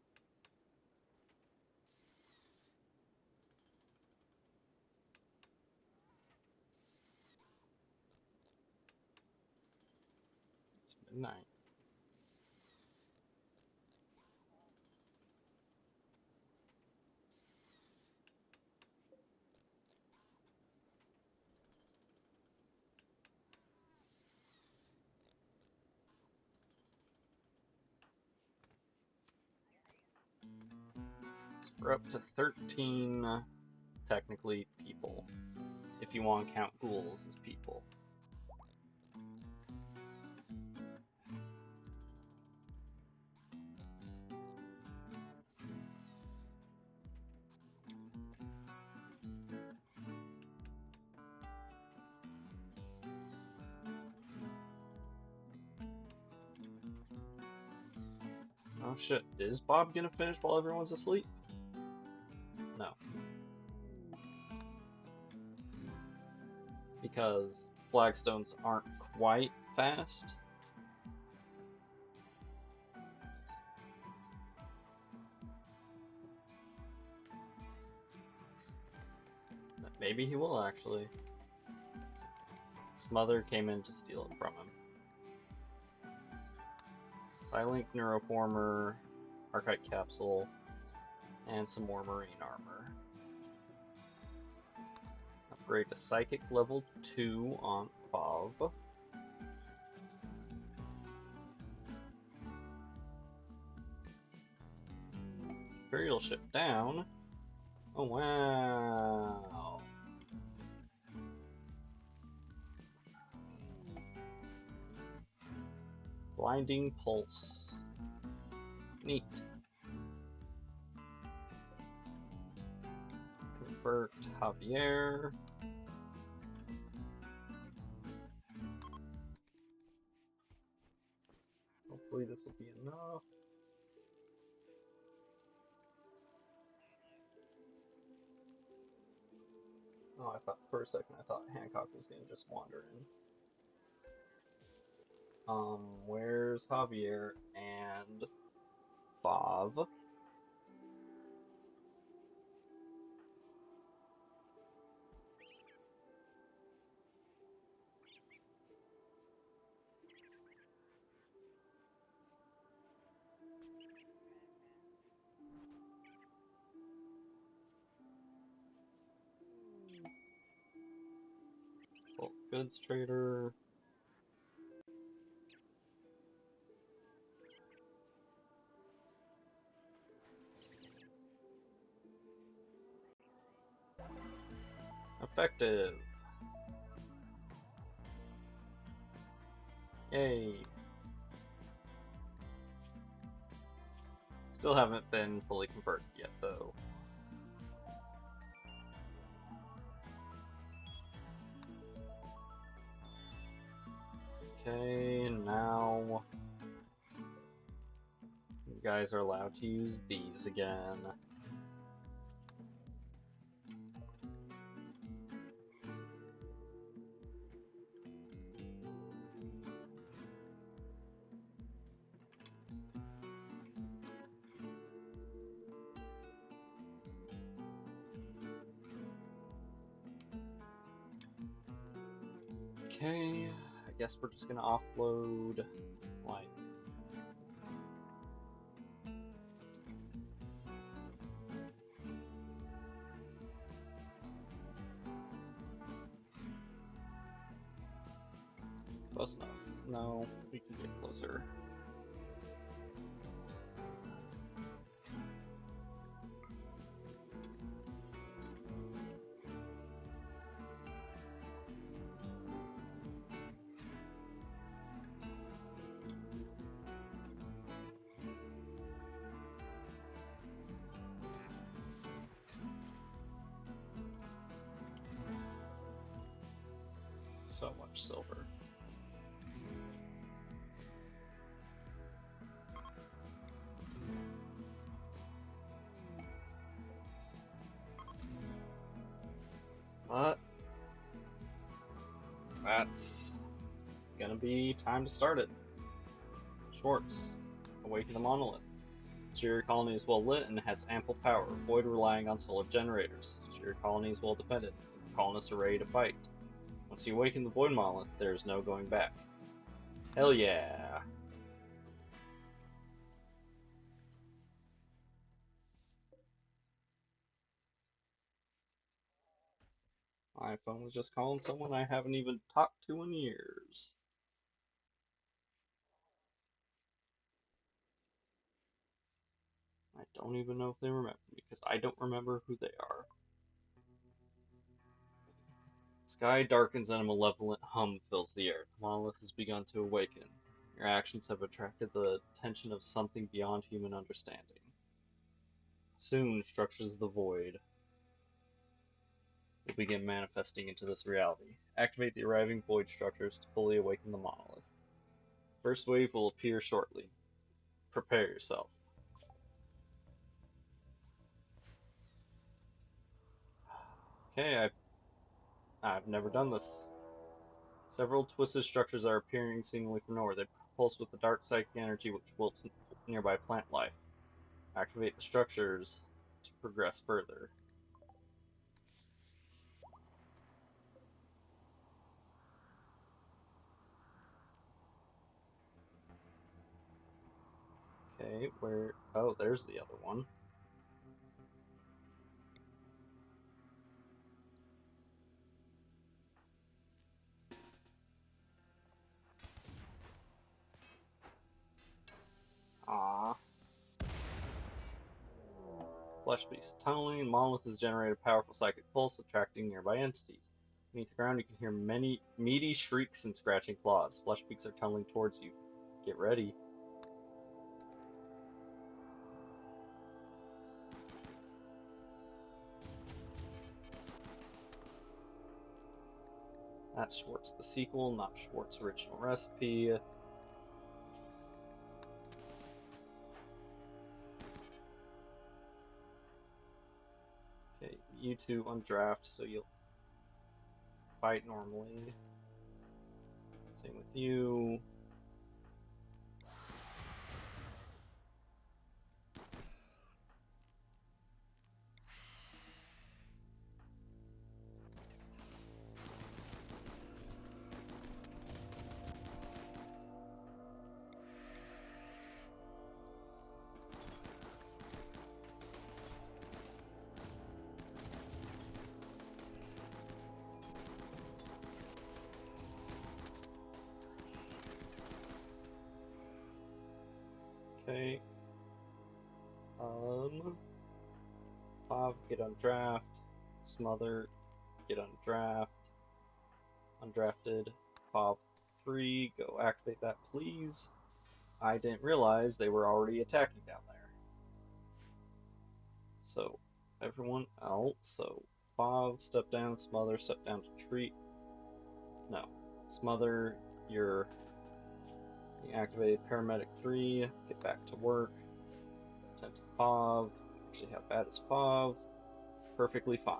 It's midnight. So we're up to 13, technically, people. If you want to count ghouls as people. Oh shit, is Bob gonna finish while everyone's asleep? No. Because flagstones aren't quite fast. Maybe he will actually. His mother came in to steal it from him. Silink Neuroformer, Archite Capsule, and some more Marine Armor. Upgrade to Psychic level 2 on Bob. Imperial ship down. Oh wow. Blinding Pulse. Neat. Convert Javier. Hopefully this will be enough. Oh, I thought for a second I thought Hancock was gonna just wander in. Where's Javier and Bob? Well, goods trader. Effective. Yay. Still haven't been fully converted yet, though. Okay, now you guys are allowed to use these again. Okay, I guess we're just gonna offload, like, close enough. No, we can get closer. So much silver. But that's gonna be time to start it. Schwartz, awaken the monolith. Your colony is well lit and has ample power. Avoid relying on solar generators. Your colony is well defended. The colonists are ready to fight. Once you awaken the void monolith, there is no going back. Hell yeah! My phone was just calling someone I haven't even talked to in years. I don't even know if they remember me, because I don't remember who they are. Sky darkens and a malevolent hum fills the air. The monolith has begun to awaken. Your actions have attracted the attention of something beyond human understanding. Soon, structures of the void will begin manifesting into this reality. Activate the arriving void structures to fully awaken the monolith. First wave will appear shortly. Prepare yourself. Okay, I've never done this. Several twisted structures are appearing seemingly from nowhere. They pulse with the dark psychic energy which wilts nearby plant life. Activate the structures to progress further. Okay, where... Oh, there's the other one. Ah. Flesh Beast. Tunneling monolith has generated a powerful psychic pulse, attracting nearby entities. Beneath the ground, you can hear many meaty shrieks and scratching claws. Flesh beaks are tunneling towards you. Get ready. That's Schwartz the sequel, not Schwartz original recipe. Okay, you two undraft, so you'll fight normally. Same with you. Okay. 5, get on draft. Smother, get on draft. Undrafted. 3, go activate that, please. I didn't realize they were already attacking down there. So, everyone else. So, step down, smother, step down to treat. No. Smother, you're activated. Paramedic 3, get back to work. 10 to 5. Actually, how bad is 5? Perfectly fine.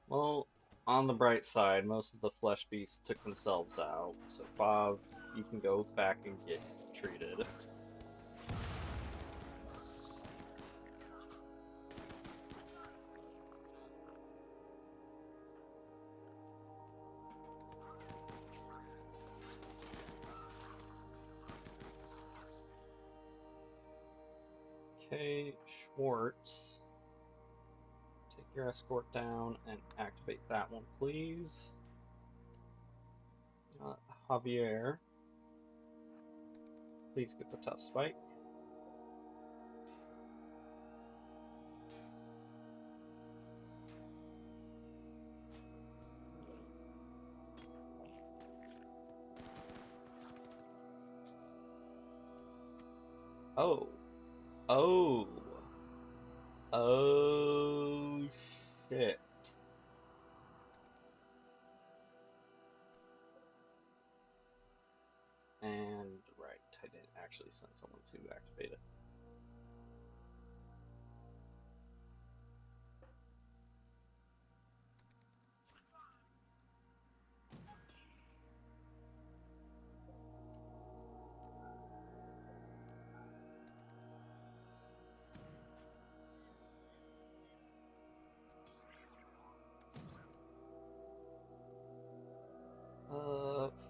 Well, on the bright side, most of the flesh beasts took themselves out, so 5, you can go back and get treated. Okay, Schwartz. Take your escort down and activate that one, please. Javier. Please get the tough spike. Oh. Oh. Oh, shit. And, right, I didn't actually send someone to activate it.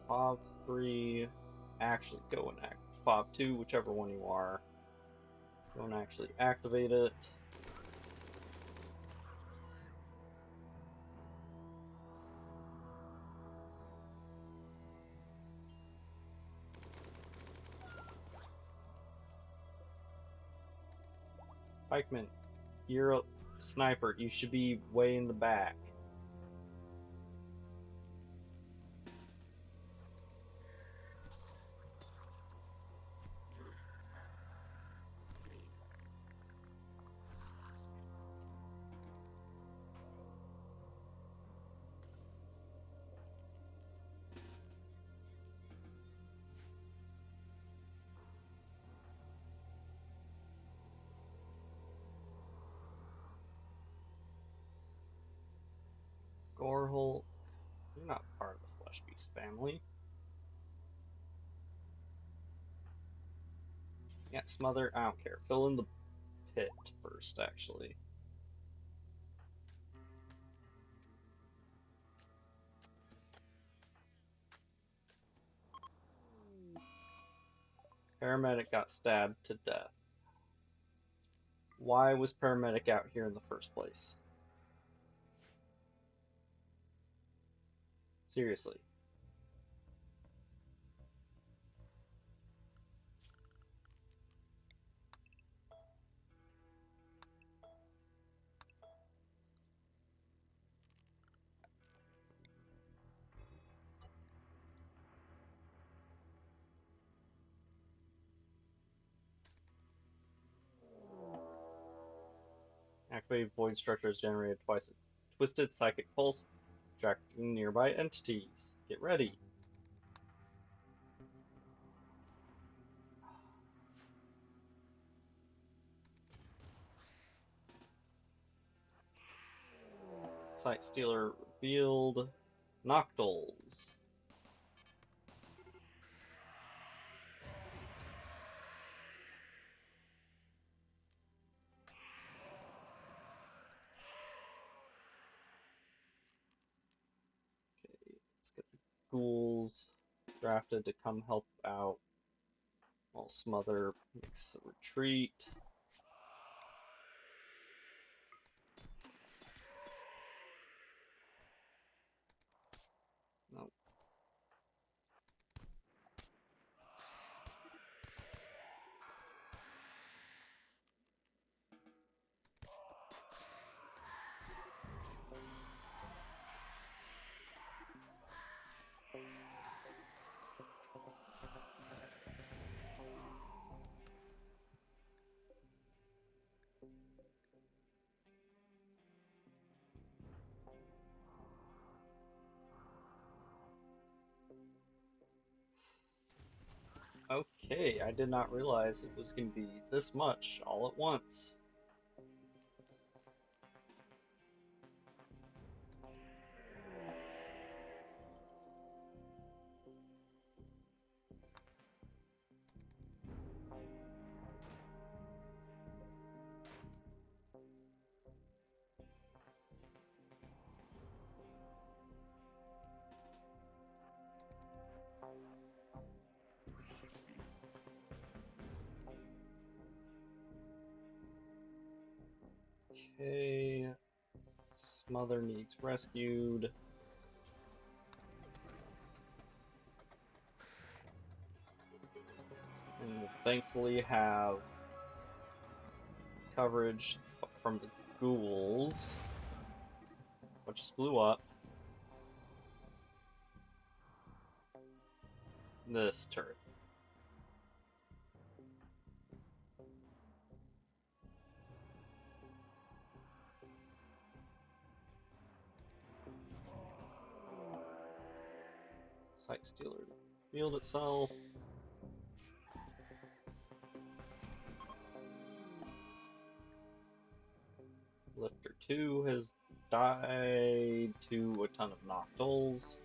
Fob 3, actually go and act. Fob 2, whichever one you are. Go and actually activate it. Pikeman, you're a sniper. You should be way in the back. Gorehulk, you're not part of the Flesh Beast family. Yeah, Smother, I don't care. Fill in the pit first, actually. Paramedic got stabbed to death. Why was Paramedic out here in the first place? Seriously. Activate void structures generated twice its twisted psychic pulse, attracting nearby entities. Get ready. Sight Stealer revealed. Noctols. Okay, let's get the ghouls drafted to come help out while Smother makes a retreat. Nope. Okay, I did not realize it was going to be this much all at once. Okay, Smother needs rescued. And we'll thankfully have coverage from the ghouls. What just blew up? This turret. Sight Stealer revealed itself. Lifter 2 has died to a ton of Noctols.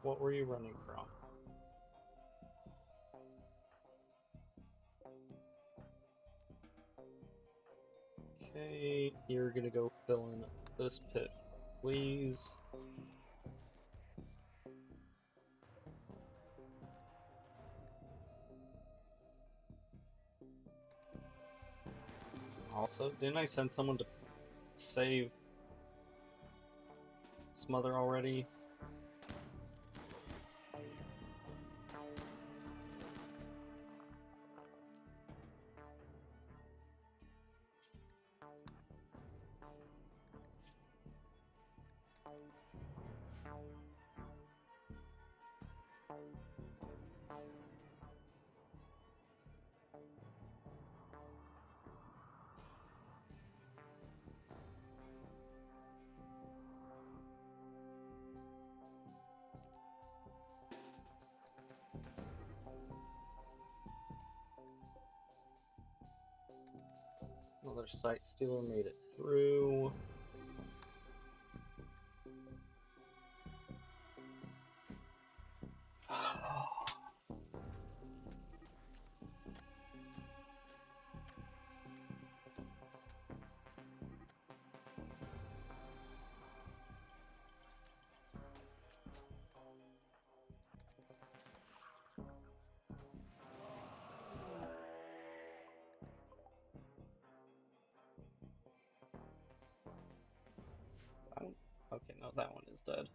What were you running from? Okay, you're gonna go fill in this pit, please. Also, didn't I send someone to save Smother already? Another Sight Stealer made it through. no, that one is dead.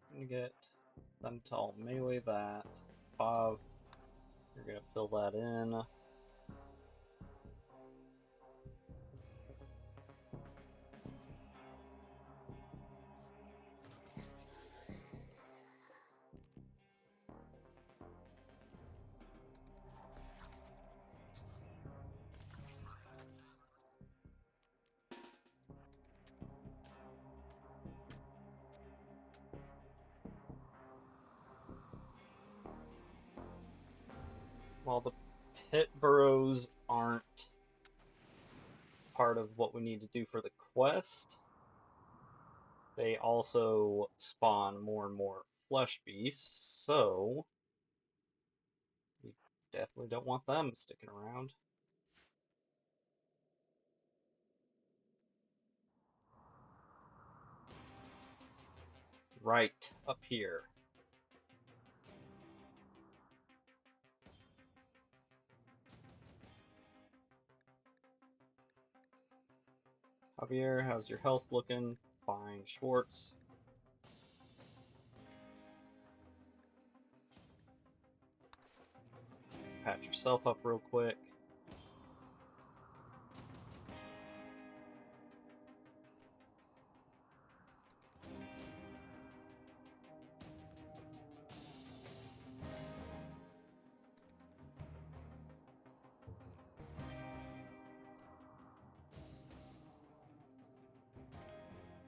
I'm gonna get them to all melee that. Pav, you're gonna fill that in. While the pit burrows aren't part of what we need to do for the quest, they also spawn more and more flesh beasts, so we definitely don't want them sticking around. Right up here. Javier, how's your health looking? Fine. Schwartz. Patch yourself up real quick.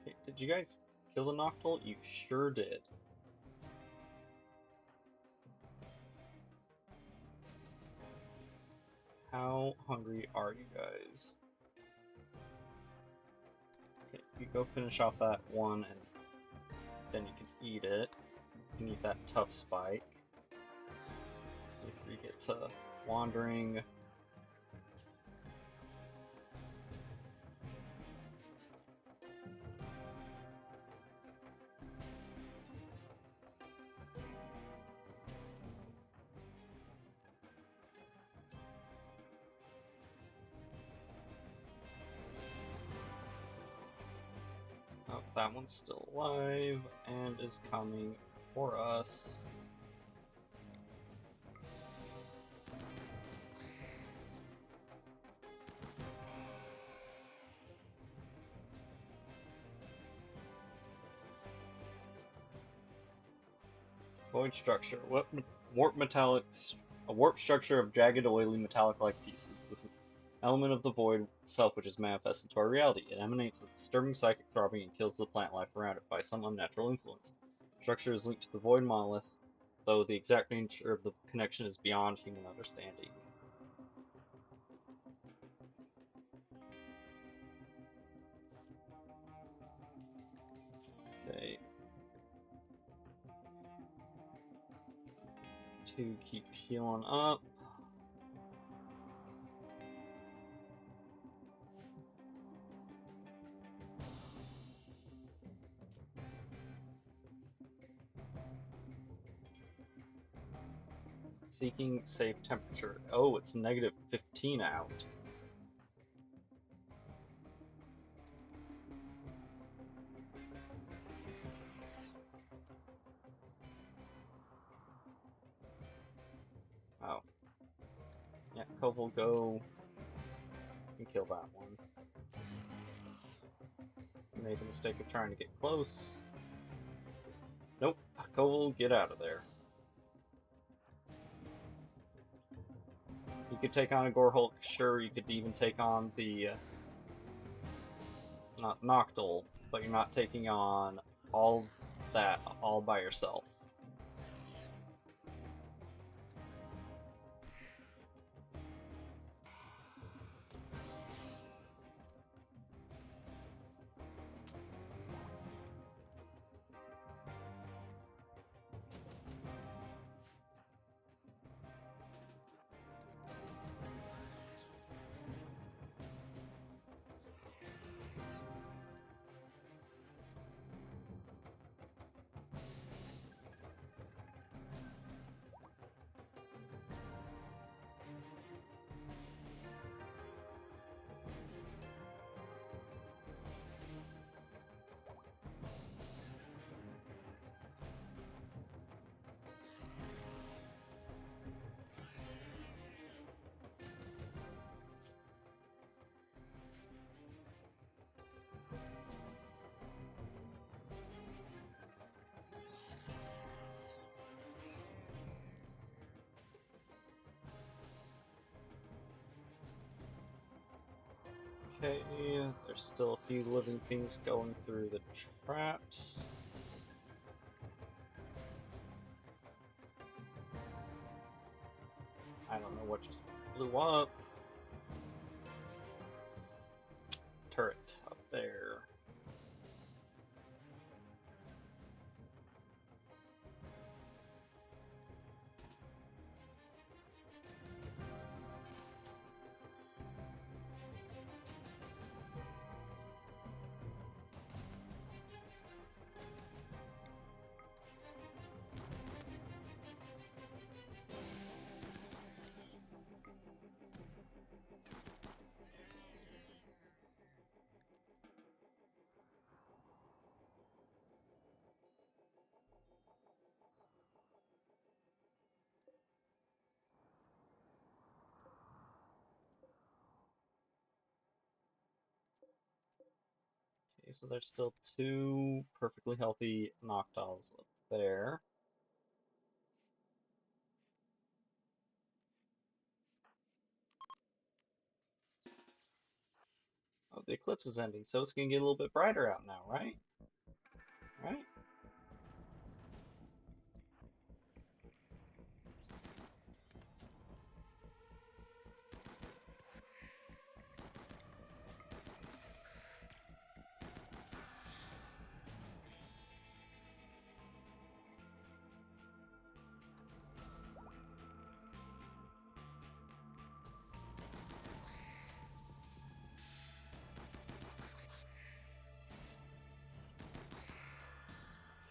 Okay, did you guys kill the Noctul? You sure did. How hungry are you guys? Okay, you go finish off that one and then you can eat it. You can eat that tough spike. If we get to wandering. Oh, that one's still alive and is coming for us. Void structure. Warp metallic. A warp structure of jagged, oily, metallic-like pieces. This is an element of the void itself which is manifest into our reality. It emanates with disturbing psychic throbbing and kills the plant life around it by some unnatural influence. The structure is linked to the void monolith, though the exact nature of the connection is beyond human understanding. Okay. To keep healing up. Seeking safe temperature. Oh, it's negative 15 out. Oh. Yeah, Koval, go and kill that one. You made the mistake of trying to get close. Nope. Koval, get out of there. You could take on a Gorehulk, sure, you could even take on the Noctul, but you're not taking on all that all by yourself. Okay, there's still a few living things going through the traps. I don't know what just blew up. Turret up there. Okay, so there's still two perfectly healthy Noctiles up there. Oh, the eclipse is ending, so it's gonna get a little bit brighter out now, right? Right?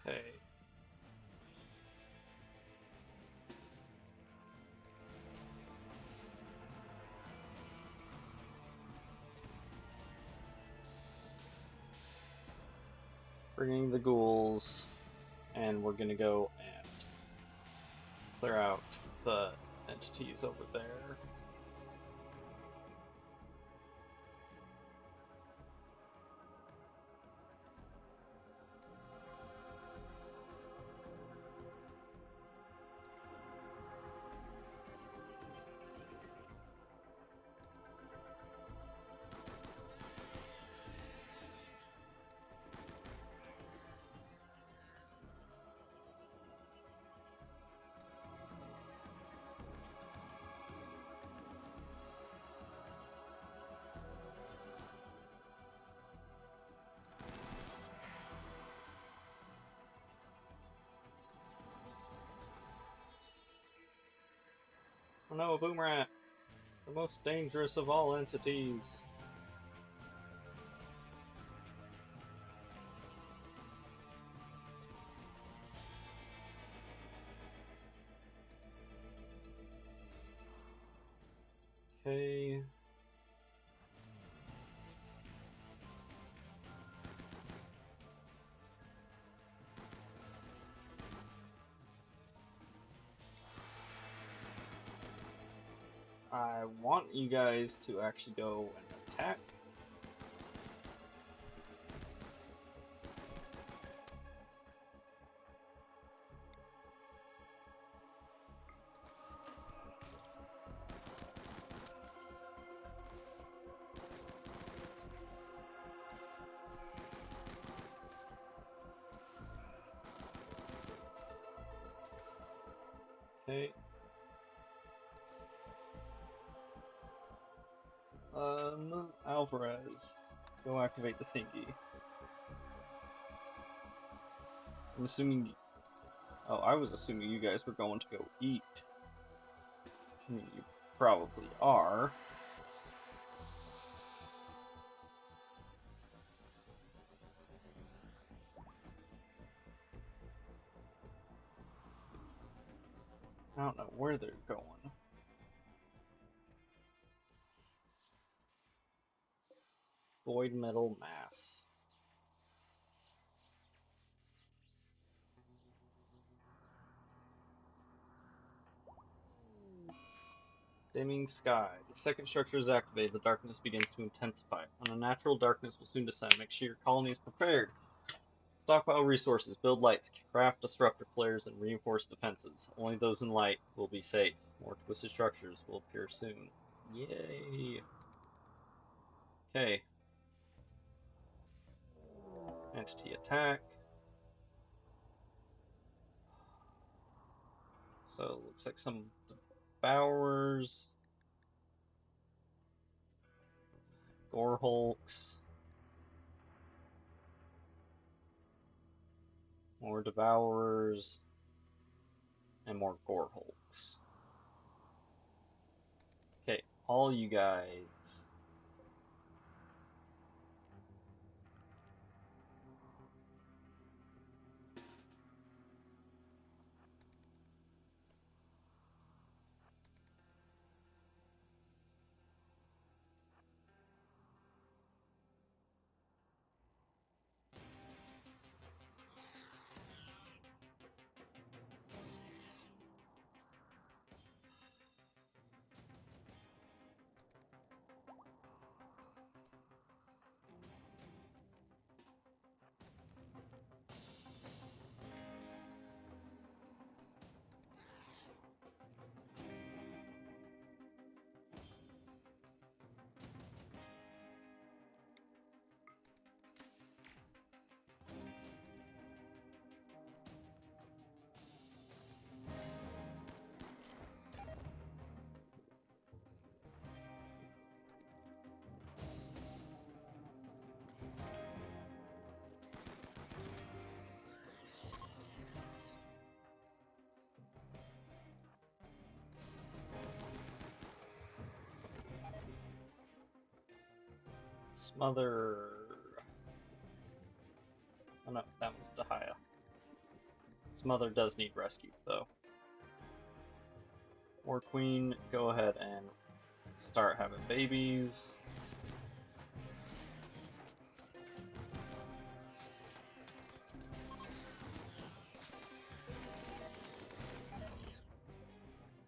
Okay. Bringing the ghouls, and we're gonna go and clear out the entities over there. Oh no, a boom rat! The most dangerous of all entities! Okay. I want you guys to actually go and attack. Okay. Alvarez, go activate the thingy. I'm assuming. Oh, I was assuming you guys were going to go eat. I mean, you probably are. I don't know where they're going. Void metal mass. Dimming sky. The second structure is activated. The darkness begins to intensify. An unnatural darkness will soon descend. Make sure your colony is prepared. Stockpile resources, build lights, craft disruptor flares, and reinforce defenses. Only those in light will be safe. More twisted structures will appear soon. Yay! Okay. Entity attack. So looks like some Devourers, Gore Hulks, more Devourers, and more Gore Hulks. Okay, all you guys. Smother. Oh no, that was Dahlia. Smother does need rescued though. War Queen, go ahead and start having babies.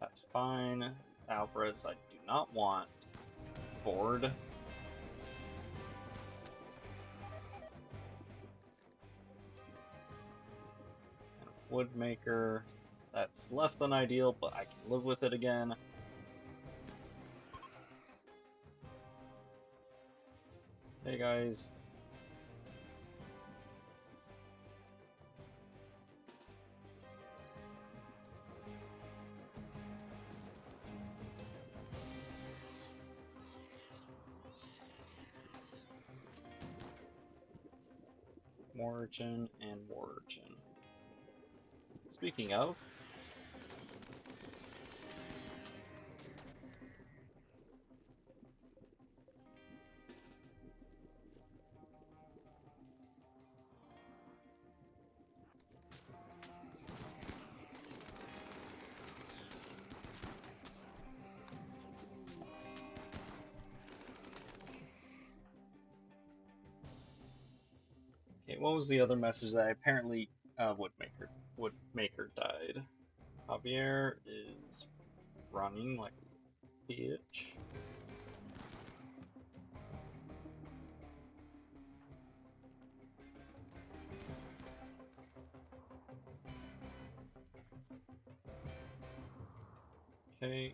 That's fine. Alvarez, I do not want board. And Woodmaker, that's less than ideal, but I can live with it again. Hey guys. War Urchin and War Urchin. Speaking of, okay, what was the other message that apparently Woodmaker died? Javier is running like a bitch. Okay.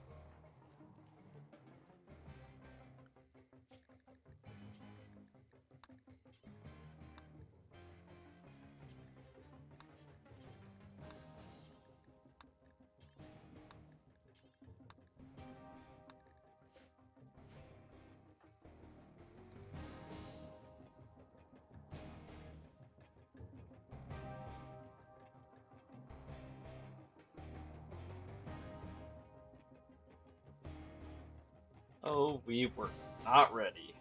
Oh, we were not ready.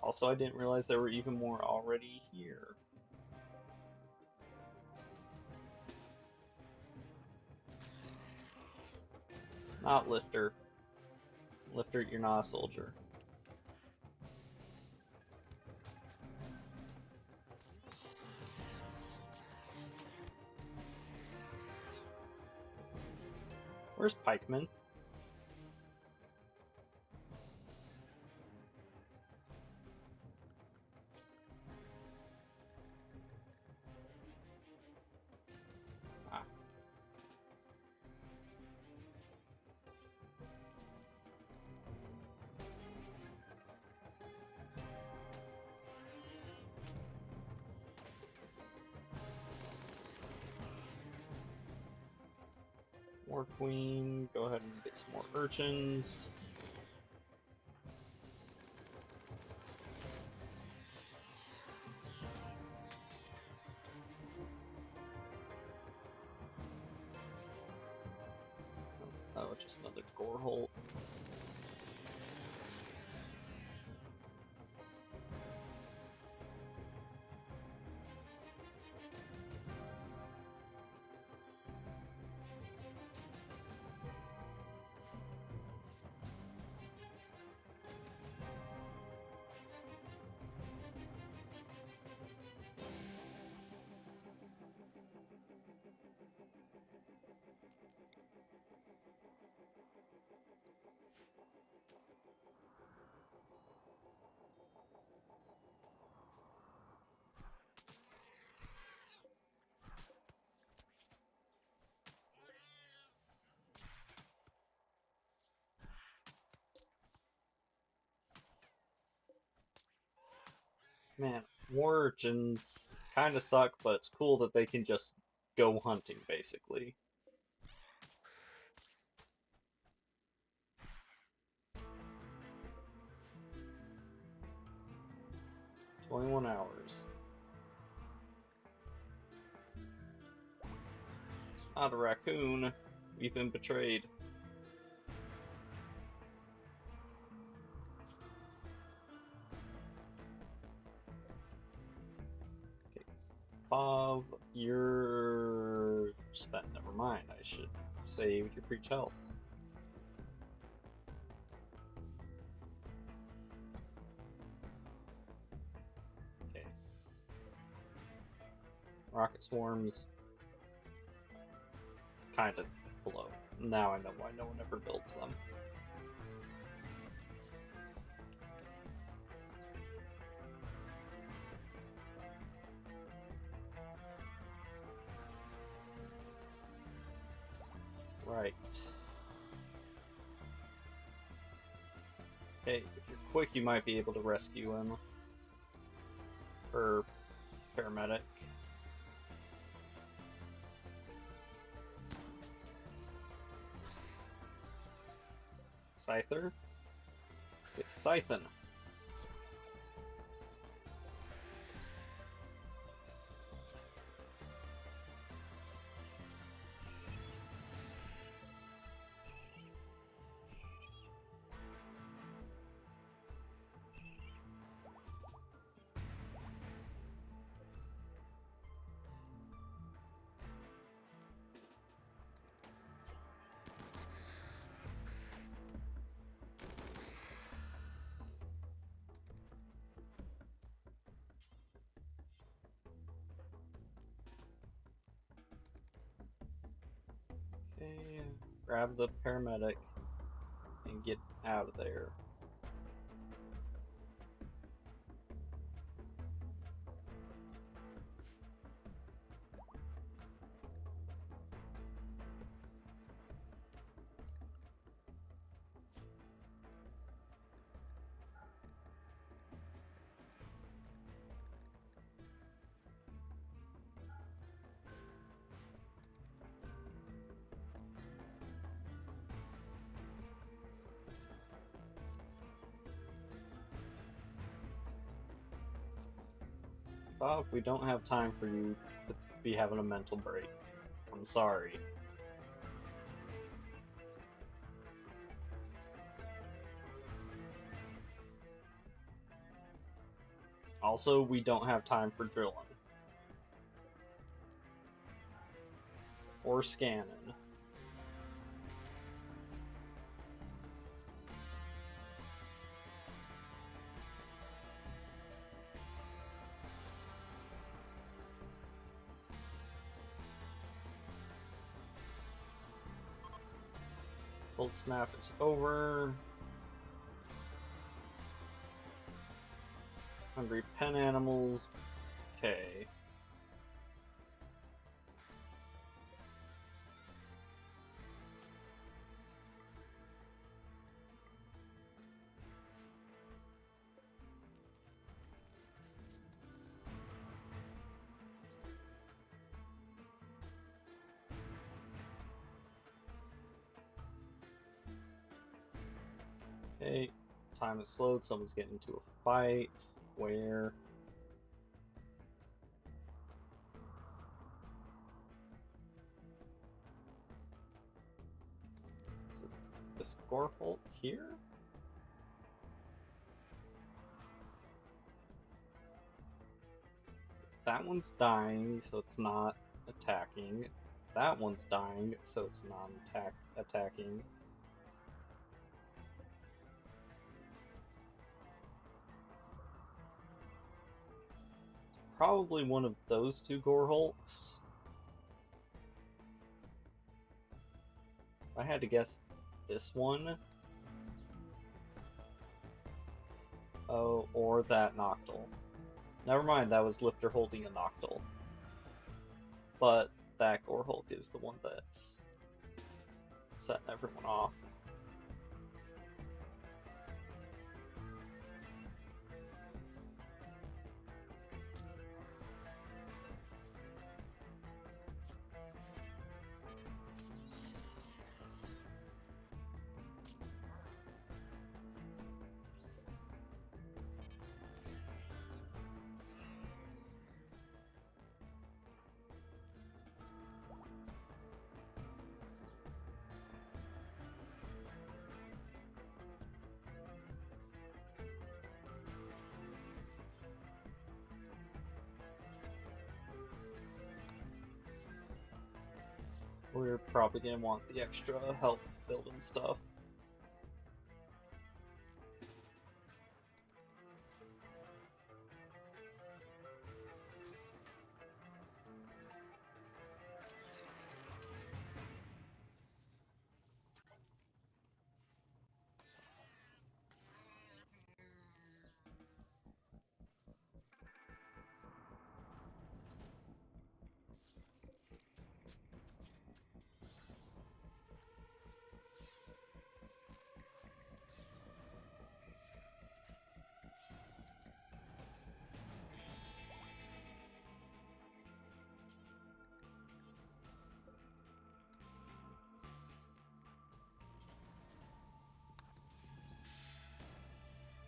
Also, I didn't realize there were even more already here. Not Lifter. Lifter, you're not a soldier. Where's Pikeman? Ah. More queen. Go ahead and get some more urchins. Oh, just another gore hole. Man, war urchins kind of suck, but it's cool that they can just go hunting, basically. "21 hours. Ah, the raccoon. We've been betrayed. Okay, Bob, you're spent. Never mind. I should save your preach health. Okay. Rocket swarms. Kind of below. Now I know why no one ever builds them. Right. Hey, if you're quick, you might be able to rescue him. Or paramedic. Scyther? Get to Scything. Okay, grab the paramedic and get out of there. Bob, we don't have time for you to be having a mental break. I'm sorry. Also, we don't have time for drilling. Or scanning. Cold snap is over. Hungry pen animals. Okay. Okay, time is slowed. Someone's getting into a fight. Where? Is it this Gorholt here? That one's dying, so it's not attacking. That one's dying, so it's non-attacking. Probably one of those two Gorholts. If I had to guess, this one. Oh, or that Noctil. Never mind, that was Lifter holding a Noctil. But that Gorhulk is the one that's setting everyone off. We're probably gonna want the extra help building stuff.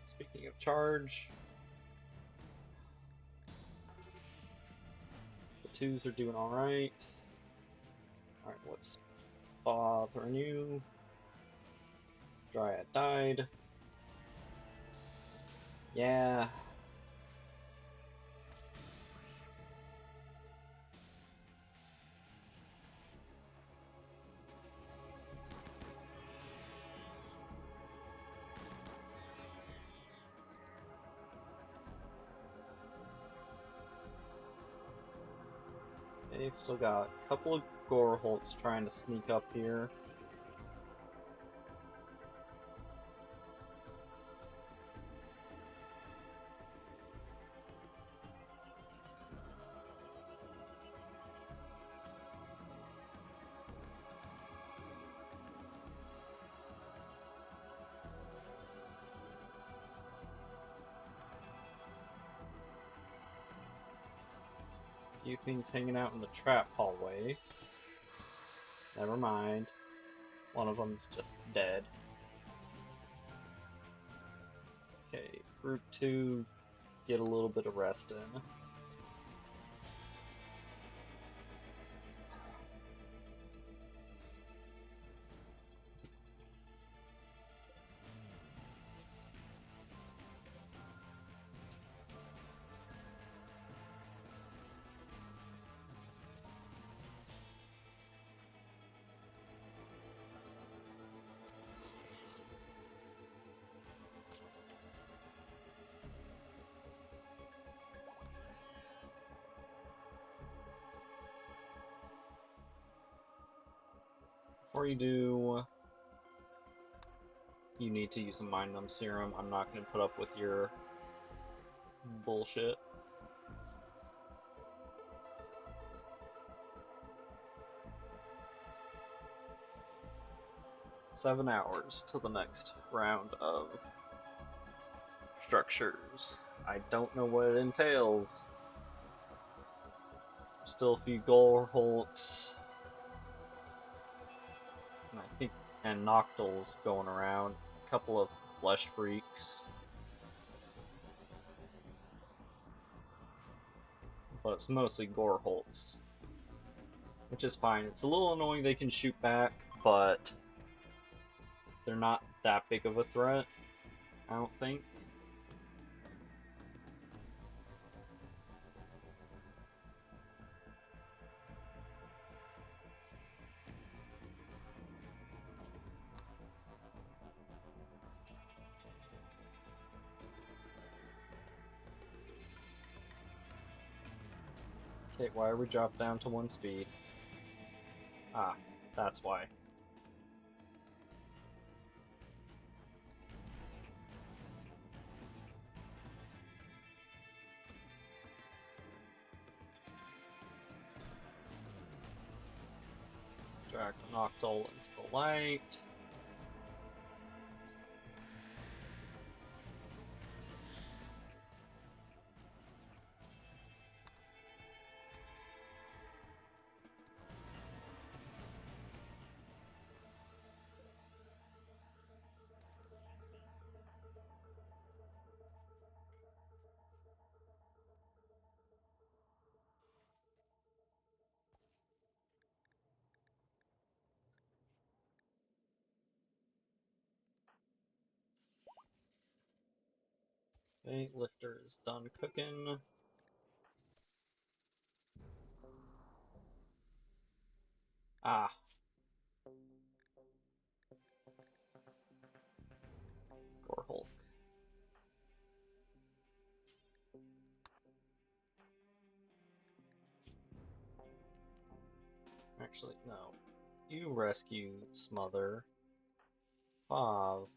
Speaking of charge, the twos are doing alright. Alright, what's bothering you? Dryad died. Yeah. They still got a couple of Gorholts trying to sneak up here. A few things hanging out in the trap hallway. Never mind. One of them's just dead. Okay, group 2, get a little bit of rest in. Before you do, you need to use a Mind Numb Serum. I'm not going to put up with your bullshit. Seven hours till the next round of structures. I don't know what it entails. Still a few Gorholts. And I think and Noctils going around. A couple of flesh freaks. But it's mostly gore hulks. Which is fine. It's a little annoying they can shoot back, but they're not that big of a threat, I don't think. Okay, why are we dropped down to 1 speed? Ah, that's why. Drag the Noctowl into the light. Okay, lifter is done cooking. Ah. Gore Hulk. Actually, no. You rescue Smother. Bob.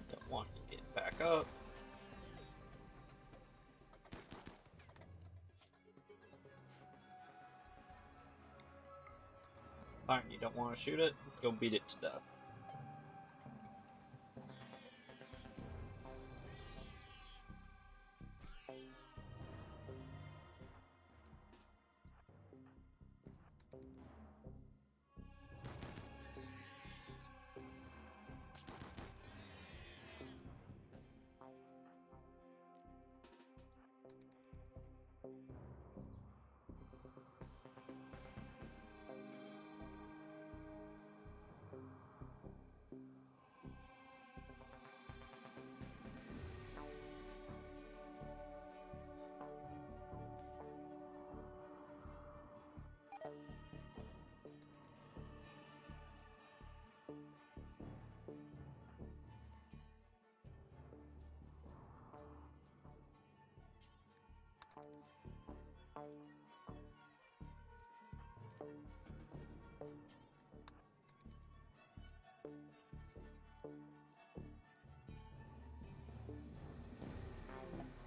Don't want to get back up. Fine, you don't want to shoot it? Go beat it to death.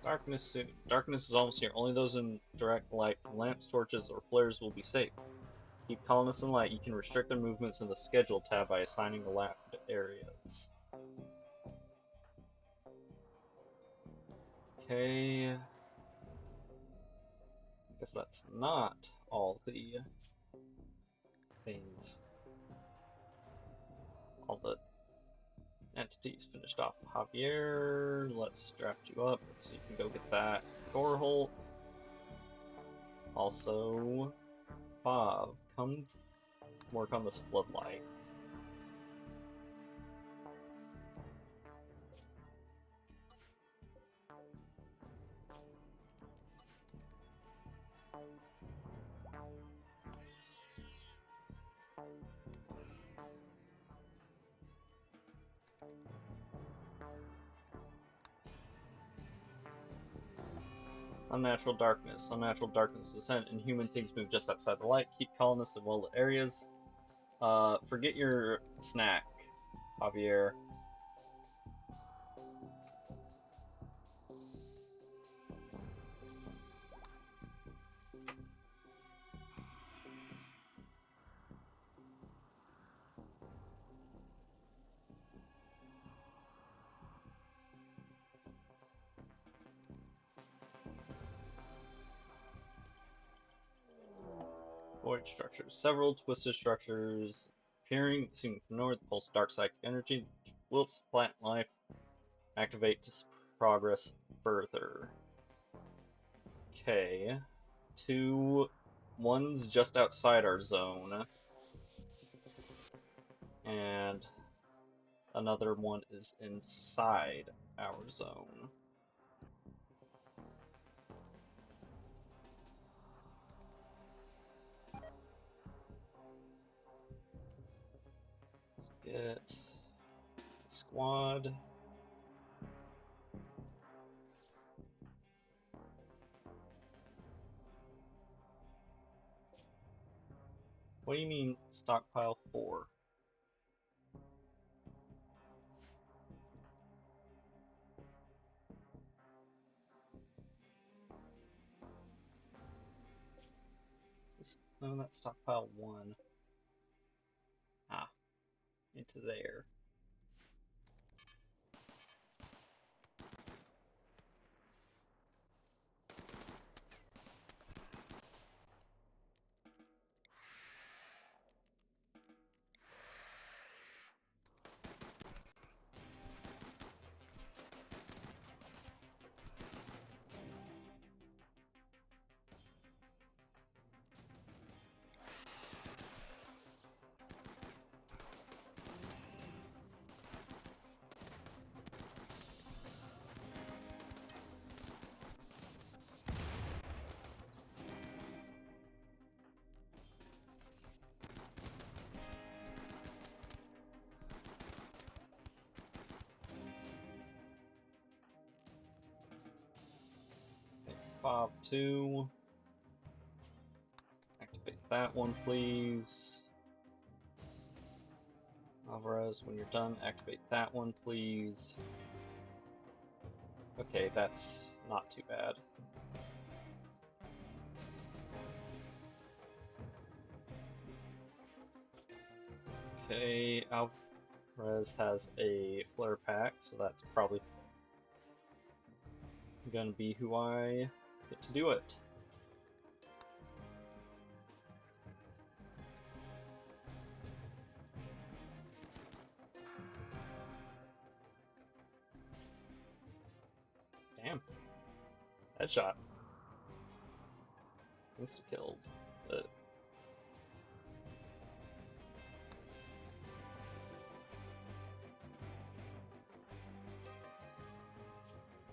Darkness soon. Darkness is almost here. Only those in direct light from lamps, torches, or flares will be safe. Keep colonists in light. You can restrict their movements in the Schedule tab by assigning the lamp areas. Okay. Guess that's not all the things. All the entities finished off. Javier, let's draft you up so you can go get that Gore Hulk. Also, Bob, come work on this floodlight. Unnatural darkness. Unnatural darkness descent, and human things move just outside the light. Keep colonists in well-lit areas. Forget your snack, Javier. Void structures. Several twisted structures appearing, soon from north, pulse dark psychic energy, wilts plant life, activate to progress further. Okay. One's just outside our zone, and another one is inside our zone. Let's get squad. What do you mean stockpile 4? No, that's stockpile 1. Ah, into there. Fob 2. Activate that one, please. Alvarez, when you're done, activate that one, please. Okay, that's not too bad. Okay, Alvarez has a flare pack, so that's probably gonna be who I get to do it. Damn. Headshot. Insta-killed.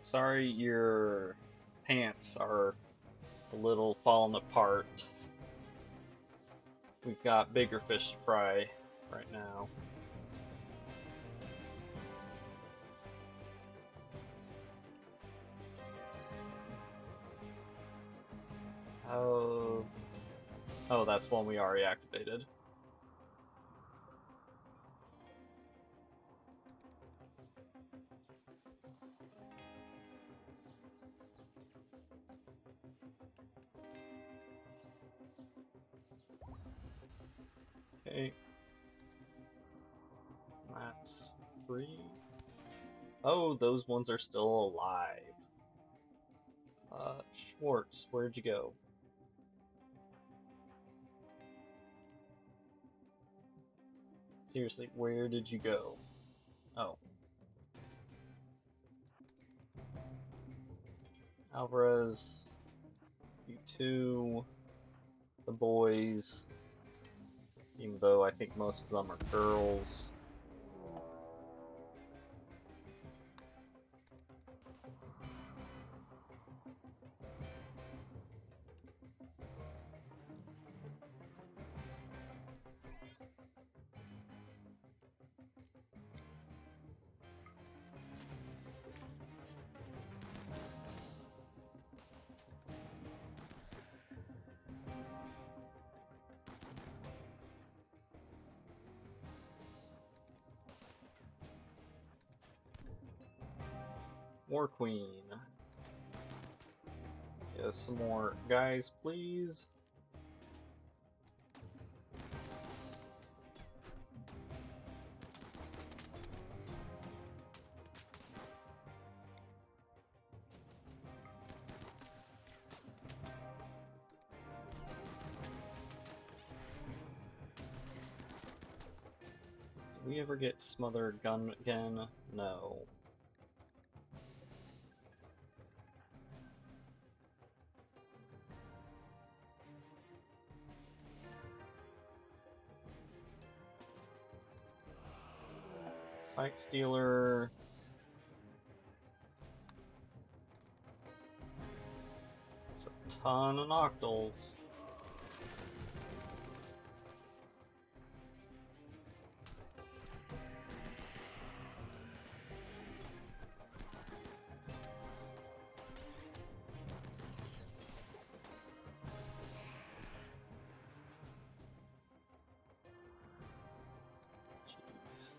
Sorry, your pants are a little falling apart. We've got bigger fish to fry right now. Oh. Oh, that's one we already activated. Okay. That's 3. Oh, those ones are still alive. Schwartz, where'd you go? Seriously, where did you go? Oh. Alvarez, you two, the boys, even though I think most of them are girls. War Queen. Yeah, some more guys, please. Did we ever get Smothered Gun again? No. Sight Stealer. It's a ton of Noctals. Jeez.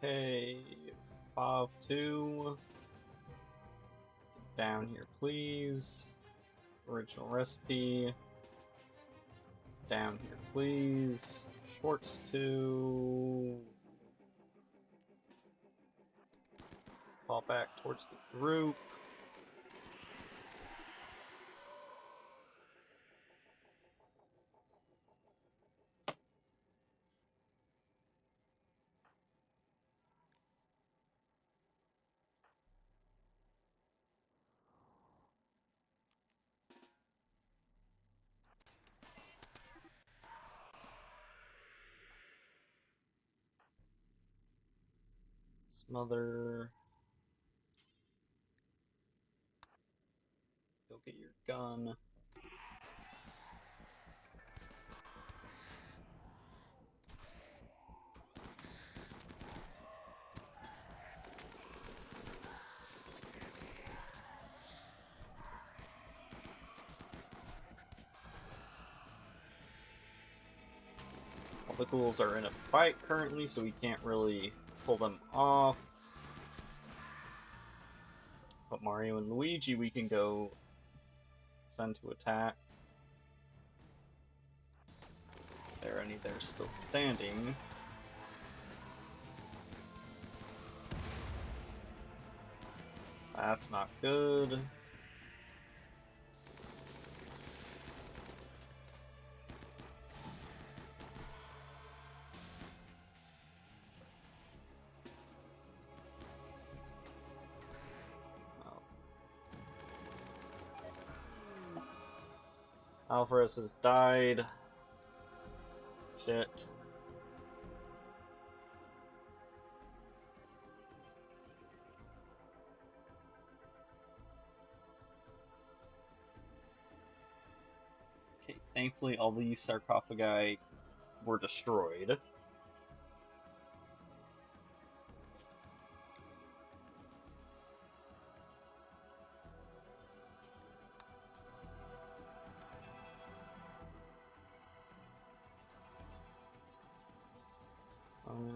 Okay, 5-2. Down here, please. Original recipe. Down here, please. Schwartz 2. Fall back towards the group. Smother. Go get your gun. All the ghouls are in a fight currently, so we can't really pull them off. But Mario and Luigi, we can go send to attack. There, any they're still standing. That's not good. Alvarez has died. Shit. Okay, thankfully all these sarcophagi were destroyed.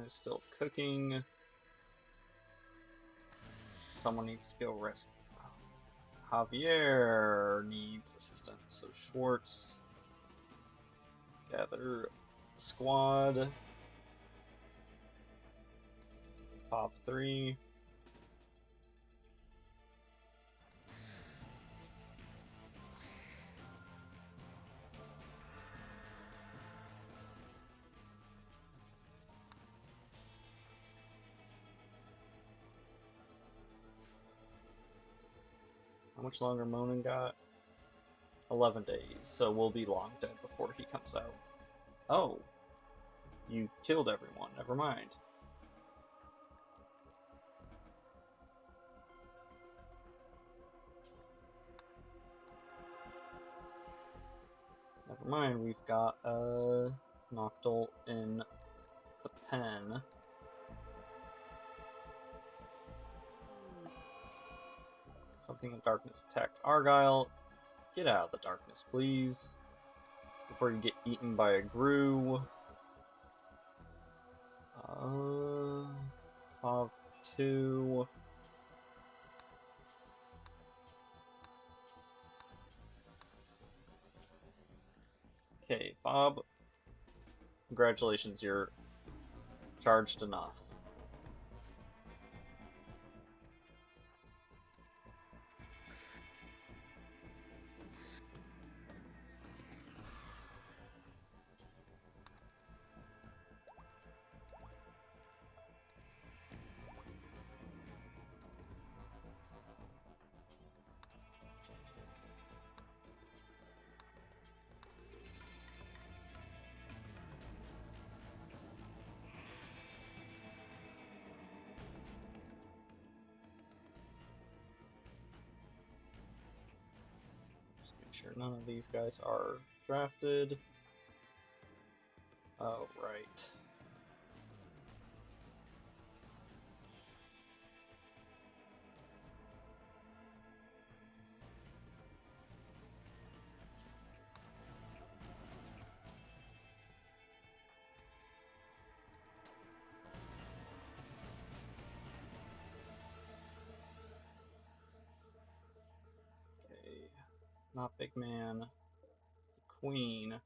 Is still cooking. Someone needs to go rescue. Javier needs assistance, so Schwartz. Gather squad. Top 3. How much longer Monin got? 11 days, so we'll be long dead before he comes out. Oh, you killed everyone, never mind. Never mind, we've got Noctil in the pen. Something in darkness attacked Argyle. Get out of the darkness, please. Before you get eaten by a Gru. 2. Okay, Bob. Congratulations, you're charged enough. Just make sure none of these guys are drafted. Oh, right. Okay, not big man. Queen.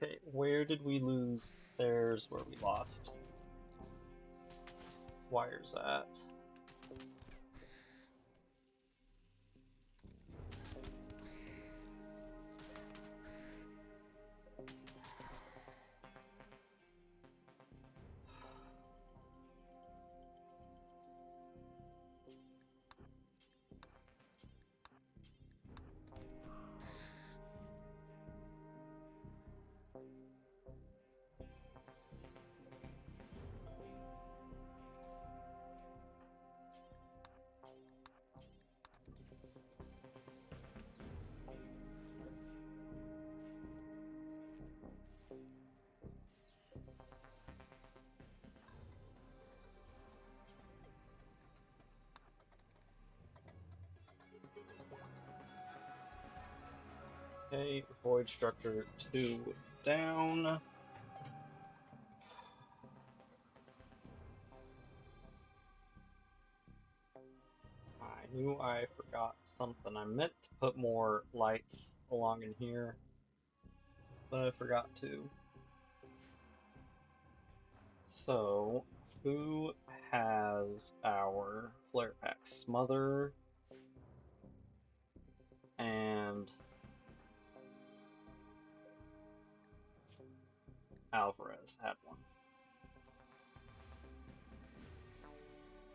Okay, where did we lose? There's where we lost. Wires at. Okay, void structure 2 down. I knew I forgot something. I meant to put more lights along in here, but I forgot to. So, who has our flare pack? Smother and Alvarez had one.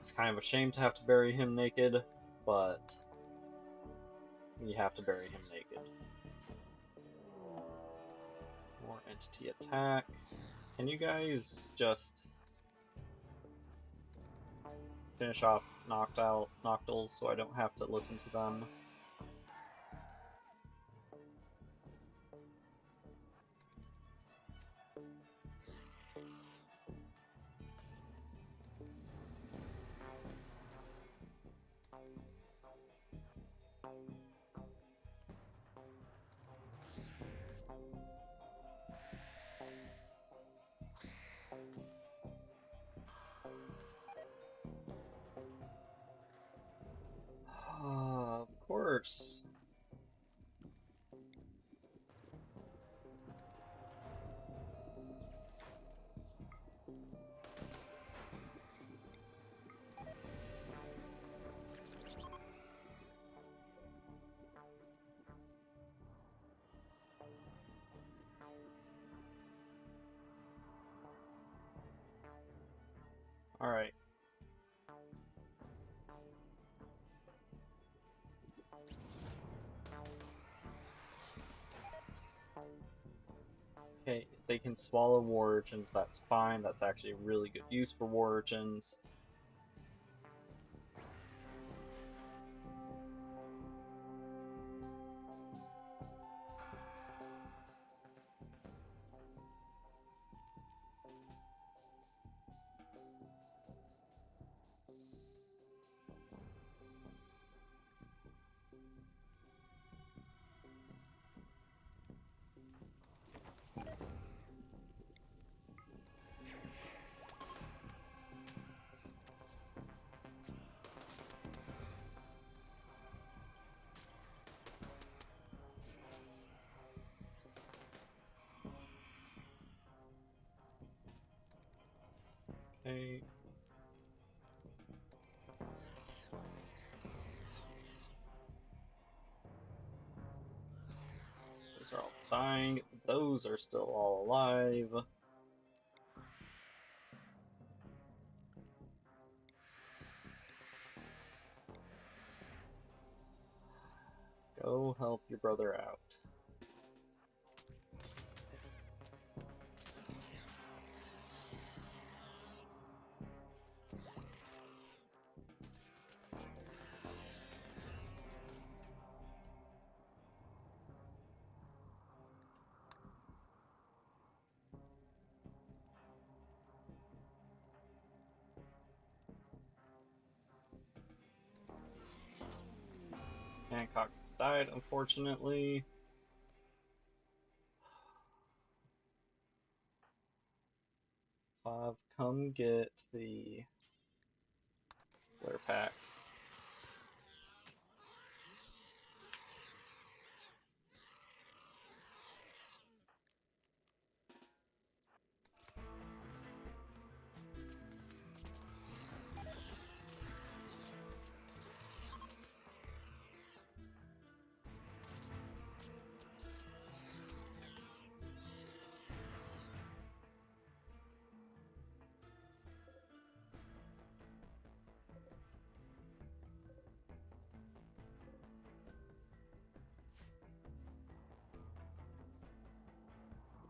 It's kind of a shame to have to bury him naked, but we have to bury him naked. More entity attack. Can you guys just finish off Noctils so I don't have to listen to them? Of course. Alright. Okay, if they can swallow war urchins, that's fine. That's actually really good use for war urchins. Okay. Those are all dying. Those are still all alive. Go help your brother out. Hancock has died, unfortunately. Come get the flare pack.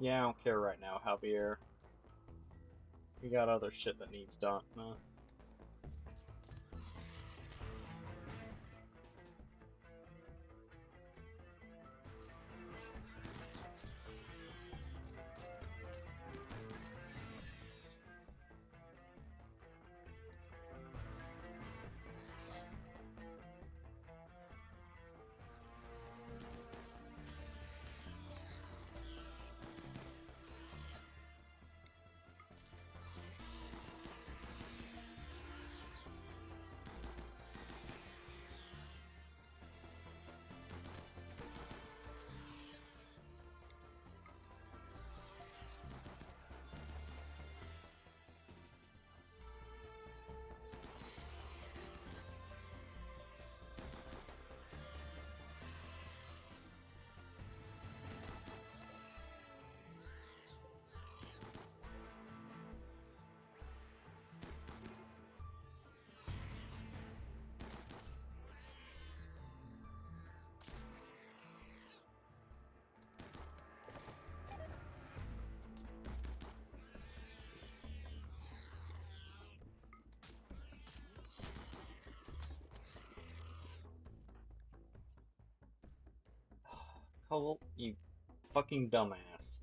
Yeah, I don't care right now, Javier. We got other shit that needs done. Colt, you fucking dumbass.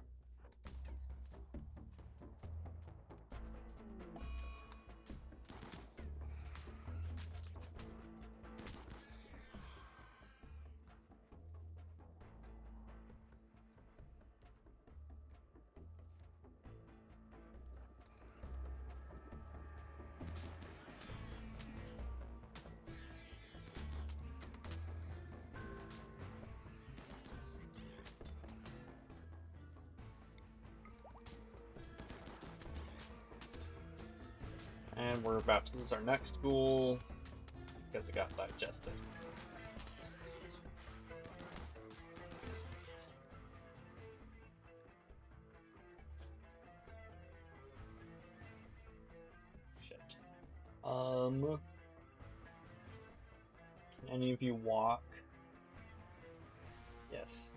And we're about to lose our next ghoul because it got digested. Shit. Can any of you walk? Yes.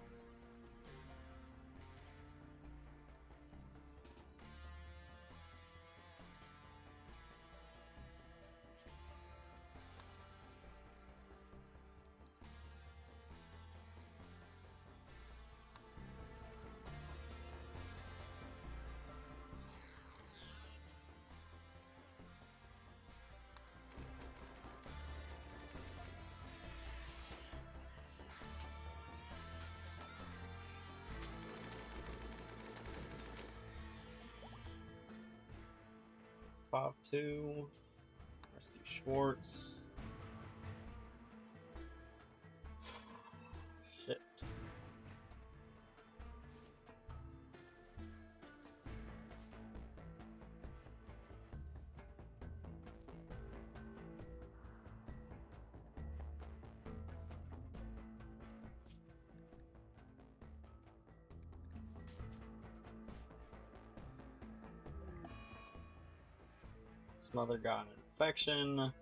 Bob 2. Rescue Schwartz. Shit. Smother got an infection.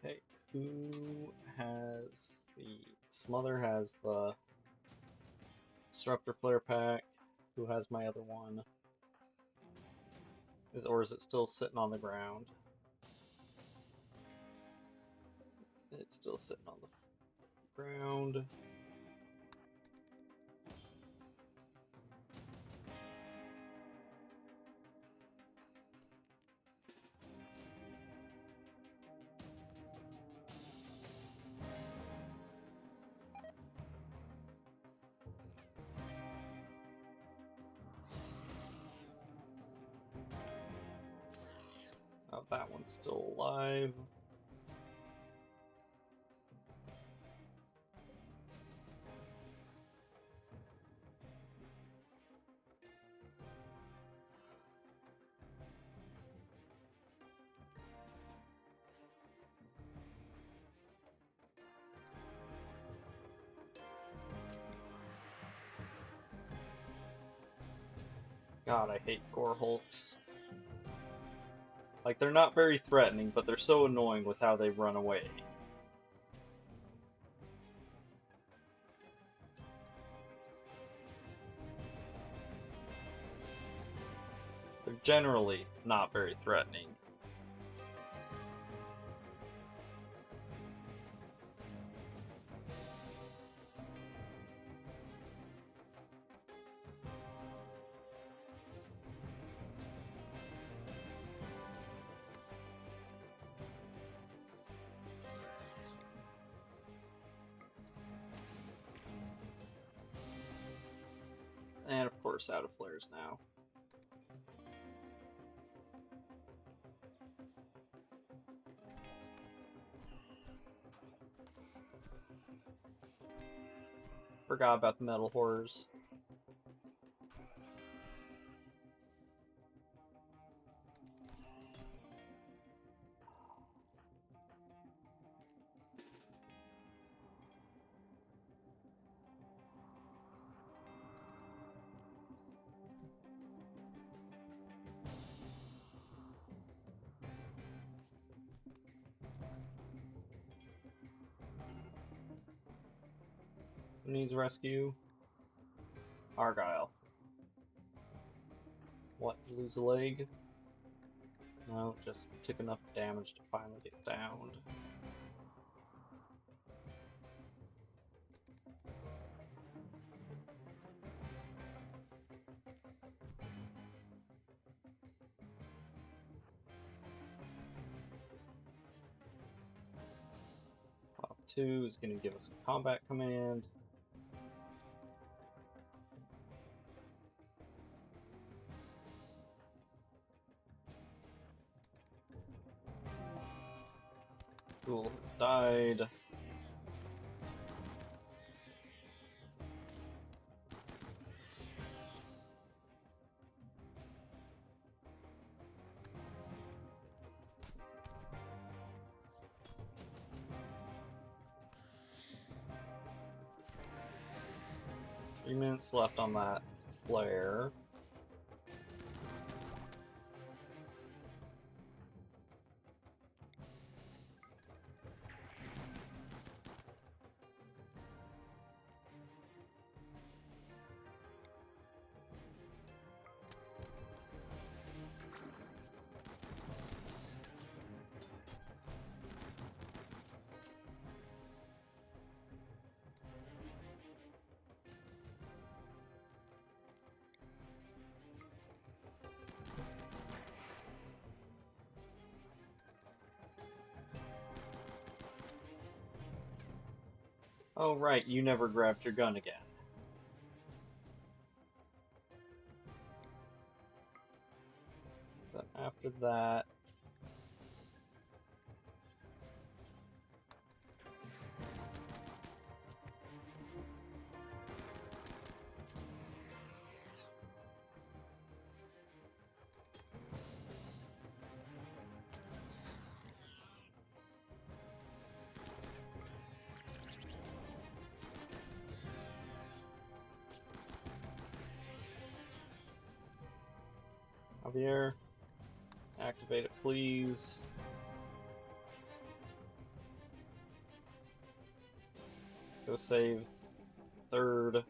Okay, who has the Smother has the Disruptor Flare Pack. Who has my other one? Or is it still sitting on the ground? It's still sitting on the ground. Oh, that one's still alive. God, I hate Gore Hulks. Like, they're not very threatening, but they're so annoying with how they run away. They're generally not very threatening. And of course, out of flares now. Forgot about the metal horrors. Who needs rescue? Argyle. What, lose a leg? No, just took enough damage to finally get downed. Pop 2 is going to give us a combat command. Ghoul has died. Three minutes left on that flare. Oh right, you never grabbed your gun again. Then after that... Javier, activate it please. Go save third.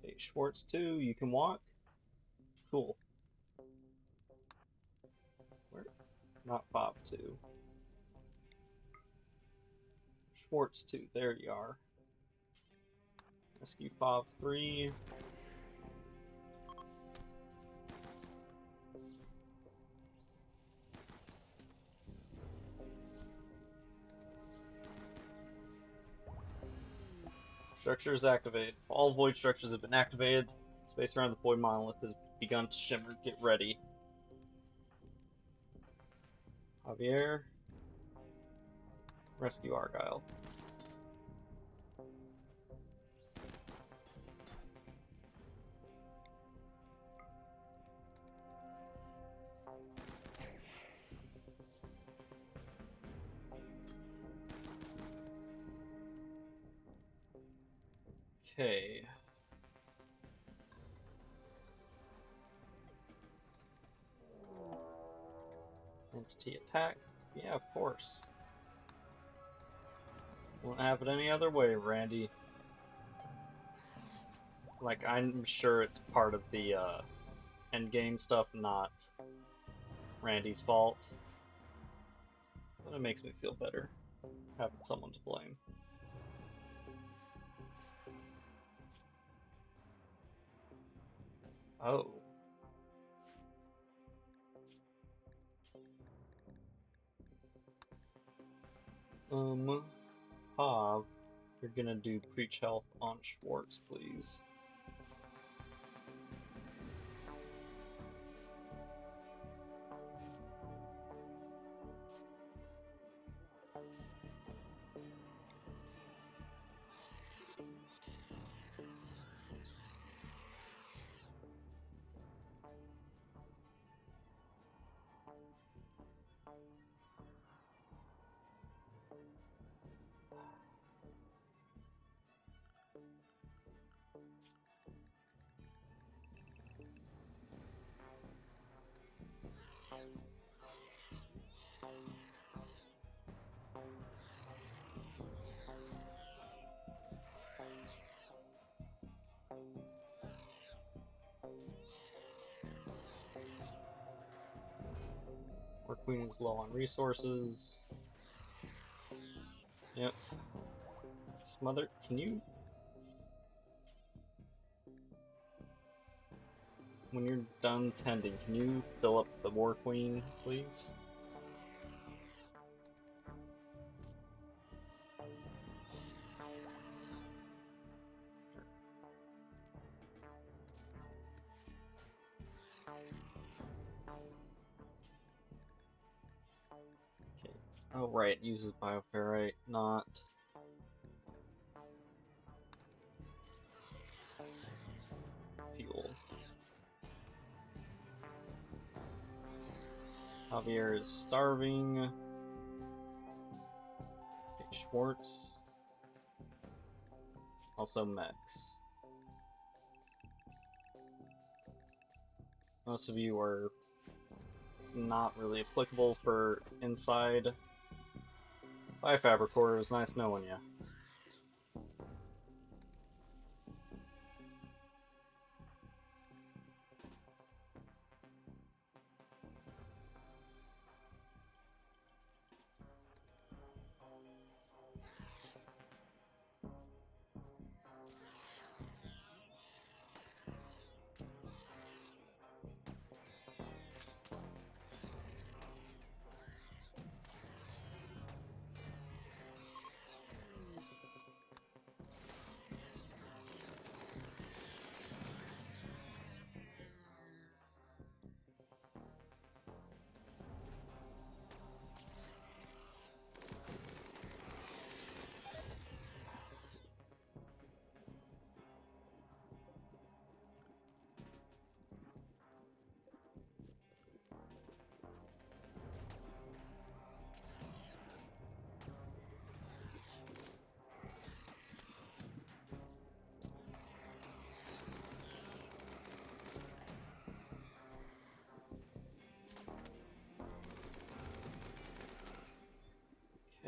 Okay, Schwartz 2, you can walk. Cool. Where? Not Fob 2. Schwartz 2, there you are. Rescue Fob 3. Structures activated. All void structures have been activated. Space around the void monolith has begun to shimmer. Get ready. Javier. Rescue Argyle. Okay. Entity attack? Yeah, of course. Won't have it any other way, Randy. Like, I'm sure it's part of the endgame stuff, not Randy's fault. But it makes me feel better having someone to blame. Oh. Hav, you're gonna do preach health on Schwartz, please. Our queen is low on resources. Yep. Smother, can you... When you're done tending, can you fill up the war queen, please? Okay. Oh right, it uses bioferrite, not fuel. Javier is starving. Okay, Schwartz. Also mechs. Most of you are not really applicable for inside. Bye, Fabricor. It was nice knowing you.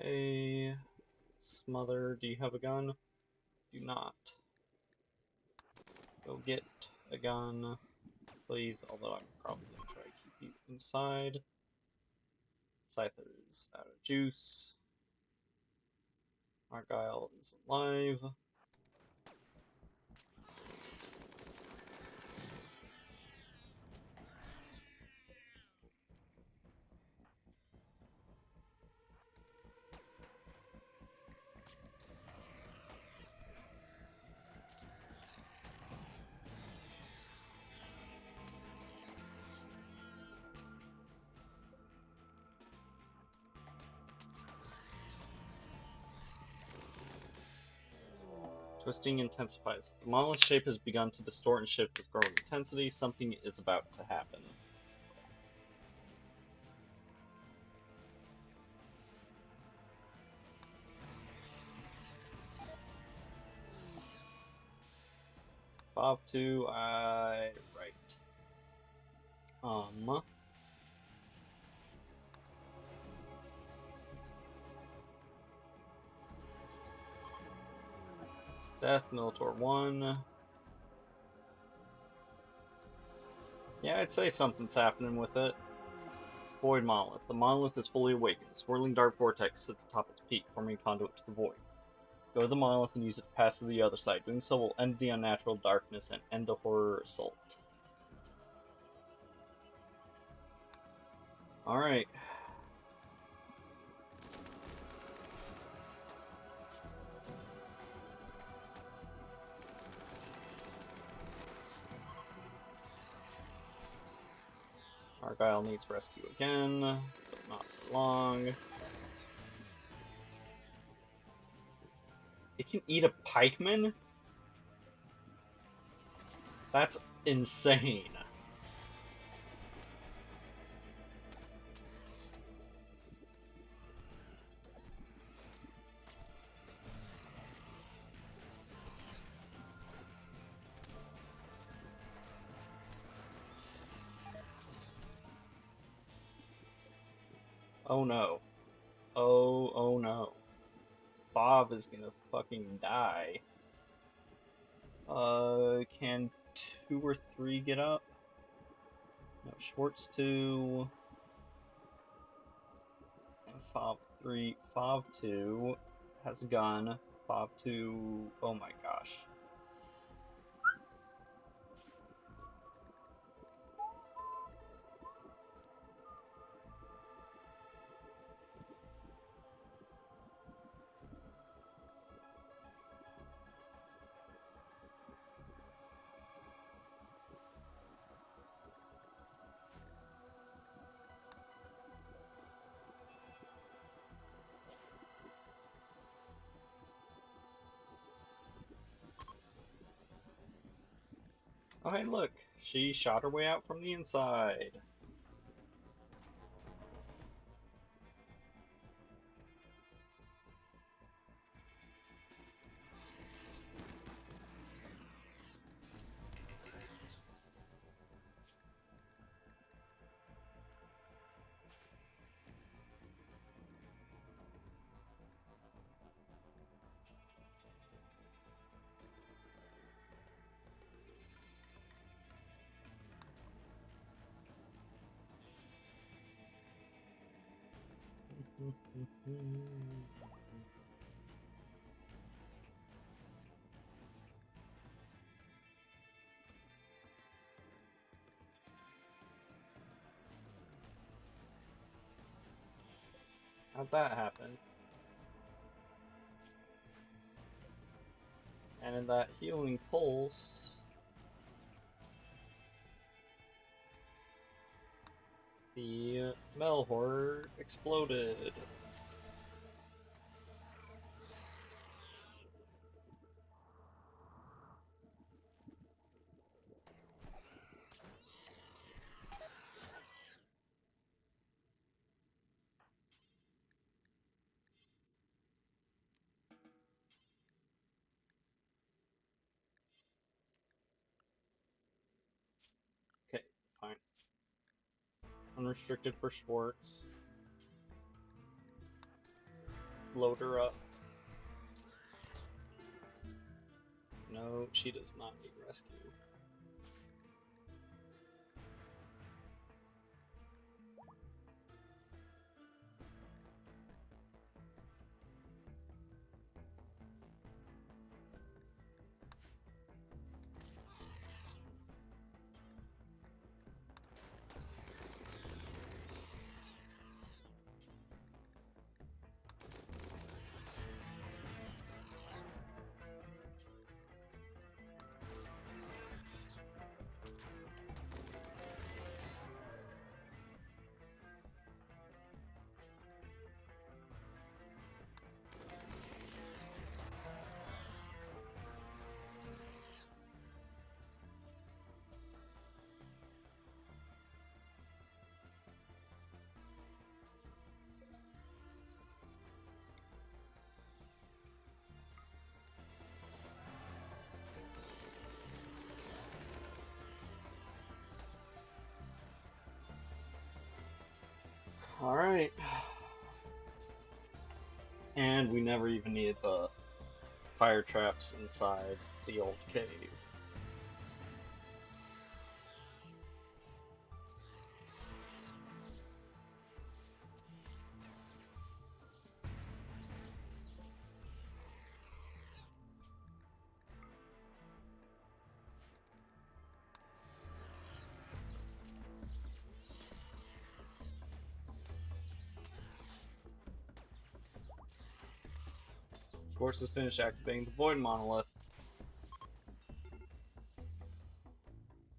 Okay. Smother, do you have a gun? Do not. Go get a gun, please, although I'm probably going to try to keep you inside. Scyther's out of juice. Argyle is alive. Twisting intensifies. The monolith shape has begun to distort and shift with growing intensity. Something is about to happen. Bob 2, right. Death, Militor 1. Yeah, I'd say something's happening with it. Void Monolith. The monolith is fully awakened. A swirling dark vortex sits atop its peak, forming a conduit to the void. Go to the monolith and use it to pass to the other side. Doing so will end the unnatural darkness and end the horror assault. Alright. Argyle needs rescue again, but not for long. It can eat a pikeman? That's insane. Oh no. Oh no. Bob is gonna fucking die. Can 2 or 3 get up? No, Schwartz 2. And Fob 3. Fob 2 has a gun. Fob 2. Oh my gosh. Oh hey, look. She shot her way out from the inside. How'd that happen? And in that healing pulse, the Melhor exploded. Okay, fine. Unrestricted for Schwartz. Load her up. No, she does not need rescue. Alright. And we never even needed the fire traps inside the old cave. Schwartz has finished activating the Void Monolith.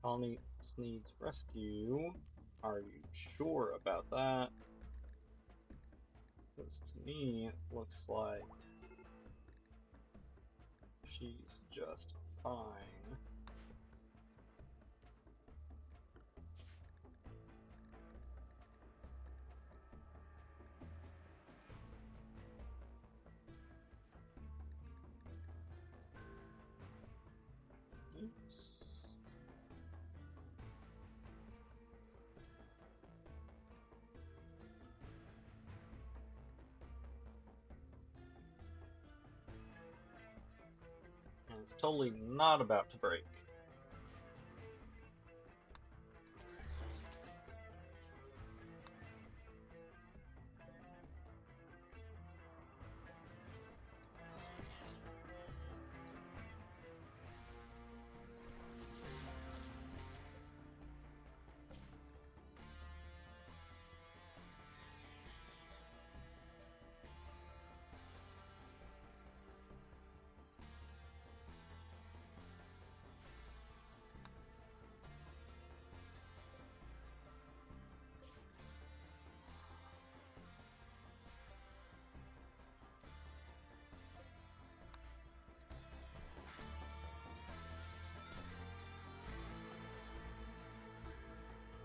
Colony needs rescue. Are you sure about that? Because to me, it looks like she's just fine. Oops. And it's totally not about to break.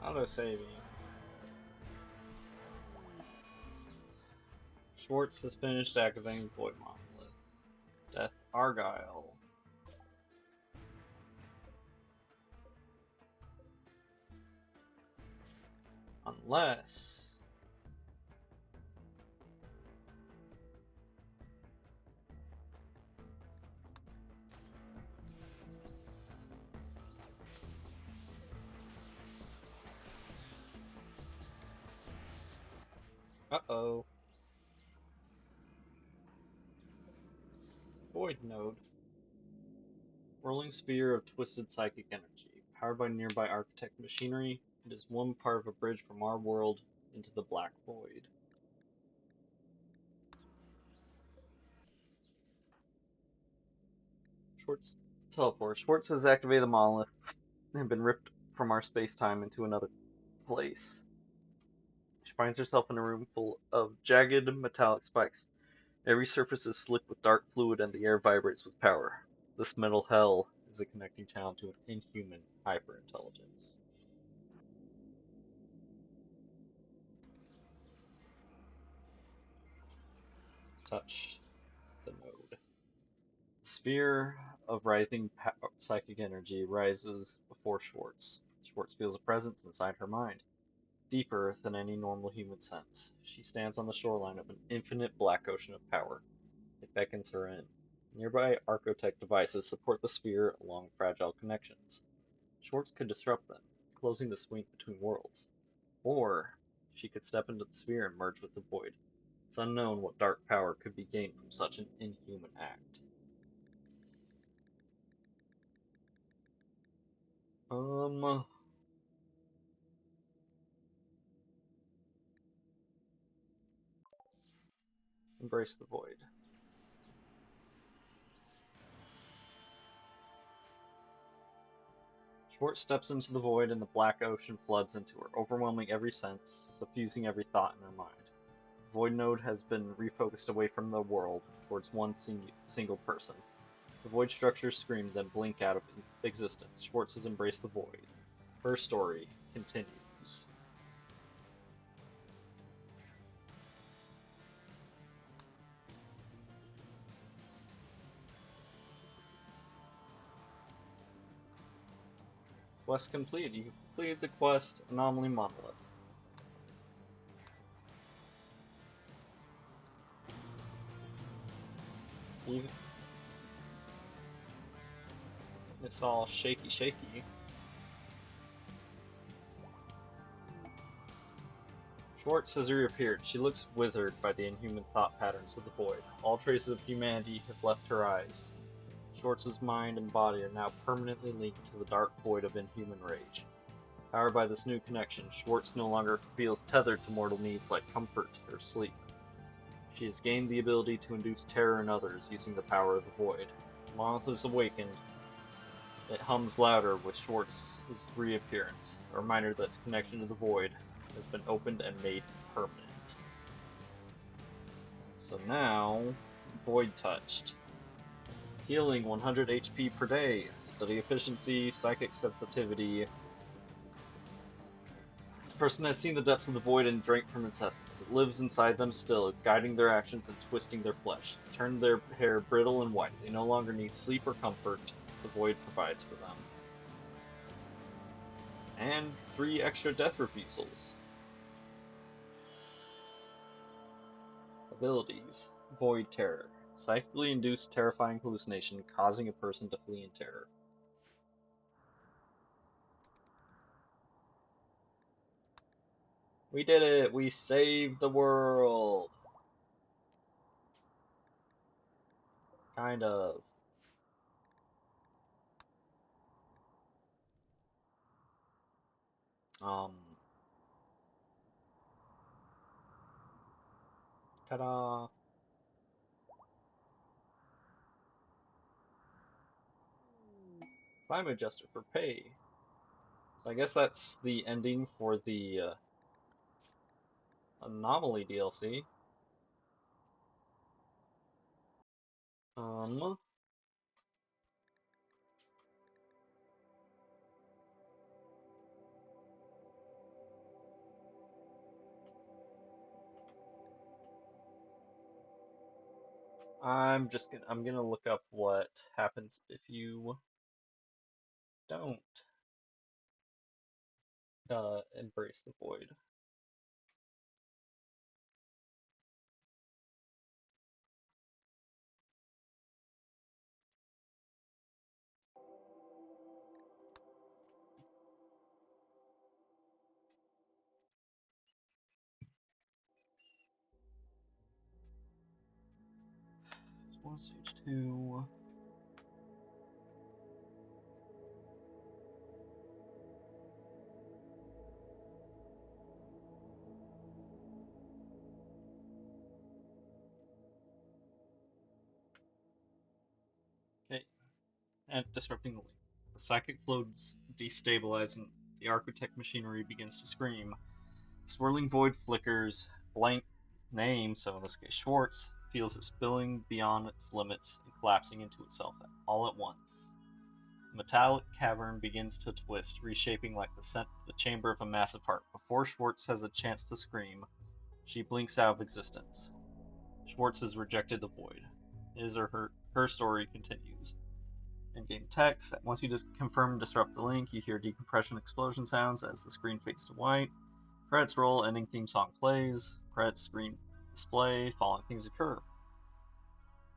Auto-saving. Schwartz has finished activating the Void Monolith. Death Argyle. Unless... Uh-oh. Void Node. Whirling sphere of twisted psychic energy. Powered by nearby architect machinery, it is one part of a bridge from our world into the Black Void. Schwartz teleport. Schwartz has activated the monolith and been ripped from our space-time into another place. She finds herself in a room full of jagged metallic spikes. Every surface is slick with dark fluid and the air vibrates with power. This metal hell is a connecting channel to an inhuman hyperintelligence. Touch the node. The sphere of rising psychic energy rises before Schwartz. Schwartz feels a presence inside her mind, deeper than any normal human sense. She stands on the shoreline of an infinite black ocean of power. It beckons her in. Nearby Archotech devices support the sphere along fragile connections. Schwartz could disrupt them, closing the swing between worlds. Or she could step into the sphere and merge with the void. It's unknown what dark power could be gained from such an inhuman act. Um, Embrace the void. Schwartz steps into the void and the black ocean floods into her, overwhelming every sense, suffusing every thought in her mind. The void node has been refocused away from the world, towards one single person. The void structures scream, then blink out of existence. Schwartz has embraced the void. Her story continues. Quest complete. You completed the quest Anomaly Monolith. Even it's all shaky. Schwartz has reappeared. She looks withered by the inhuman thought patterns of the void. All traces of humanity have left her eyes. Schwartz's mind and body are now permanently linked to the dark void of inhuman rage. Powered by this new connection, Schwartz no longer feels tethered to mortal needs like comfort or sleep. She has gained the ability to induce terror in others using the power of the void. Monolith is awakened. It hums louder with Schwartz's reappearance, a reminder that its connection to the void has been opened and made permanent. So now, Void Touched. Healing 100 HP per day, study efficiency, psychic sensitivity. This person has seen the depths of the void and drank from its essence. It lives inside them still, guiding their actions and twisting their flesh. It's turned their hair brittle and white. They no longer need sleep or comfort. The void provides for them. And 3 extra death refusals. Abilities. Void Terror. Psychically induced terrifying hallucination, causing a person to flee in terror. We did it! We saved the world! Kind of. Ta-da! Climate adjuster for pay. So I guess that's the ending for the Anomaly DLC. Um, I'm gonna look up what happens if you don't embrace the void. One stage 2. Okay, and disrupting the link. The psychic flows destabilize and the architect machinery begins to scream. The swirling void flickers. Blank name, so in this case Schwartz, feels it spilling beyond its limits and collapsing into itself all at once. The metallic cavern begins to twist, reshaping like the chamber of a massive heart. Before Schwartz has a chance to scream, she blinks out of existence. Schwartz has rejected the void. His or her story continues. In-game text. Once you just confirm and disrupt the link, you hear decompression explosion sounds as the screen fades to white. Credits roll, ending theme song plays. Credits screen display, following things occur.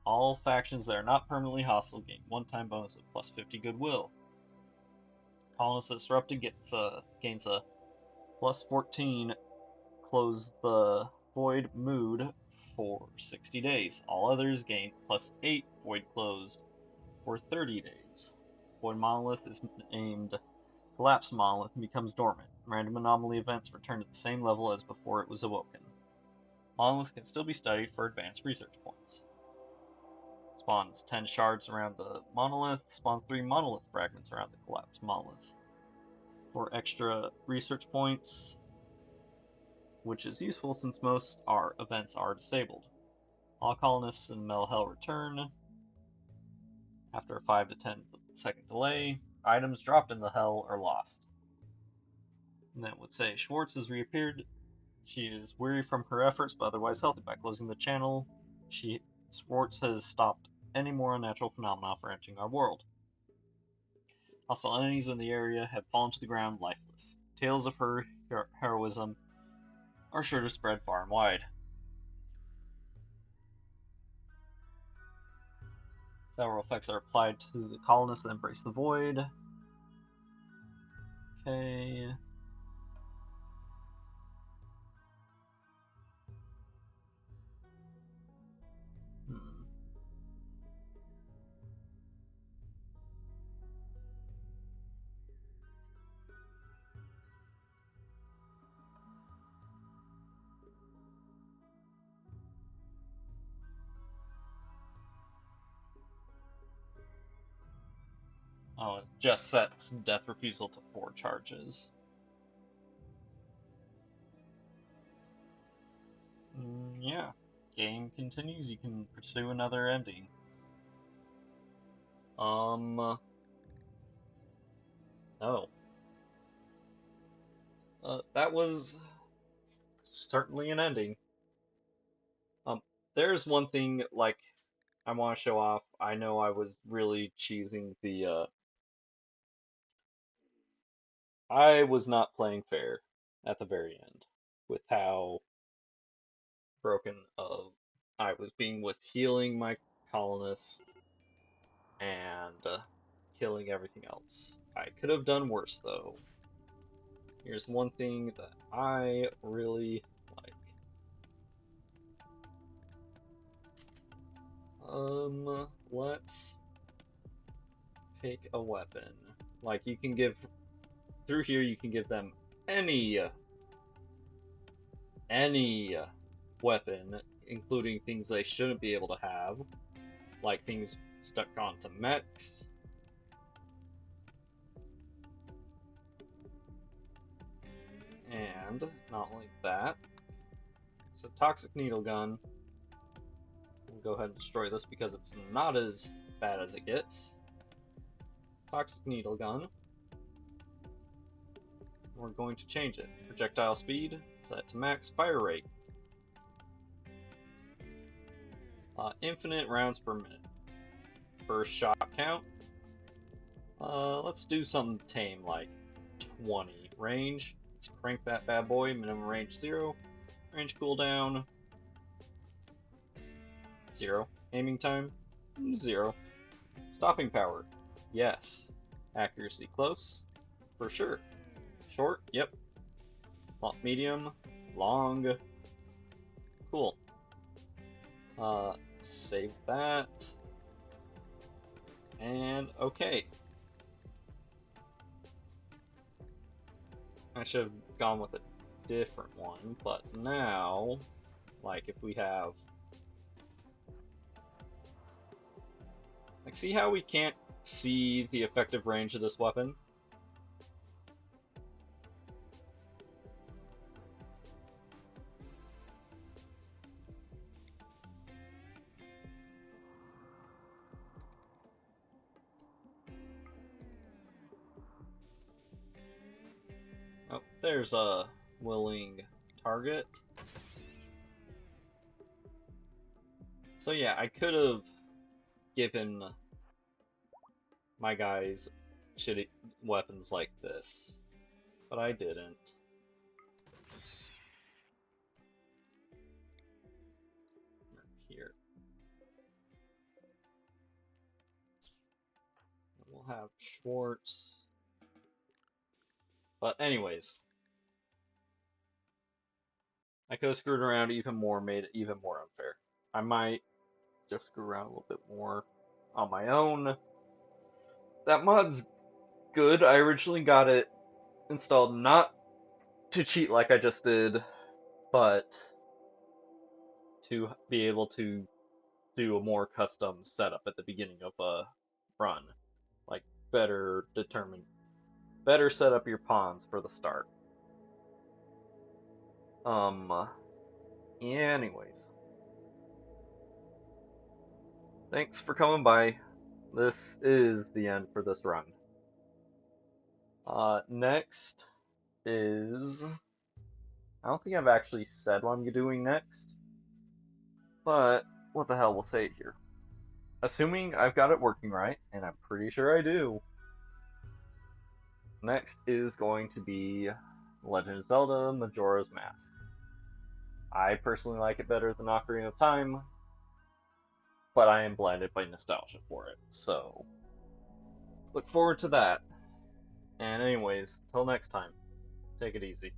All factions that are not permanently hostile gain one-time bonus of plus 50 goodwill. Colonist disrupted gains a plus 14 close the void mood for 60 days. All others gain plus 8 void closed for 30 days. Void monolith is named Collapse monolith and becomes dormant. Random anomaly events return to the same level as before it was awoken. Monolith can still be studied for advanced research points. Spawns 10 shards around the monolith, spawns 3 monolith fragments around the collapsed monolith. For extra research points, which is useful since most events are disabled. All colonists in Melhel return. After a 5 to 10 second delay, items dropped in the hell are lost. And that would say Schwartz has reappeared. She is weary from her efforts, but otherwise healthy. By closing the channel, Schwartz has stopped any more unnatural phenomena from entering our world. Hostile enemies in the area have fallen to the ground lifeless. Tales of her heroism are sure to spread far and wide. Several effects are applied to the colonists that embrace the void. Okay. Hmm. Oh, it just sets death refusal to 4 charges. Yeah. Game continues. You can pursue another ending. No. That was certainly an ending. There's one thing, like, I want to show off. I know I was really cheesing the, I was not playing fair at the very end with how broken I was being with healing my colonists and killing everything else. I could have done worse, though. Here's one thing that I really like. Let's pick a weapon. Like, you can give, through here, you can give them any weapon, including things they shouldn't be able to have, like things stuck onto mechs. And not only that, it's a toxic needle gun. We'll go ahead and destroy this because it's not as bad as it gets. Toxic needle gun. We're going to change it. Projectile speed, set to max. Fire rate. Infinite rounds per minute. First shot count. Let's do something tame like 20. Range. Let's crank that bad boy. Minimum range 0. Range cooldown 0. Aiming time 0. Stopping power, yes. Accuracy close, for sure. Short, yep. Medium, long, cool. Save that. And okay. I should have gone with a different one, but now, like if we have, like, see how we can't see the effective range of this weapon? Oh, there's a willing target. So yeah, I could have given my guys shitty weapons like this, but I didn't. Here. We'll have Schwartz. But anyways, I could have screwed around even more, made it even more unfair. I might just screw around a little bit more on my own. That mod's good. I originally got it installed not to cheat like I just did, but to be able to do a more custom setup at the beginning of a run. Like, better set up your pawns for the start. Anyways. Thanks for coming by. This is the end for this run. Next is... I don't think I've actually said what I'm doing next, but what the hell, we'll say it here. Assuming I've got it working right, and I'm pretty sure I do, next is going to be Legend of Zelda Majora's Mask. I personally like it better than Ocarina of Time, but I am blinded by nostalgia for it, so look forward to that. And anyways, till next time, take it easy.